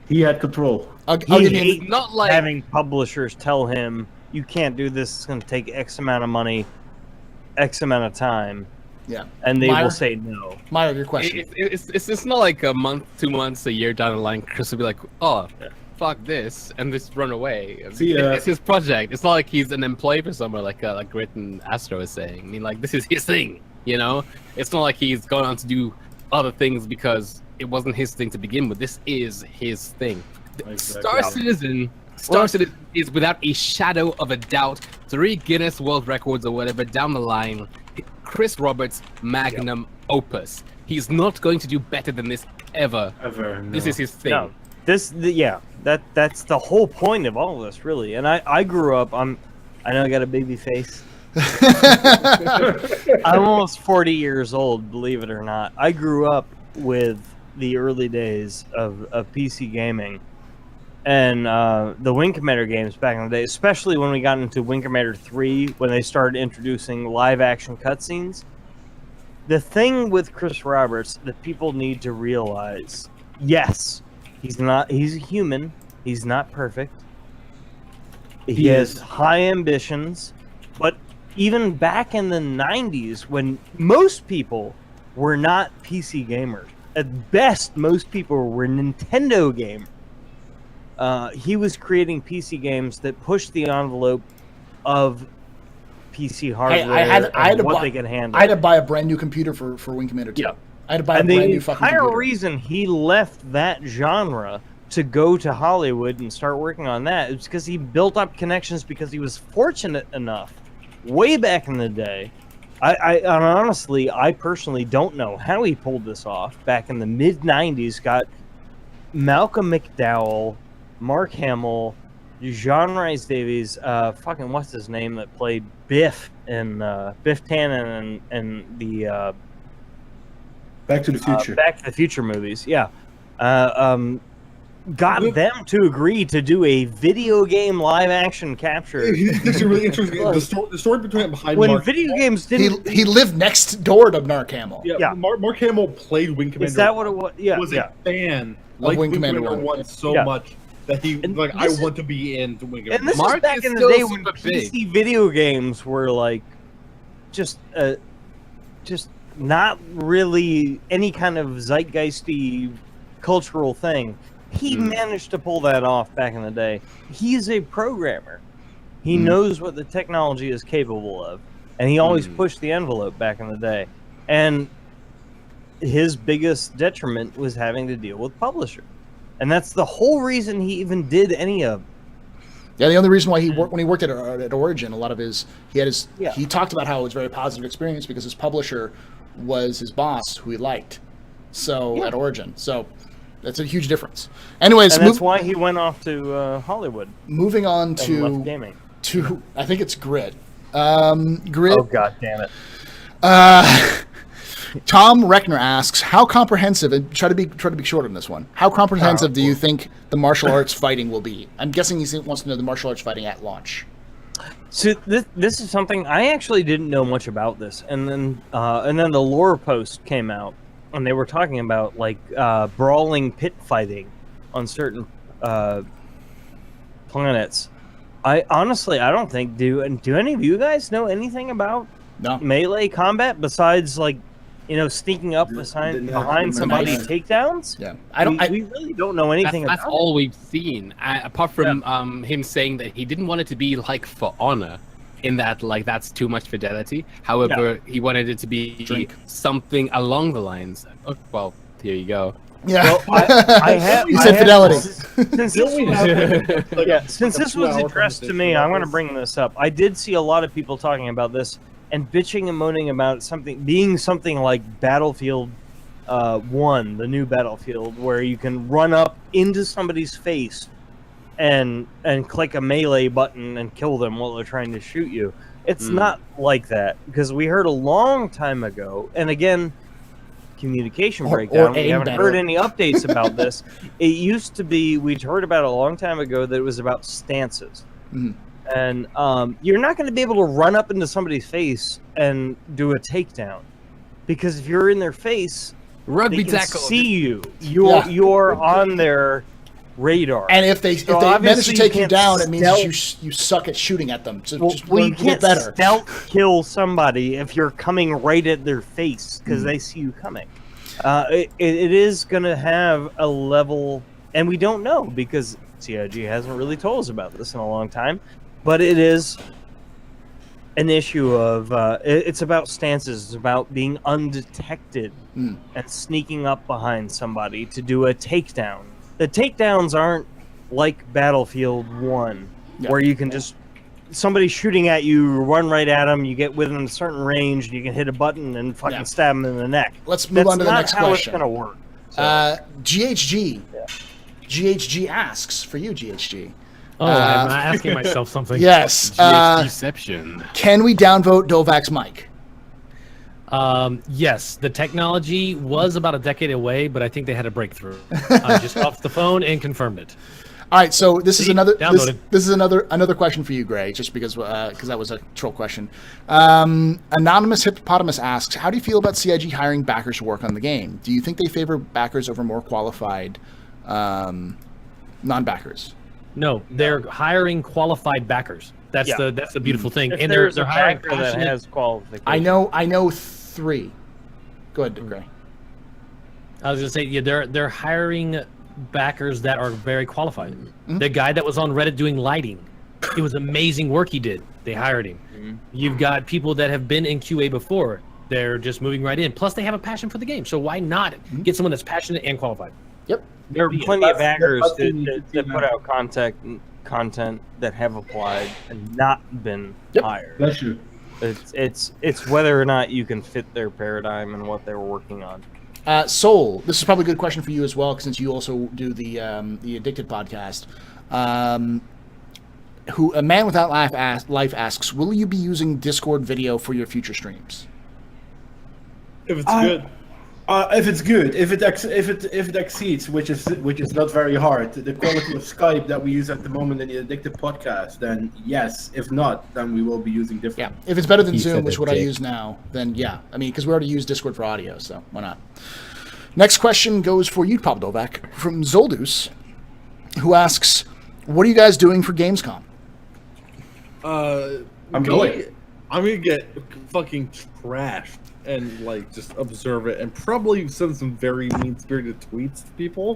He had control. I'll he give you, hates Not like having publishers tell him you can't do this. It's going to take X amount of money, X amount of time, yeah. and they Meyer? will say no. Meyer, your question. it's not like a month, 2 months, a year down the line. Chris will be like, "Oh, fuck this," and just run away. See, It's his project. It's not like he's an employee for somewhere like Grit and Astro is saying. I mean, this is his thing. It's not like he's going on to do other things because it wasn't his thing to begin with. This is his thing. Star Citizen is without a shadow of a doubt 3 Guinness World Records or whatever down the line. Chris Roberts' magnum opus. He's not going to do better than this ever. Ever. No. This is his thing. No, that's the whole point of all of this, really. And I grew up. I know I got a baby face. I'm almost 40 years old, believe it or not. I grew up with the early days of PC gaming and the Wing Commander games back in the day, especially when we got into Wing Commander 3, when they started introducing live-action cutscenes. The thing with Chris Roberts that people need to realize, yes, he's a human, he's not perfect, He has high ambitions, but even back in the 90s, when most people were not PC gamers, at best, most people were Nintendo gamers. He was creating PC games that pushed the envelope of PC hardware and what they could handle. I had to buy a brand new computer for Wing Commander 2. Yeah. I had to buy a brand new fucking computer. The entire reason he left that genre to go to Hollywood and start working on that is because he built up connections, because he was fortunate enough way back in the day. I honestly, I personally don't know how he pulled this off. Back in the mid-90s, got Malcolm McDowell, Mark Hamill, John Rhys Davies, fucking what's his name that played Biff and Biff Tannen and the Back to the Future. Back to the Future movies, yeah. Got them to agree to do a video game live action capture. It's actually really interesting. The story behind when Mark video games didn't. He lived next door to Mark Hamill. Yeah. Mark Hamill played Wing Commander. Is that what it was? Yeah. Was a fan Like Wing Commander Commander 1 so much that he like I want to be in Wing Commander. And this Mark is back is in the still day when super big. PC video games were like just not really any kind of zeitgeisty cultural thing. He managed to pull that off back in the day. He's a programmer. He knows what the technology is capable of, and he always pushed the envelope back in the day. And his biggest detriment was having to deal with publisher. And that's the whole reason he even did any of it. Yeah, the only reason why when he worked at Origin, a lot of he talked about how it was a very positive experience because his publisher was his boss, who he liked. So at Origin, so that's a huge difference. Anyways, and that's why he went off to Hollywood. Moving on and to left gaming. To I think it's Grit. Grit. Oh god damn it. Tom Reckner asks, how comprehensive, and try to be short on this one, how comprehensive do you think the martial arts fighting will be? I'm guessing he wants to know the martial arts fighting at launch. So this is something I actually didn't know much about this, and then the lore post came out, and they were talking about like brawling pit fighting on certain planets. I don't think do any of you guys know anything about melee combat besides like sneaking up behind somebody takedowns? Yeah, we really don't know anything about that's all we've seen, apart from him saying that he didn't want it to be like For Honor, in that like that's too much fidelity. However, he wanted it to be something along the lines. Oh, well, here you go. Yeah, well, I have. You said fidelity. Since this was addressed to me, I'm going to bring this up. I did see a lot of people talking about this and bitching and moaning about something like Battlefield 1, the new Battlefield, where you can run up into somebody's face and click a melee button and kill them while they're trying to shoot you. It's not like that, because we heard a long time ago, and again, communication breakdown. We haven't heard any updates about this. It used to be, we'd heard about it a long time ago, that it was about stances. And you're not going to be able to run up into somebody's face and do a takedown, because if you're in their face, Rugby they can tackle. see you. You're on their radar. And if they manage to take you down, it means you suck at shooting at them. So you can't stealth kill somebody if you're coming right at their face because they see you coming. It is going to have a level, and we don't know because CIG hasn't really told us about this in a long time. But it is an issue of it's about stances. It's about being undetected and sneaking up behind somebody to do a takedown. The takedowns aren't like Battlefield 1, where you can just somebody shooting at you, run right at them, you get within a certain range, and you can hit a button and fucking stab them in the neck. Let's move on to the next question. That's not how it's going to work. So. GHG. GHG asks for you, GHG. Oh, I'm asking myself something. Yes. Deception. Can we downvote Dovak's mic? Yes, the technology was about a decade away, but I think they had a breakthrough. I just off the phone and confirmed it. All right, so this is another question for you, Gray, just because that was a troll question. Anonymous Hippopotamus asks, how do you feel about CIG hiring backers to work on the game? Do you think they favor backers over more qualified non-backers? No, they're hiring qualified backers. That's the beautiful thing. If And there's they're a hiring backer that passionate. has qualifications. I know 3. Go ahead, Gray. I was gonna say, they're hiring backers that are very qualified. The guy that was on Reddit doing lighting, it was amazing work he did. They hired him. You've got people that have been in QA before. They're just moving right in. Plus, they have a passion for the game. So why not get someone that's passionate and qualified? Yep. There are plenty of backers that's what you need to that see put now. out content that have applied and not been hired. Bless you. It's whether or not you can fit their paradigm and what they're working on. Soul, this is probably a good question for you as well, since you also do the Addicted podcast. Who a man without life asks, will you be using Discord video for your future streams? If it's good. If it's good, if it exceeds, which is not very hard, the quality of Skype that we use at the moment in the Addicted podcast, then yes. If not, then we will be using different. Yeah, if it's better than He Zoom, said which is that, what I Jake. use now, then yeah. I mean, because we already use Discord for audio, so why not? Next question goes for you, Pavlovak, from Zoldus, who asks, what are you guys doing for Gamescom? I'm going. I'm gonna get fucking trashed and like just observe it and probably send some very mean-spirited tweets to people.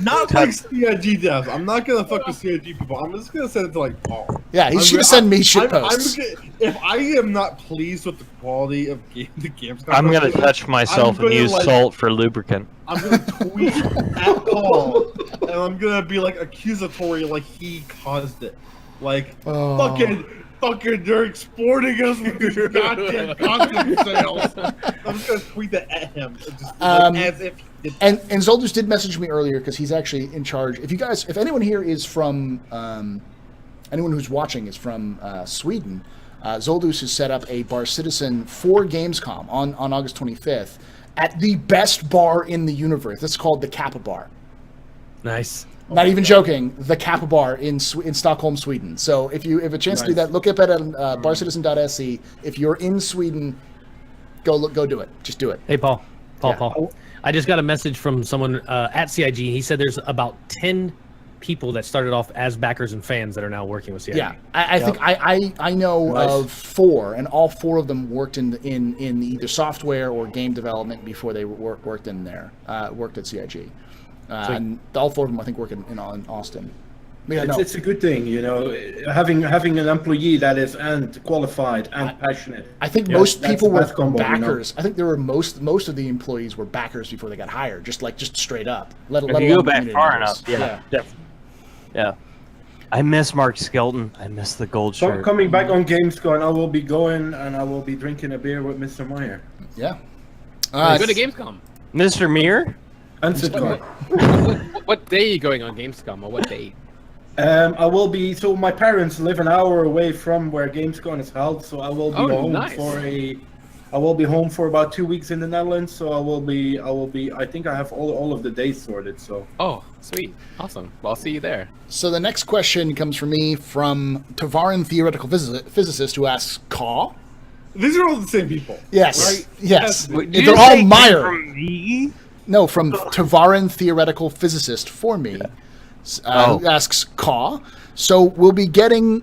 Not like CIG devs. I'm not gonna fuck with CIG people. I'm just gonna send it to like Paul. Yeah, he's gonna send me shit posts. If I am not pleased with the quality of the Gamescom, I'm gonna touch myself I'm and gonna, use like- salt for lubricant. I'm gonna tweet at Paul, and I'm gonna be like accusatory, like he caused it. Like fucking, they're exporting us with these goddamn content sales. I'm just gonna tweet that at him, just, as if he did. And Zoldus did message me earlier because he's actually in charge. If anyone here is from, anyone who's watching is from Sweden, Zoldus has set up a bar citizen for Gamescom on August 25th at the best bar in the universe. It's called the Kappa Bar. Nice. Not even joking, the Kappa Bar in Stockholm, Sweden. So if you have a chance to do that, look up at barcitizen.se. If you're in Sweden, go do it. Just do it. Hey, Paul. Paul. I just got a message from someone at CIG. He said there's about 10 people that started off as backers and fans that are now working with CIG. Yeah, I think I know of 4, and all 4 of them worked in either software or game development before they worked in there. Worked at CIG. And all 4 of them, I think, work in Austin. Yeah, It's a good thing, you know, having an employee that is and qualified and passionate. I think Yeah, most that's people the were best combo, you know? backers. I think there were most of the employees were backers before they got hired, just straight up. Let If alone you go back community far members. enough, definitely. Yeah. I miss Mark Skelton. I miss the gold shirt. Coming back on Gamescom, I will be going and I will be drinking a beer with Mr. Meyer. Yeah. Go to Gamescom. Mr. Mir? And Sitcom. What day are you going on Gamescom, or what day? I will be. So my parents live an hour away from where Gamescom is held, so I will be home nice. I will be home for about 2 weeks in the Netherlands. So I will be. I think I have all of the days sorted. So. Oh, sweet, awesome. Well, I'll see you there. So the next question comes from me from Tavarin theoretical physicist who asks, "Caw?" These are all the same people. Yes. Right? Yes. Did They're you all say Meyer. from me? No, from Tavarin theoretical physicist for me, who asks Caw. So we'll be getting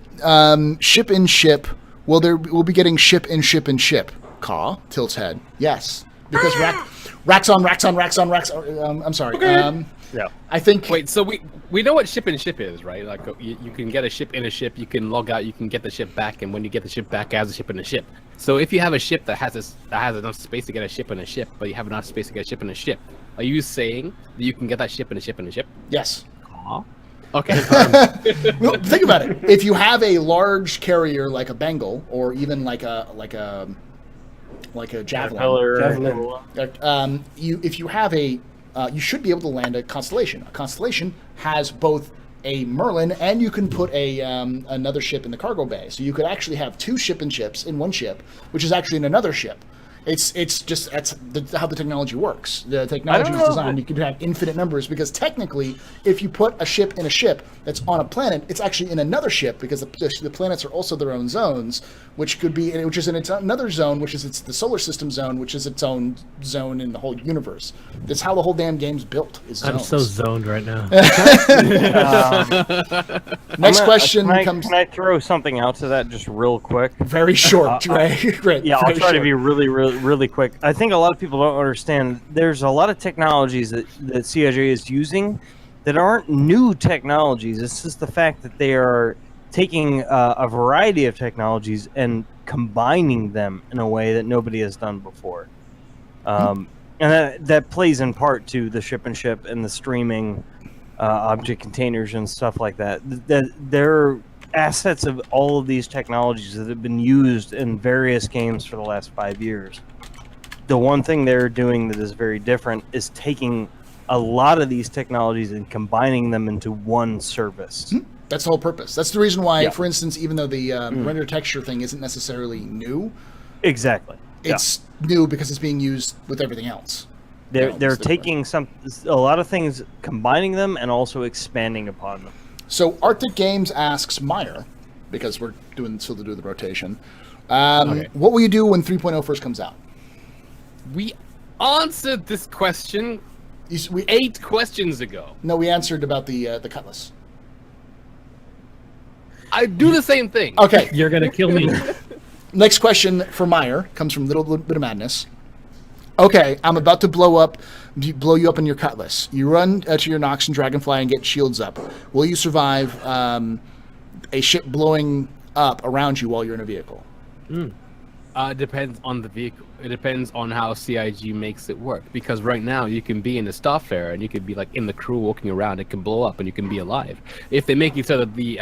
ship in ship. We'll be getting ship in ship in ship. Caw tilts head. Yes, because racks on. I'm sorry. Yeah. I think. Wait, so we know what ship in ship is, right? Like you can get a ship in a ship, you can log out, you can get the ship back, and when you get the ship back, it has a ship in a ship. So if you have a ship that has enough space to get a ship in a ship, but you have enough space to get a ship in a ship, are you saying that you can get that ship in a ship in a ship? Yes. Okay. Well, think about it. If you have a large carrier like a Bengal, or even like a javelin, if you have you should be able to land a constellation. A constellation has both a Merlin, and you can put another ship in the cargo bay. So you could actually have 2 ship in ships in one ship, which is actually in another ship. It's just how the technology works. The technology is designed. You could have infinite numbers because technically, if you put a ship in a ship that's on a planet, it's actually in another ship because the planets are also their own zones, which is in another zone, which is the solar system zone, which is its own zone in the whole universe. That's how the whole damn game's built. I'm so zoned right now. Next question comes. Can I throw something out to that just real quick? Very short, Ray. Great. Yeah, I'll try to be really quick. I think a lot of people don't understand. There's a lot of technologies that CIJ is using that aren't new technologies. It's just the fact that they are taking a variety of technologies and combining them in a way that nobody has done before. And that plays in part to the ship and ship and the streaming object containers and stuff like that. They're assets of all of these technologies that have been used in various games for the last 5 years. The one thing they're doing that is very different is taking a lot of these technologies and combining them into one service. That's the whole purpose. That's the reason why, for instance, even though the render texture thing isn't necessarily new, exactly, it's new because it's being used with everything else. They're taking a lot of things, combining them, and also expanding upon them. So Arctic Games asks Meyer, because we're still to do the rotation, what will you do when 3.0 first comes out? We answered this question 8 questions ago. No, we answered about the Cutlass. I do the same thing. Okay. You're going to kill me. Next question for Meyer comes from Little Bit of Madness. Okay, I'm about to blow you up in your Cutlass. You run to your Nox and Dragonfly and get shields up. Will you survive a ship blowing up around you while you're in a vehicle? Depends on the vehicle. It depends on how CIG makes it work. Because right now you can be in a Starfarer and you can be like in the crew walking around. It can blow up and you can be alive. If they make it so that the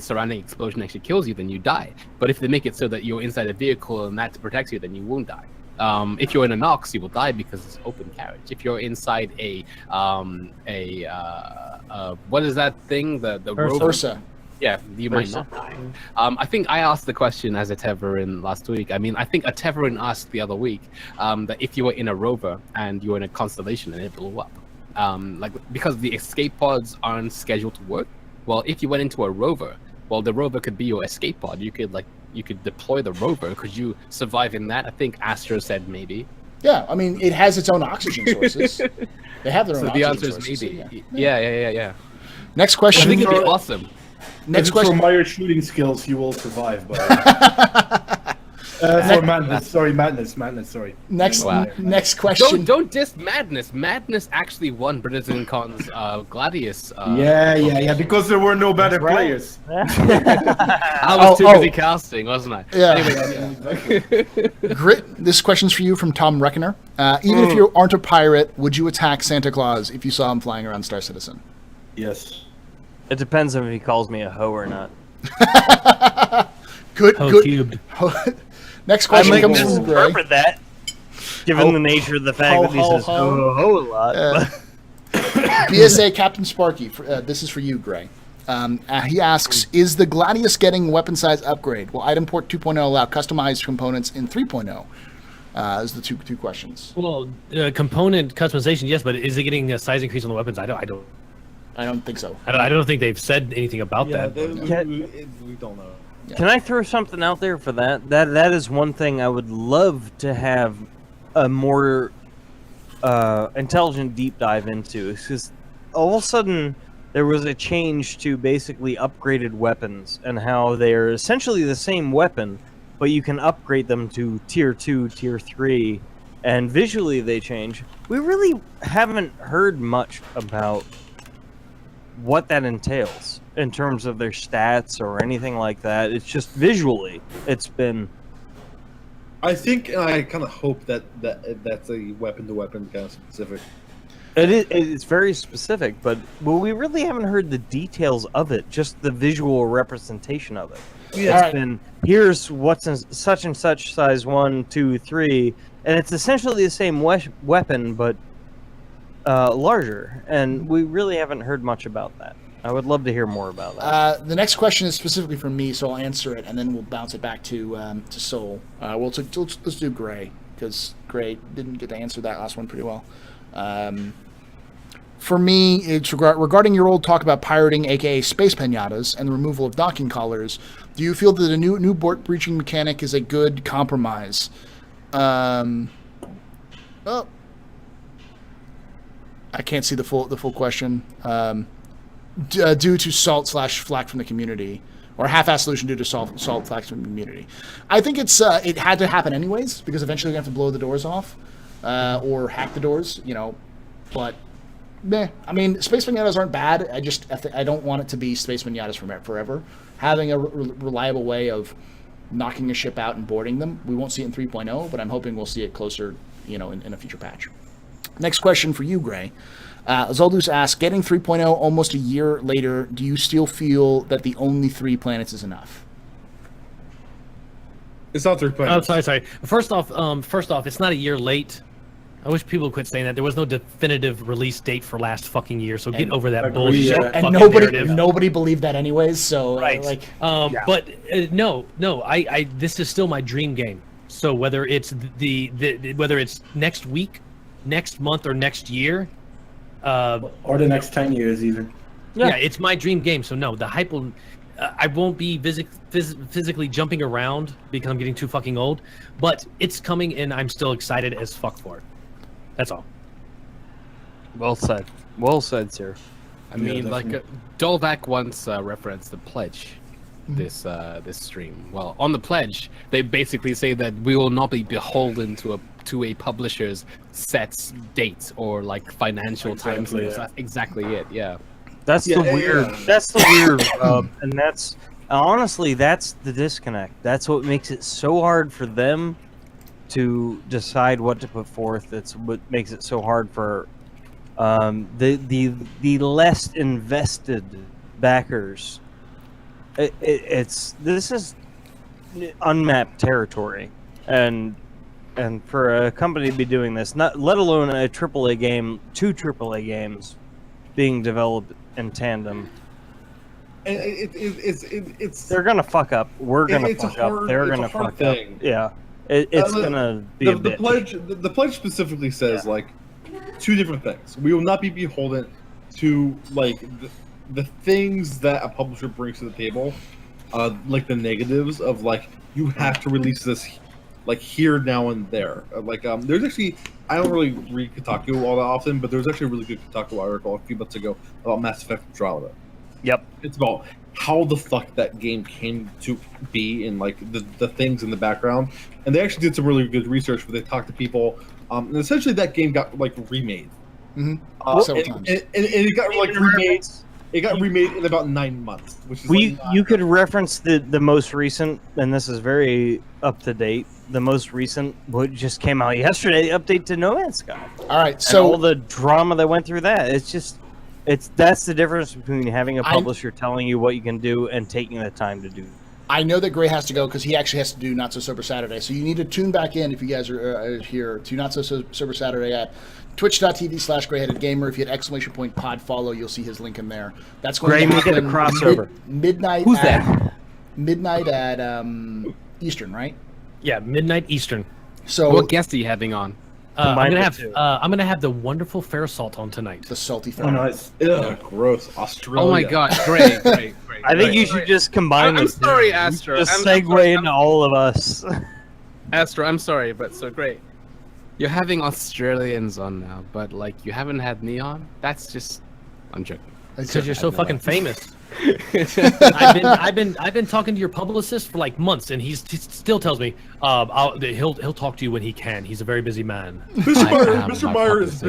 surrounding explosion actually kills you, then you die. But if they make it so that you're inside a vehicle and that protects you, then you won't die. If you're in a Nox, you will die because it's open carriage. If you're inside what is that thing? The Ursa. Yeah, you might not die. I think I asked the question as a Teverin last week. I mean, I think a Teverin asked the other week that if you were in a rover and you were in a constellation and it blew up, because the escape pods aren't scheduled to work. Well, if you went into a rover, well, the rover could be your escape pod. You could deploy the rover. Could you survive in that? I think Astro said maybe. Yeah, I mean, it has its own oxygen sources. They have their own oxygen sources. The answer is maybe. Yeah. Next question. I think it'd be awesome. Next question. For Meyer's shooting skills, you will survive. But for Madness, sorry. Next question. Don't diss Madness. Madness actually won BritainCon's Gladius. Yeah. Because there were no better players. I was too busy casting, wasn't I? Yeah. Anyway, Grit. This question's for you from Tom Reckoner. Even if you aren't a pirate, would you attack Santa Claus if you saw him flying around Star Citizen? Yes. It depends on if he calls me a hoe or not. Good. Cubed. Next question comes from Gray. Interpret that, given the nature of the fact that he says ho a lot. BSA Captain Sparky. This is for you, Gray. He asks, is the Gladius getting weapon size upgrade? Will Item Port 2.0 allow customized components in 3.0? Those are the two questions. Well, component customization, yes, but is it getting a size increase on the weapons? I don't think so. I don't think they've said anything about that. We don't know. Yeah. Can I throw something out there for that? That is one thing I would love to have a more intelligent deep dive into. Because all of a sudden there was a change to basically upgraded weapons and how they're essentially the same weapon, but you can upgrade them to tier 2, tier 3, and visually they change. We really haven't heard much about what that entails in terms of their stats or anything like that. It's just visually, it's been. I think, and I kind of hope that's a weapon-to-weapon kind of specific. It's very specific, but we really haven't heard the details of it. Just the visual representation of it. Yeah. It's been, here's what's in such and such size 1, 2, 3, and it's essentially the same weapon, but larger, and we really haven't heard much about that. I would love to hear more about that. The next question is specifically for me, so I'll answer it, and then we'll bounce it back to Soul. Let's do Gray. because Gray didn't get to answer that last one pretty well. For me, it's regarding your old talk about pirating, aka space pinatas, and the removal of docking collars. Do you feel that the new board breaching mechanic is a good compromise? I can't see the full question. Due to salt/flack from the community, or a half-assed solution due to salt flack from the community. I think it had to happen anyways, because eventually we're going to have to blow the doors off or hack the doors, But I mean, space pinatas aren't bad. I don't want it to be space pinatas forever. Having a reliable way of knocking a ship out and boarding them, we won't see it in 3.0, but I'm hoping we'll see it closer, in a future patch. Next question for you, Gray. Zoldus asks, getting 3.0 almost a year later, do you still feel that the only 3 planets is enough? It's not 3 planets. Oh, sorry. First off, it's not a year late. I wish people would quit saying that. There was no definitive release date for last fucking year, so get over that bullshit. And nobody believed that anyways. So right. But no. This is still my dream game. So whether it's whether it's next week, next month, or next year, or the next 10 years even. Yeah, it's my dream game. So no, the hype will. I won't be physically jumping around because I'm getting too fucking old. But it's coming, and I'm still excited as fuck for it. That's all. Well said. Well said, sir. I mean, Dolvac once referenced the pledge. This stream. Well, on the pledge, they basically say that we will not be beholden to a publisher's set date or financial time frames. That's exactly it. Yeah. That's the weird. That's the weird. And that's honestly that's the disconnect. That's what makes it so hard for them to decide what to put forth. It's what makes it so hard for the less invested backers. This is unmapped territory, and for a company to be doing this, not let alone a AAA game, 2 AAA games being developed in tandem. And it's they're gonna fuck up. We're gonna fuck up. They're gonna fuck up. Yeah, it's gonna be a bitch. The pledge specifically says 2 different things. We will not be beholden to the things that a publisher brings to the table, the negatives of you have to release this here, now, and there. There's actually, I don't really read Kotaku all that often, but there was actually a really good Kotaku article a few months ago about Mass Effect Andromeda. Yep. It's about how the fuck that game came to be and the things in the background. And they actually did some really good research where they talked to people. And essentially that game got remade. Mm-hmm. Several times. And it got remade. It got remade in about 9 months, which is you could reference the most recent, and this is very up to date. The most recent, what just came out yesterday, the update to No Man's Sky. All right, so and all the drama that went through that. That's the difference between having a publisher telling you what you can do and taking the time to do. I know that Gray has to go because he actually has to do Not So Sober Saturday. So you need to tune back in if you guys are here to Not So Sober Saturday at twitch.tv/grayheadedgamer. If you hit ! pod follow, you'll see his link in there. That's going to happen a crossover. Midnight. Who's that? Midnight at Eastern, right? Yeah, midnight Eastern. So what guest are you having on? I'm gonna have the wonderful Fair Salt on tonight. The salty Oh, Fair. nice. gross. Australia. Oh my god, great. I think you should just combine I'm this. sorry, Astro. Just I'm segue sorry. into all of us. Astro, I'm sorry, but so great. You're having Australians on now, but you haven't had me on? That's just... I'm joking. Because you're so fucking famous. I've been talking to your publicist for months, and he still tells me he'll talk to you when he can. He's a very busy man. Mr. Meyer is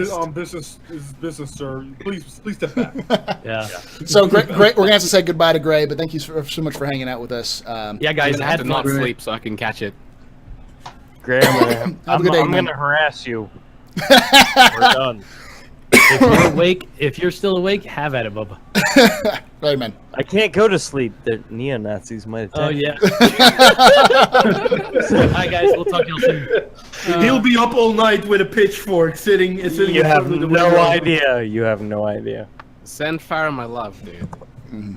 business, sir. Please step back. Yeah. So great. We're gonna have to say goodbye to Gray, but thank you so much for hanging out with us. Yeah, guys, I I have had to not fun. sleep so I can catch it. Graham, Have a good day, I'm man. going to harass you. We're done. If you're awake, if you're still awake, have at it, Bubba. Right, man. I can't go to sleep. The neo-Nazis might attack. Oh yeah. Hi guys, we'll talk to you soon. He'll be up all night with a pitchfork sitting You in have front of the no window. idea. You have no idea. Send fire my love, dude.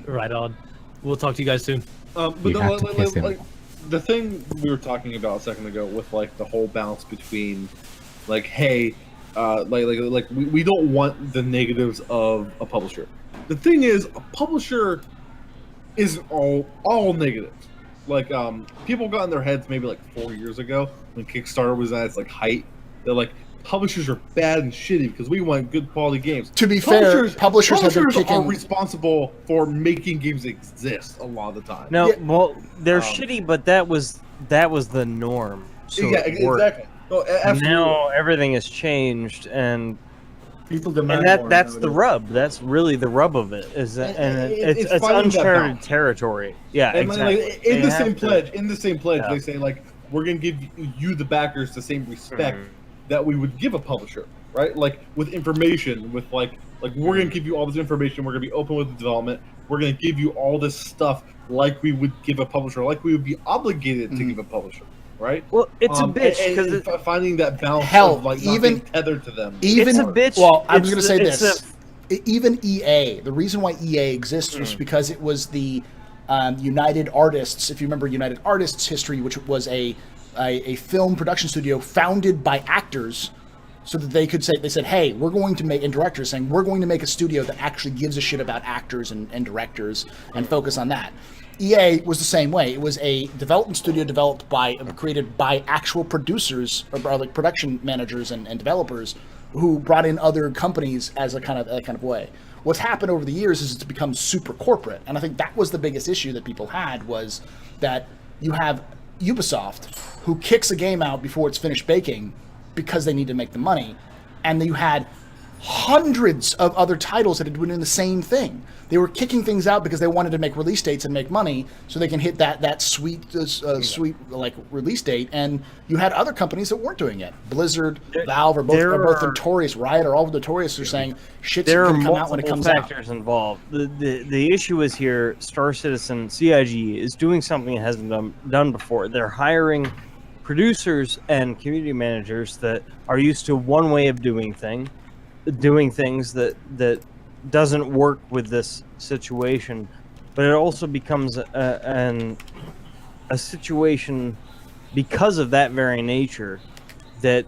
Right on. We'll talk to you guys soon. But You no, have to kiss him. the thing we were talking about a second ago with like the whole balance between, like, hey, we don't want the negatives of a publisher. The thing is, a publisher is all negative. Like, people got in their heads maybe like 4 years ago when Kickstarter was at its like height. They're like, publishers are bad and shitty because we want good quality games. To be fair, publishers have been are kicking. responsible for making games exist a lot of the time. No, Yeah. well, they're shitty, but that was the norm. So yeah, it worked. exactly. No, absolutely. Now everything has changed, and People demand more that's the nowadays. rub. That's really the rub of it. Is that, and it's finding that uncharted balance. territory. Yeah, And exactly. like, in They the have same to- pledge, Yeah. they say like we're gonna give you the backers the same respect that we would give a publisher, right? Like with information, with like we're gonna give you all this information. We're gonna be open with the development. We're gonna give you all this stuff like we would give a publisher, like we would be obligated to give a publisher, right? Well, it's a bitch and because finding that balance Hell, of like not even- being tethered to them. Even It's a bitch. Well, I was It's going to the- say it's this. Even EA, the reason why EA exists was because it was the United Artists. If you remember United Artists history, which was a film production studio founded by actors, so that they could say, they said, hey, we're going to make, and directors saying, we're going to make a studio that actually gives a shit about actors and directors and focus on that. EA was the same way. It was a development studio created by actual producers or like production managers and developers who brought in other companies as a kind of way. What's happened over the years is it's become super corporate, and I think that was the biggest issue that people had, was that you have Ubisoft who kicks a game out before it's finished baking because they need to make the money, and then you had hundreds of other titles that had been doing the same thing. They were kicking things out because they wanted to make release dates and make money, so they can hit that sweet like release date. And you had other companies that weren't doing it. Blizzard, Valve are both notorious. Riot are all notorious for saying shit's there are going to come out when it multiple comes out. factors involved. The issue is here. Star Citizen CIG is doing something it hasn't done before. They're hiring producers and community managers that are used to one way of doing things that doesn't work with this situation, but it also becomes a situation because of that very nature that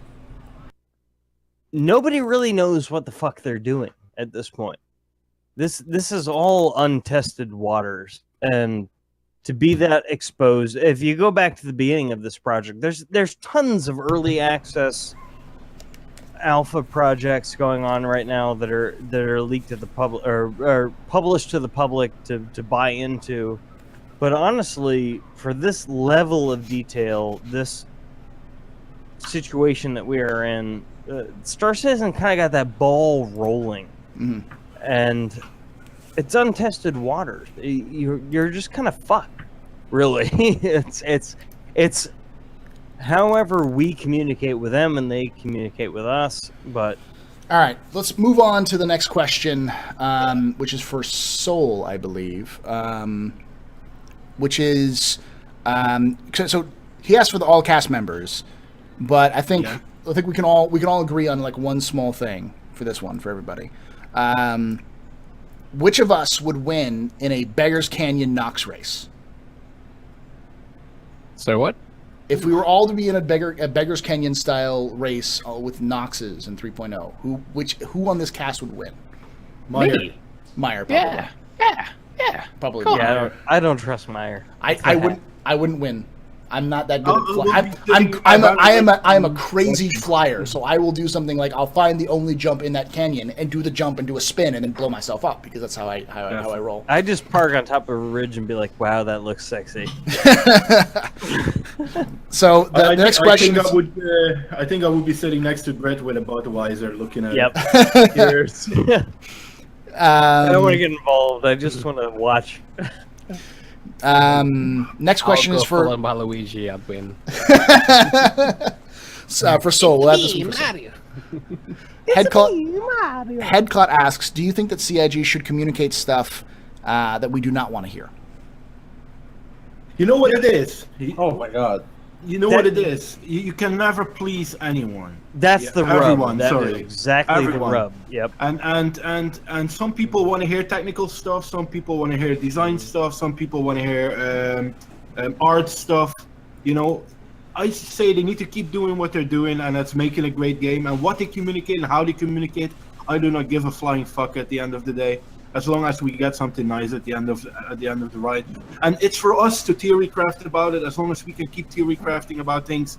nobody really knows what the fuck they're doing at this point. This is all untested waters, and to be that exposed, if you go back to the beginning of this project, there's tons of early access alpha projects going on right now that are leaked to the public or published to the public to buy into. But honestly, for this level of detail, this situation that we are in, Star Citizen kind of got that ball rolling, and it's untested waters. You're just kind of fucked, really. It's however we communicate with them and they communicate with us. But All right, let's move on to the next question, which is for Soul, I believe. Which is, so he asked for the all cast members, but I think we can all agree on like one small thing for this one for everybody. Which of us would win in a Beggars Canyon Nox race? So what? If we were all to be in a Beggars Canyon style race with Noxes and 3.0, who on this cast would win? Me. Meyer, probably. Yeah. Probably. Come Meyer. on. I don't trust Meyer. I wouldn't win. I'm not that good at we'll flying. be sitting around I am a like- crazy flyer, so I will do something like I'll find the only jump in that canyon and do the jump and do a spin and then blow myself up because that's how I roll. I just park on top of a ridge and be like, "Wow, that looks sexy." So the next question is, I think I would be sitting next to Brett with a Budweiser looking at Yep. it. Cheers. I don't want to get involved. I just want to watch. next question I'll is go for full on Waluigi. I'd win. for Soul. We'll have this one for Soul. Headclot asks, do you think that CIG should communicate stuff that we do not want to hear? You know what it is? Oh my god. You know what it is? You can never please anyone. That's the rub. Everyone, That sorry. is exactly Everyone. the rub. Yep. And some people want to hear technical stuff. Some people want to hear design stuff. Some people want to hear art stuff. You know, I say they need to keep doing what they're doing, and that's making a great game. And what they communicate and how they communicate, I do not give a flying fuck at the end of the day. As long as we get something nice at the end of the ride, and it's for us to theory craft about it. As long as we can keep theory crafting about things,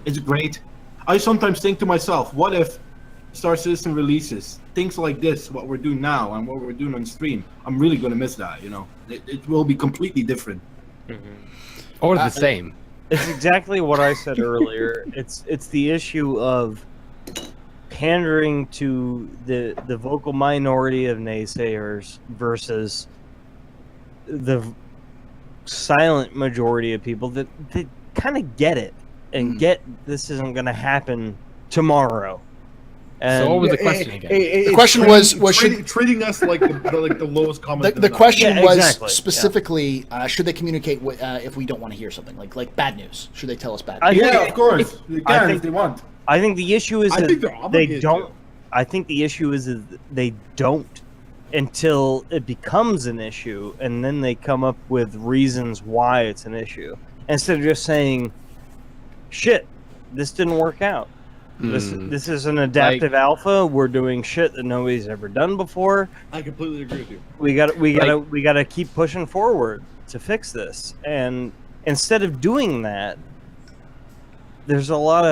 it's great. I sometimes think to myself, what if Star Citizen releases things like this, what we're doing now and what we're doing on stream? I'm really going to miss that. You know, it will be completely different, Or the same. It's exactly what I said earlier. It's the issue of pandering to the vocal minority of naysayers versus the silent majority of people that kind of get it and get this isn't going to happen tomorrow. And So what was the question again? The question was treating us like the lowest common. the question was exactly, specifically should they communicate if we don't want to hear something like bad news? Should they tell us bad news? of course, they I can think- if they want. I think the issue is I that think they're they obligated don't. to. I think the issue is that they don't until it becomes an issue, and then they come up with reasons why it's an issue instead of just saying, "Shit, this didn't work out. This is an adaptive alpha. We're doing shit that nobody's ever done before. I completely agree with you. We got to keep pushing forward to fix this." And instead of doing that, there's a lot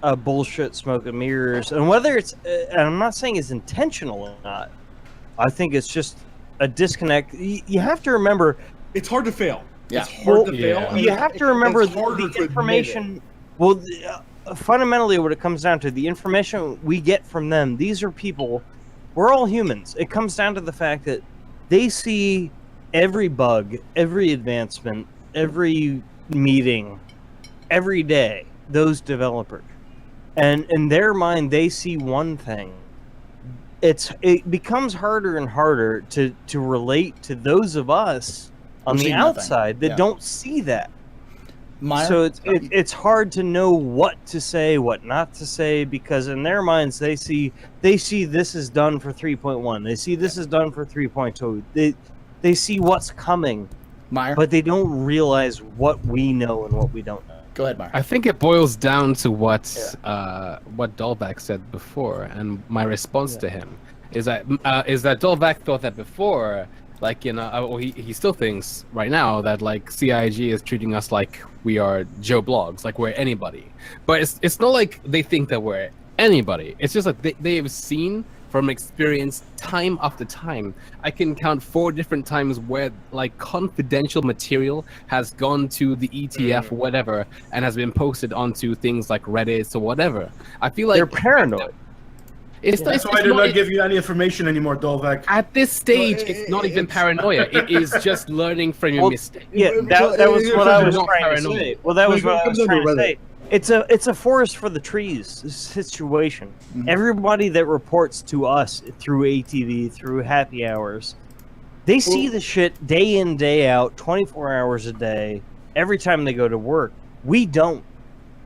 of bullshit, smoke and mirrors, and whether it's and I'm not saying it's intentional or not. I think it's just a disconnect. You have to remember, It's hard to fail. Yeah. It's hard to Yeah. fail. and you have to remember it's harder to the admit it. information. Well, fundamentally, what it comes down to, the information we get from them. These are people. We're all humans. It comes down to the fact that they see every bug, every advancement, every meeting, every day. Those developers, and in their mind, they see one thing. It becomes harder and harder to relate to those of us on We're the seeing nothing. outside that Yeah. don't see that. Meyer? So it's hard to know what to say, what not to say, because in their minds they see this is done for 3.1. They see this is done for 3.2. They see what's coming, Meyer? but they don't realize what we know and what we don't know. Go ahead, Meyer. I think it boils down to what Dolbach said before, and my response to him is that Dolbach thought that before, like, you know, well, he still thinks right now that like CIG is treating us like we are Joe Blogs, like we're anybody. But it's not like they think that we're anybody. It's just like they've seen from experience time after time. I can count 4 different times where like confidential material has gone to the ETF or whatever and has been posted onto things like Reddit or whatever. I feel like They're paranoid. It's That's why I do not give you any information anymore, Dolvak. at this stage, it's not even paranoia. It is just learning from your Well, mistakes. Yeah, that was what I was Not trying to paranoid. say. Well, that was Well, what I it was comes trying to under say. It's a forest for the trees situation. Everybody that reports to us through ATV, through happy hours, they see the shit day in, day out, 24 hours a day, every time they go to work. We don't.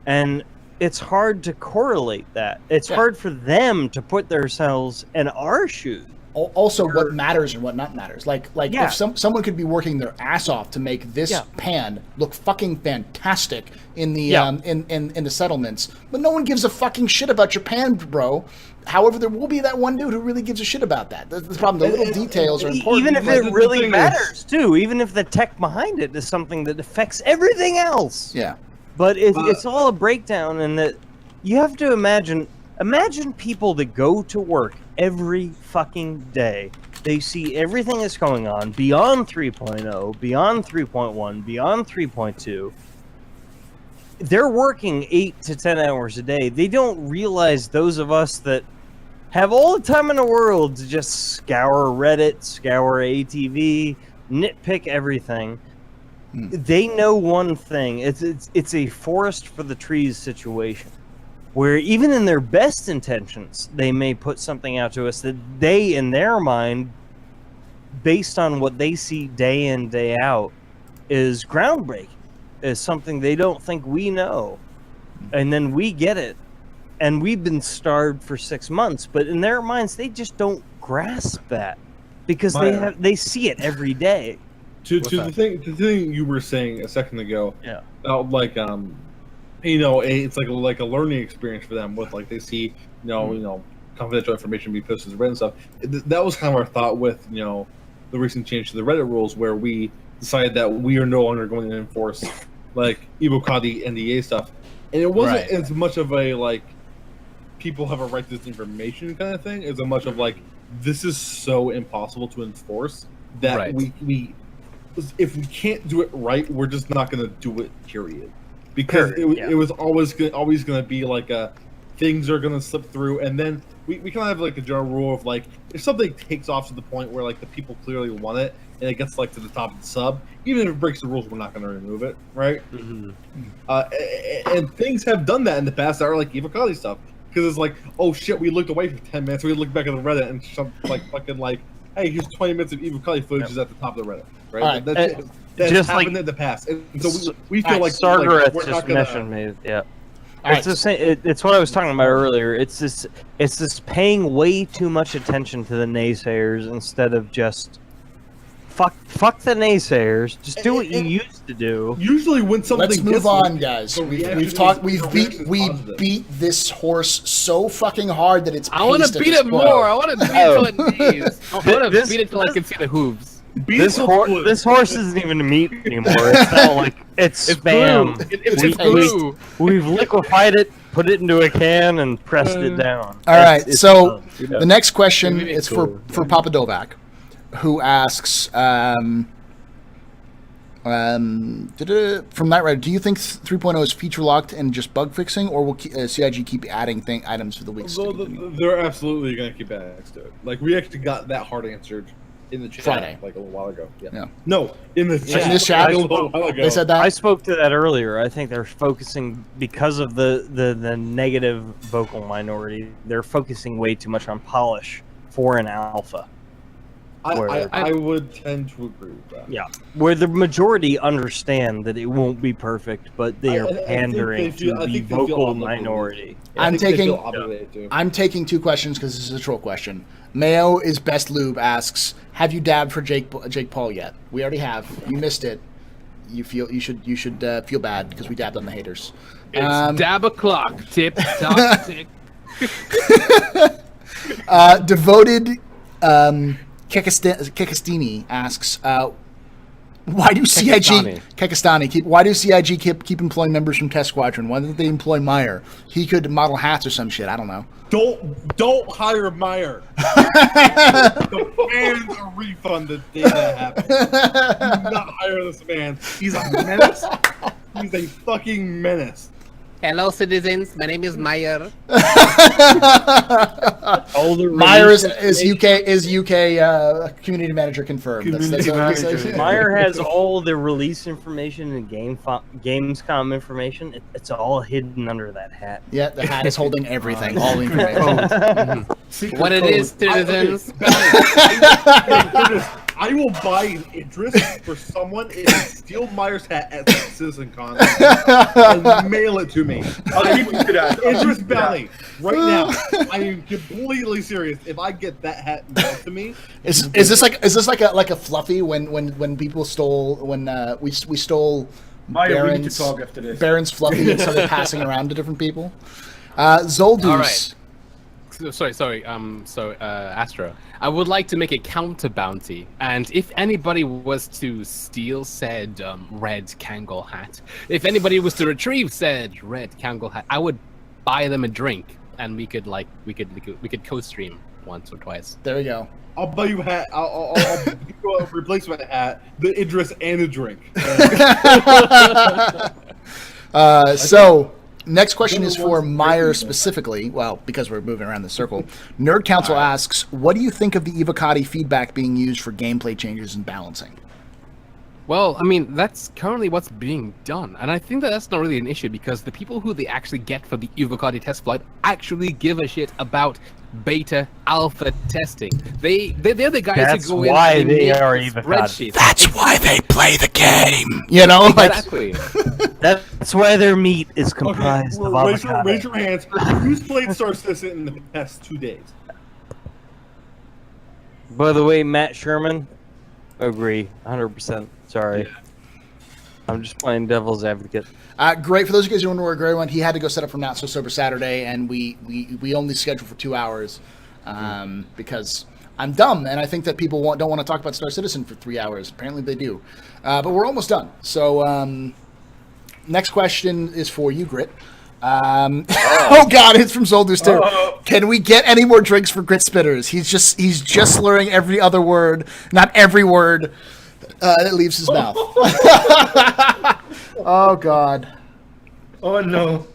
And it's hard to correlate that. It's hard for them to put themselves in our shoes. Also, what matters and what not matters. Like Yeah. if someone could be working their ass off to make this pan look fucking fantastic in the in the settlements, but no one gives a fucking shit about your pan, bro. However, there will be that one dude who really gives a shit about that. That's the problem. The little details are important. Even if Like, it the really thing matters, too. Even if the tech behind it is something that affects everything else. Yeah. But it's all a breakdown, and that you have to imagine people that go to work every fucking day. They see everything that's going on beyond 3.0, beyond 3.1, beyond 3.2. They're working 8 to 10 hours a day. They don't realize those of us that have all the time in the world to just scour Reddit, scour ATV, nitpick everything. They know one thing. It's a forest for the trees situation, where even in their best intentions, they may put something out to us that they, in their mind, based on what they see day in, day out, is groundbreaking, is something they don't think we know. And then we get it, and we've been starved for 6 months, but in their minds, they just don't grasp that, because they see it every day. To What's the that? thing you were saying a second ago. Yeah. About like it's like a learning experience for them with like they see confidential information be posted to Reddit and stuff. That was kind of our thought with the recent change to the Reddit rules where we decided that we are no longer going to enforce like Evocati NDA stuff, and it wasn't as much of a like people have a right to this information kind of thing as much of like this is so impossible to enforce that we if we can't do it right, we're just not going to do it. Period. Because it was always going to be like things are going to slip through, and then we kind of have like a general rule of like if something takes off to the point where like the people clearly want it and it gets like to the top of the sub, even if it breaks the rules, we're not going to remove it, right? Mm-hmm. And things have done that in the past that are like Evocati stuff because it's like, oh shit, we looked away for 10 minutes, we looked back at the Reddit and like fucking like, hey, here's 20 minutes of Evocati footage is at the top of the Reddit, right? All right. That's just happened like in the past, and so we feel like Sargeras we're just not gonna. mentioned me. Yeah. It's the same. It's what I was talking about earlier. It's this paying way too much attention to the naysayers instead of just fuck the naysayers. Just do what you used to do. Usually, when something Let's move gets on, leaked, guys. the We've reaction talked. is- We've the beat reaction is we positive. beat this horse so fucking hard that it's. I want paced to at beat this it point. more. I want to beat it till it knees. I want to This- beat it till I can see the hooves. Beat This it horse, blue. this horse isn't even meat anymore. It's now like it's spam. Blue. It's We- blue. We've liquefied it, put it into a can, and pressed it down. All right. It's So done. the next question Maybe is it's cool. for Papa Dovac, who asks from Night Rider, do you think 3.0 is feature locked and just bug fixing, or will CIG keep adding items for the weeks? So they're absolutely going to keep adding next to it. Like we actually got that hard answered in the chat Friday. like a little while ago. Yeah. No, in the chat. this chat? a little while ago. They said I that. spoke to that earlier. I think they're focusing because of the negative vocal minority. They're focusing way too much on polish for an alpha. I would tend to agree with that. Yeah, where the majority understand that it won't be perfect, but they are I think pandering they feel- to I the think they feel vocal obligated. minority. I I'm think they feel taking- obligated to. I'm taking two questions because this is a troll question. Mayo is best lube asks, have you dabbed for Jake Paul yet? We already have. You missed it. You should feel bad because we dabbed on the haters. It's dab o'clock. Tip top tick. Devoted Kekastini asks, why do CIG why do CIG keep employing members from Test Squadron? Why don't they employ Meyer? He could model hats or some shit. I don't know. Don't hire Meyer. The fans a refund the day that happened. Do not hire this man. He's a menace. He's a fucking menace. Hello, citizens. My name is Meyer. Meyer is UK community manager confirmed. Community manager. Meyer has all the release information and Gamescom information. It's all hidden under that hat. Yeah, the hat is holding everything, all the information. Secret What it code. is, citizens. I will buy an interest for someone if they steal Meyer's hat at CitizenCon and mail it to me. I'll keep you to that. Interest bounty right now. I am completely serious. If I get that hat mailed to me, Is this like a fluffy when people stole we stole Maya, we need to Baron's talk after this. Baron's fluffy and started passing around to different people? Zoldus. All right. Sorry. Astro. I would like to make a counter bounty, and if anybody was to steal said red Kangol hat, if anybody was to retrieve said red Kangol hat, I would buy them a drink, and we could co-stream once or twice. There we go. I'll buy you a hat. I'll give you a replacement hat, the interest, and a drink. So, next question is for Meyer specifically. Well, because we're moving around the circle. Nerd Council asks, what do you think of the Evocati feedback being used for gameplay changes and balancing? Well, I mean, that's currently what's being done, and I think that's not really an issue because the people who they actually get for the Evocati test flight actually give a shit about beta, alpha testing. They're the guys That's who go in why and they make are the Evocati. spreadsheets. That's why they play the game. You know, like Exactly. That's why their meat is comprised of raise avocado. your hands. Who's played Star Citizen in the past 2 days? By the way, Matt Sherman, Agree, 100%. Sorry. I'm just playing devil's advocate. Great. For those of you guys who don't know where Gray went, he had to go set up for Not So Sober Saturday, and we only scheduled for 2 hours because I'm dumb, and I think that people don't want to talk about Star Citizen for 3 hours. Apparently they do. But we're almost done. So next question is for you, Grit. Oh God, it's from Zolder's too. Can we get any more drinks for Grit Spitters? He's just slurring every other word, not every word that leaves his mouth. Oh God. Oh no.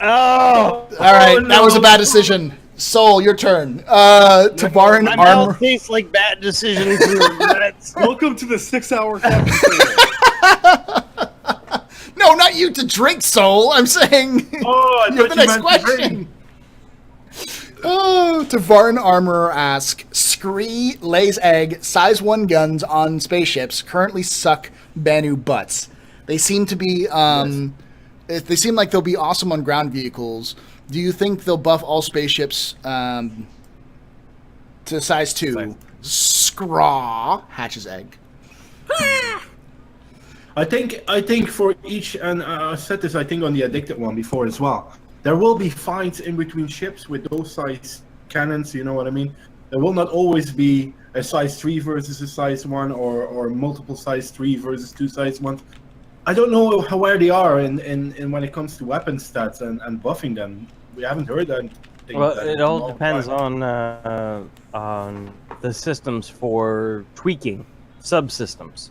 Oh! All right, Oh, no. that was a bad decision. Soul, your turn. Tavarin My Armor. mouth tastes like bad decisions and regrets. Welcome to the 6-hour captain. No, not you to drink, Soul. I'm saying Oh, I you have the thought you next meant to question. drink. Oh, Tavarin Armorer asks, Scree lays egg, size 1 guns on spaceships currently suck Banu butts. They seem to be, they seem like they'll be awesome on ground vehicles. Do you think they'll buff all spaceships to size 2? Scraw hatches egg. I think for each, and I said this I think on the Addicted one before as well. There will be fights in between ships with those size cannons. You know what I mean? There will not always be a size 3 versus a size 1, or multiple size 3 versus 2 size 1s. I don't know where they are in when it comes to weapon stats and buffing them. We haven't heard that. Well, it all depends on the systems for tweaking subsystems.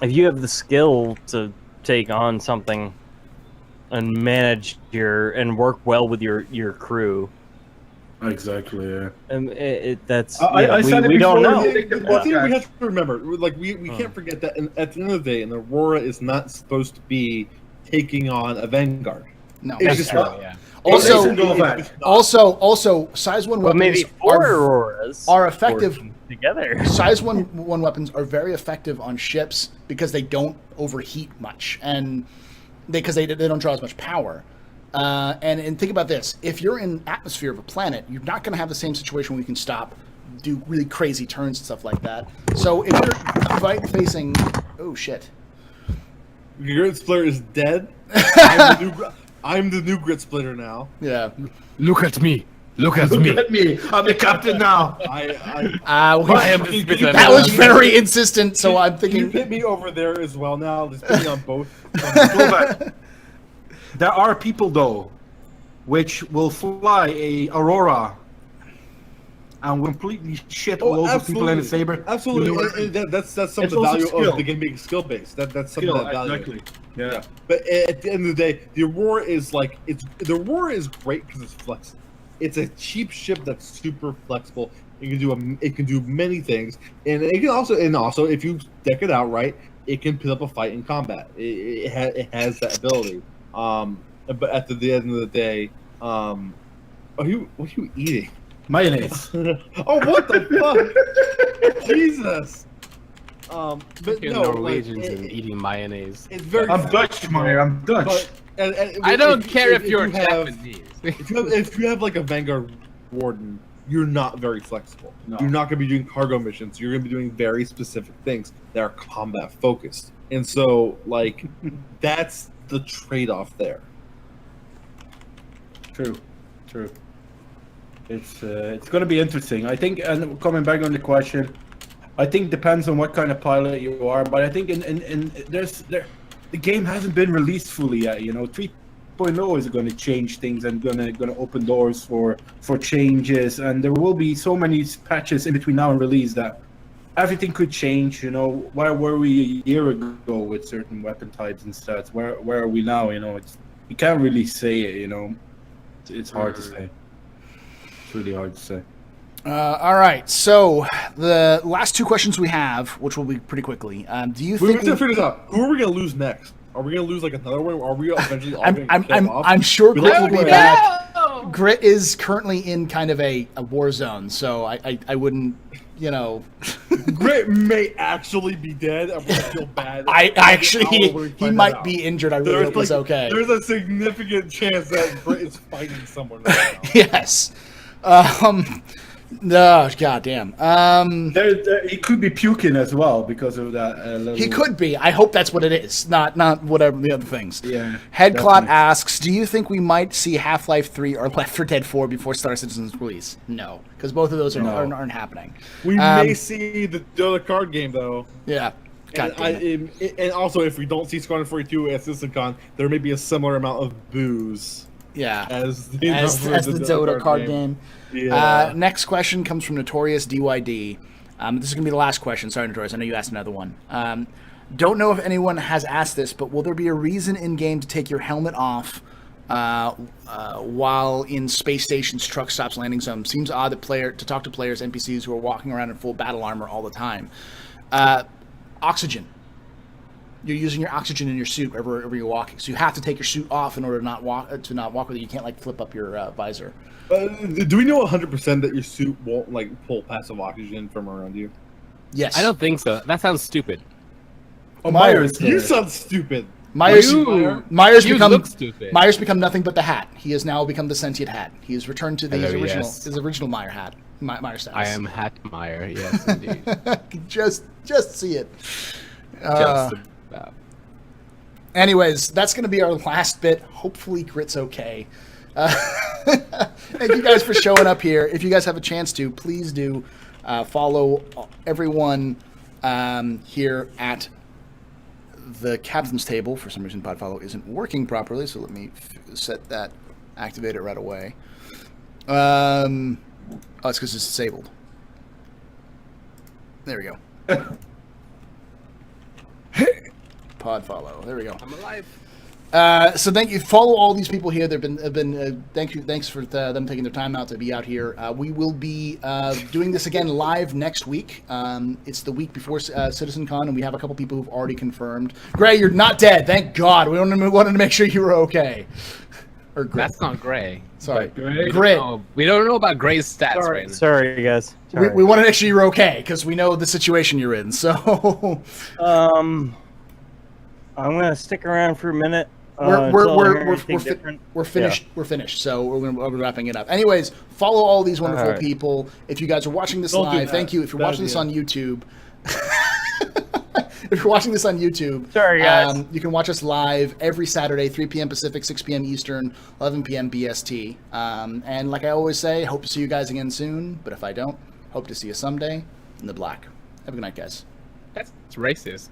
If you have the skill to take on something and manage and work well with your crew, Exactly. Yeah. and that's I said it we don't before. know. The thing we have to remember, like we can't forget that at the end of the day, an Aurora is not supposed to be taking on a Vanguard. No, It's that's just true. not. Yeah. Also, Jason Novak. also, size 1 But weapons maybe 4 Auroras are effective. working together. Size 1 weapons are very effective on ships because they don't overheat much, and because they don't draw as much power. And think about this: if you're in atmosphere of a planet, you're not going to have the same situation where you can stop, do really crazy turns and stuff like that. So if you're facing, oh shit, Your Grit Splitter is dead. I'm the new Grit Splitter now. yeah. Look at me. Look at Look me. at me. I'm the captain now. I am the Splitter That now. was very insistent. So I'm you thinking, hit me over there as well now. Just put me on both. Novak. There are people though, which will fly a Aurora and will completely shit all over people in a saber. Absolutely. You know what I mean? And that's some It's of the also value skill. of the game being skill based. That's some Skill, of that value. exactly. Yeah. But at the end of the day, the Aurora is like the Aurora is great because it's flexible. It's a cheap ship that's super flexible. It can do many things, and it can also if you deck it out right, it can put up a fight in combat. It has that ability. But at the end of the day, what are you eating? Mayonnaise. Oh, what the fuck! Jesus. But You're no, Norwegians like, and eating mayonnaise. it's very. I'm Dutch, Meyer. I'm Dutch. But, and I don't care if you're you have, Japanese. if you have like a Vanguard Warden, you're not very flexible. No. You're not going to be doing cargo missions. You're going to be doing very specific things that are combat focused. And so, like, that's the trade-off there. True. It's going to be interesting. I think, and coming back on the question, I think depends on what kind of pilot you are. But I think the game hasn't been released fully yet. You know, 3.0 is going to change things and going to open doors for changes. And there will be so many patches in between now and release that everything could change. You know, where were we a year ago with certain weapon types and stats? Where are we now? You know, you can't really say it. You know, it's hard to say. It's really hard to say. all right. So the last 2 questions we have, which will be pretty quickly. Do you We think? have to figure this out. Who are we going to lose next? Are we going to lose like another one? Are we eventually all going to kill off? I'm sure We Grit like will be Grit. back. Grit is currently in kind of a war zone, so I wouldn't, you know. Grit may actually be dead. I'm going to feel bad. I actually I'll he find might that out. be injured. I really hope he's okay. There's a significant chance that Grit is fighting someone right now. Yes. No, goddamn. He could be puking as well because of that. Little... He could be. I hope that's what it is, not whatever the other things. Yeah. Headclot asks, do you think we might see Half-Life 3 or Left 4 Dead 4 before Star Citizen's release? No, because both of those aren't happening. We may see the other card game though. Yeah. God damn it. And also, if we don't see Squadron 42 at CitizenCon, there may be a similar amount of booze. Yeah. As the Dota card game. Yeah. Next question comes from Notorious DYD. This is going to be the last question. Sorry, Notorious. I know you asked another one. Don't know if anyone has asked this, but will there be a reason in game to take your helmet off while in space stations, truck stops, landing zones? Seems odd to talk to players, NPCs who are walking around in full battle armor all the time. Oxygen. You're using your oxygen in your suit wherever you're walking, so you have to take your suit off in order to not walk with it. You can't flip up your visor. Do we know 100% that your suit won't pull passive oxygen from around you? Yes. I don't think so. That sounds stupid. Oh, Myers, you sound stupid. Myers look stupid. Myers become nothing but the hat. He has now become the sentient hat. He has returned to his original Meyer hat. Meyer status. I am Hat Meyer. Yes, indeed. just see it. Just about. Anyways, that's going to be our last bit. Hopefully, Grit's okay. Thank you guys for showing up here. If you guys have a chance to, please do follow everyone here at the captain's table. For some reason, Podfollow isn't working properly, so let me activate it right away. It's because it's disabled. There we go. Podfollow. There we go. I'm alive. So thank you. Follow all these people here. Thanks for them taking their time out to be out here. We will be doing this again live next week. It's the week before CitizenCon, and we have a couple people who've already confirmed. Gray, you're not dead. Thank God. We wanted to make sure you were okay. Or Gray. That's not Gray. Sorry, Gray. We don't know about Gray's stats right now. Sorry, guys. We want to make sure you're okay because we know the situation you're in. So, I'm gonna stick around for a minute. We're finished. We're finished. So we're wrapping it up. Anyways, follow all these wonderful people. If you guys are watching this live, thank you. If you're watching this on YouTube, sorry guys, you can watch us live every Saturday, 3 p.m. Pacific, 6 p.m. Eastern, 11 p.m. BST. And like I always say, hope to see you guys again soon. But if I don't, hope to see you someday in the black. Have a good night, guys. That's racist.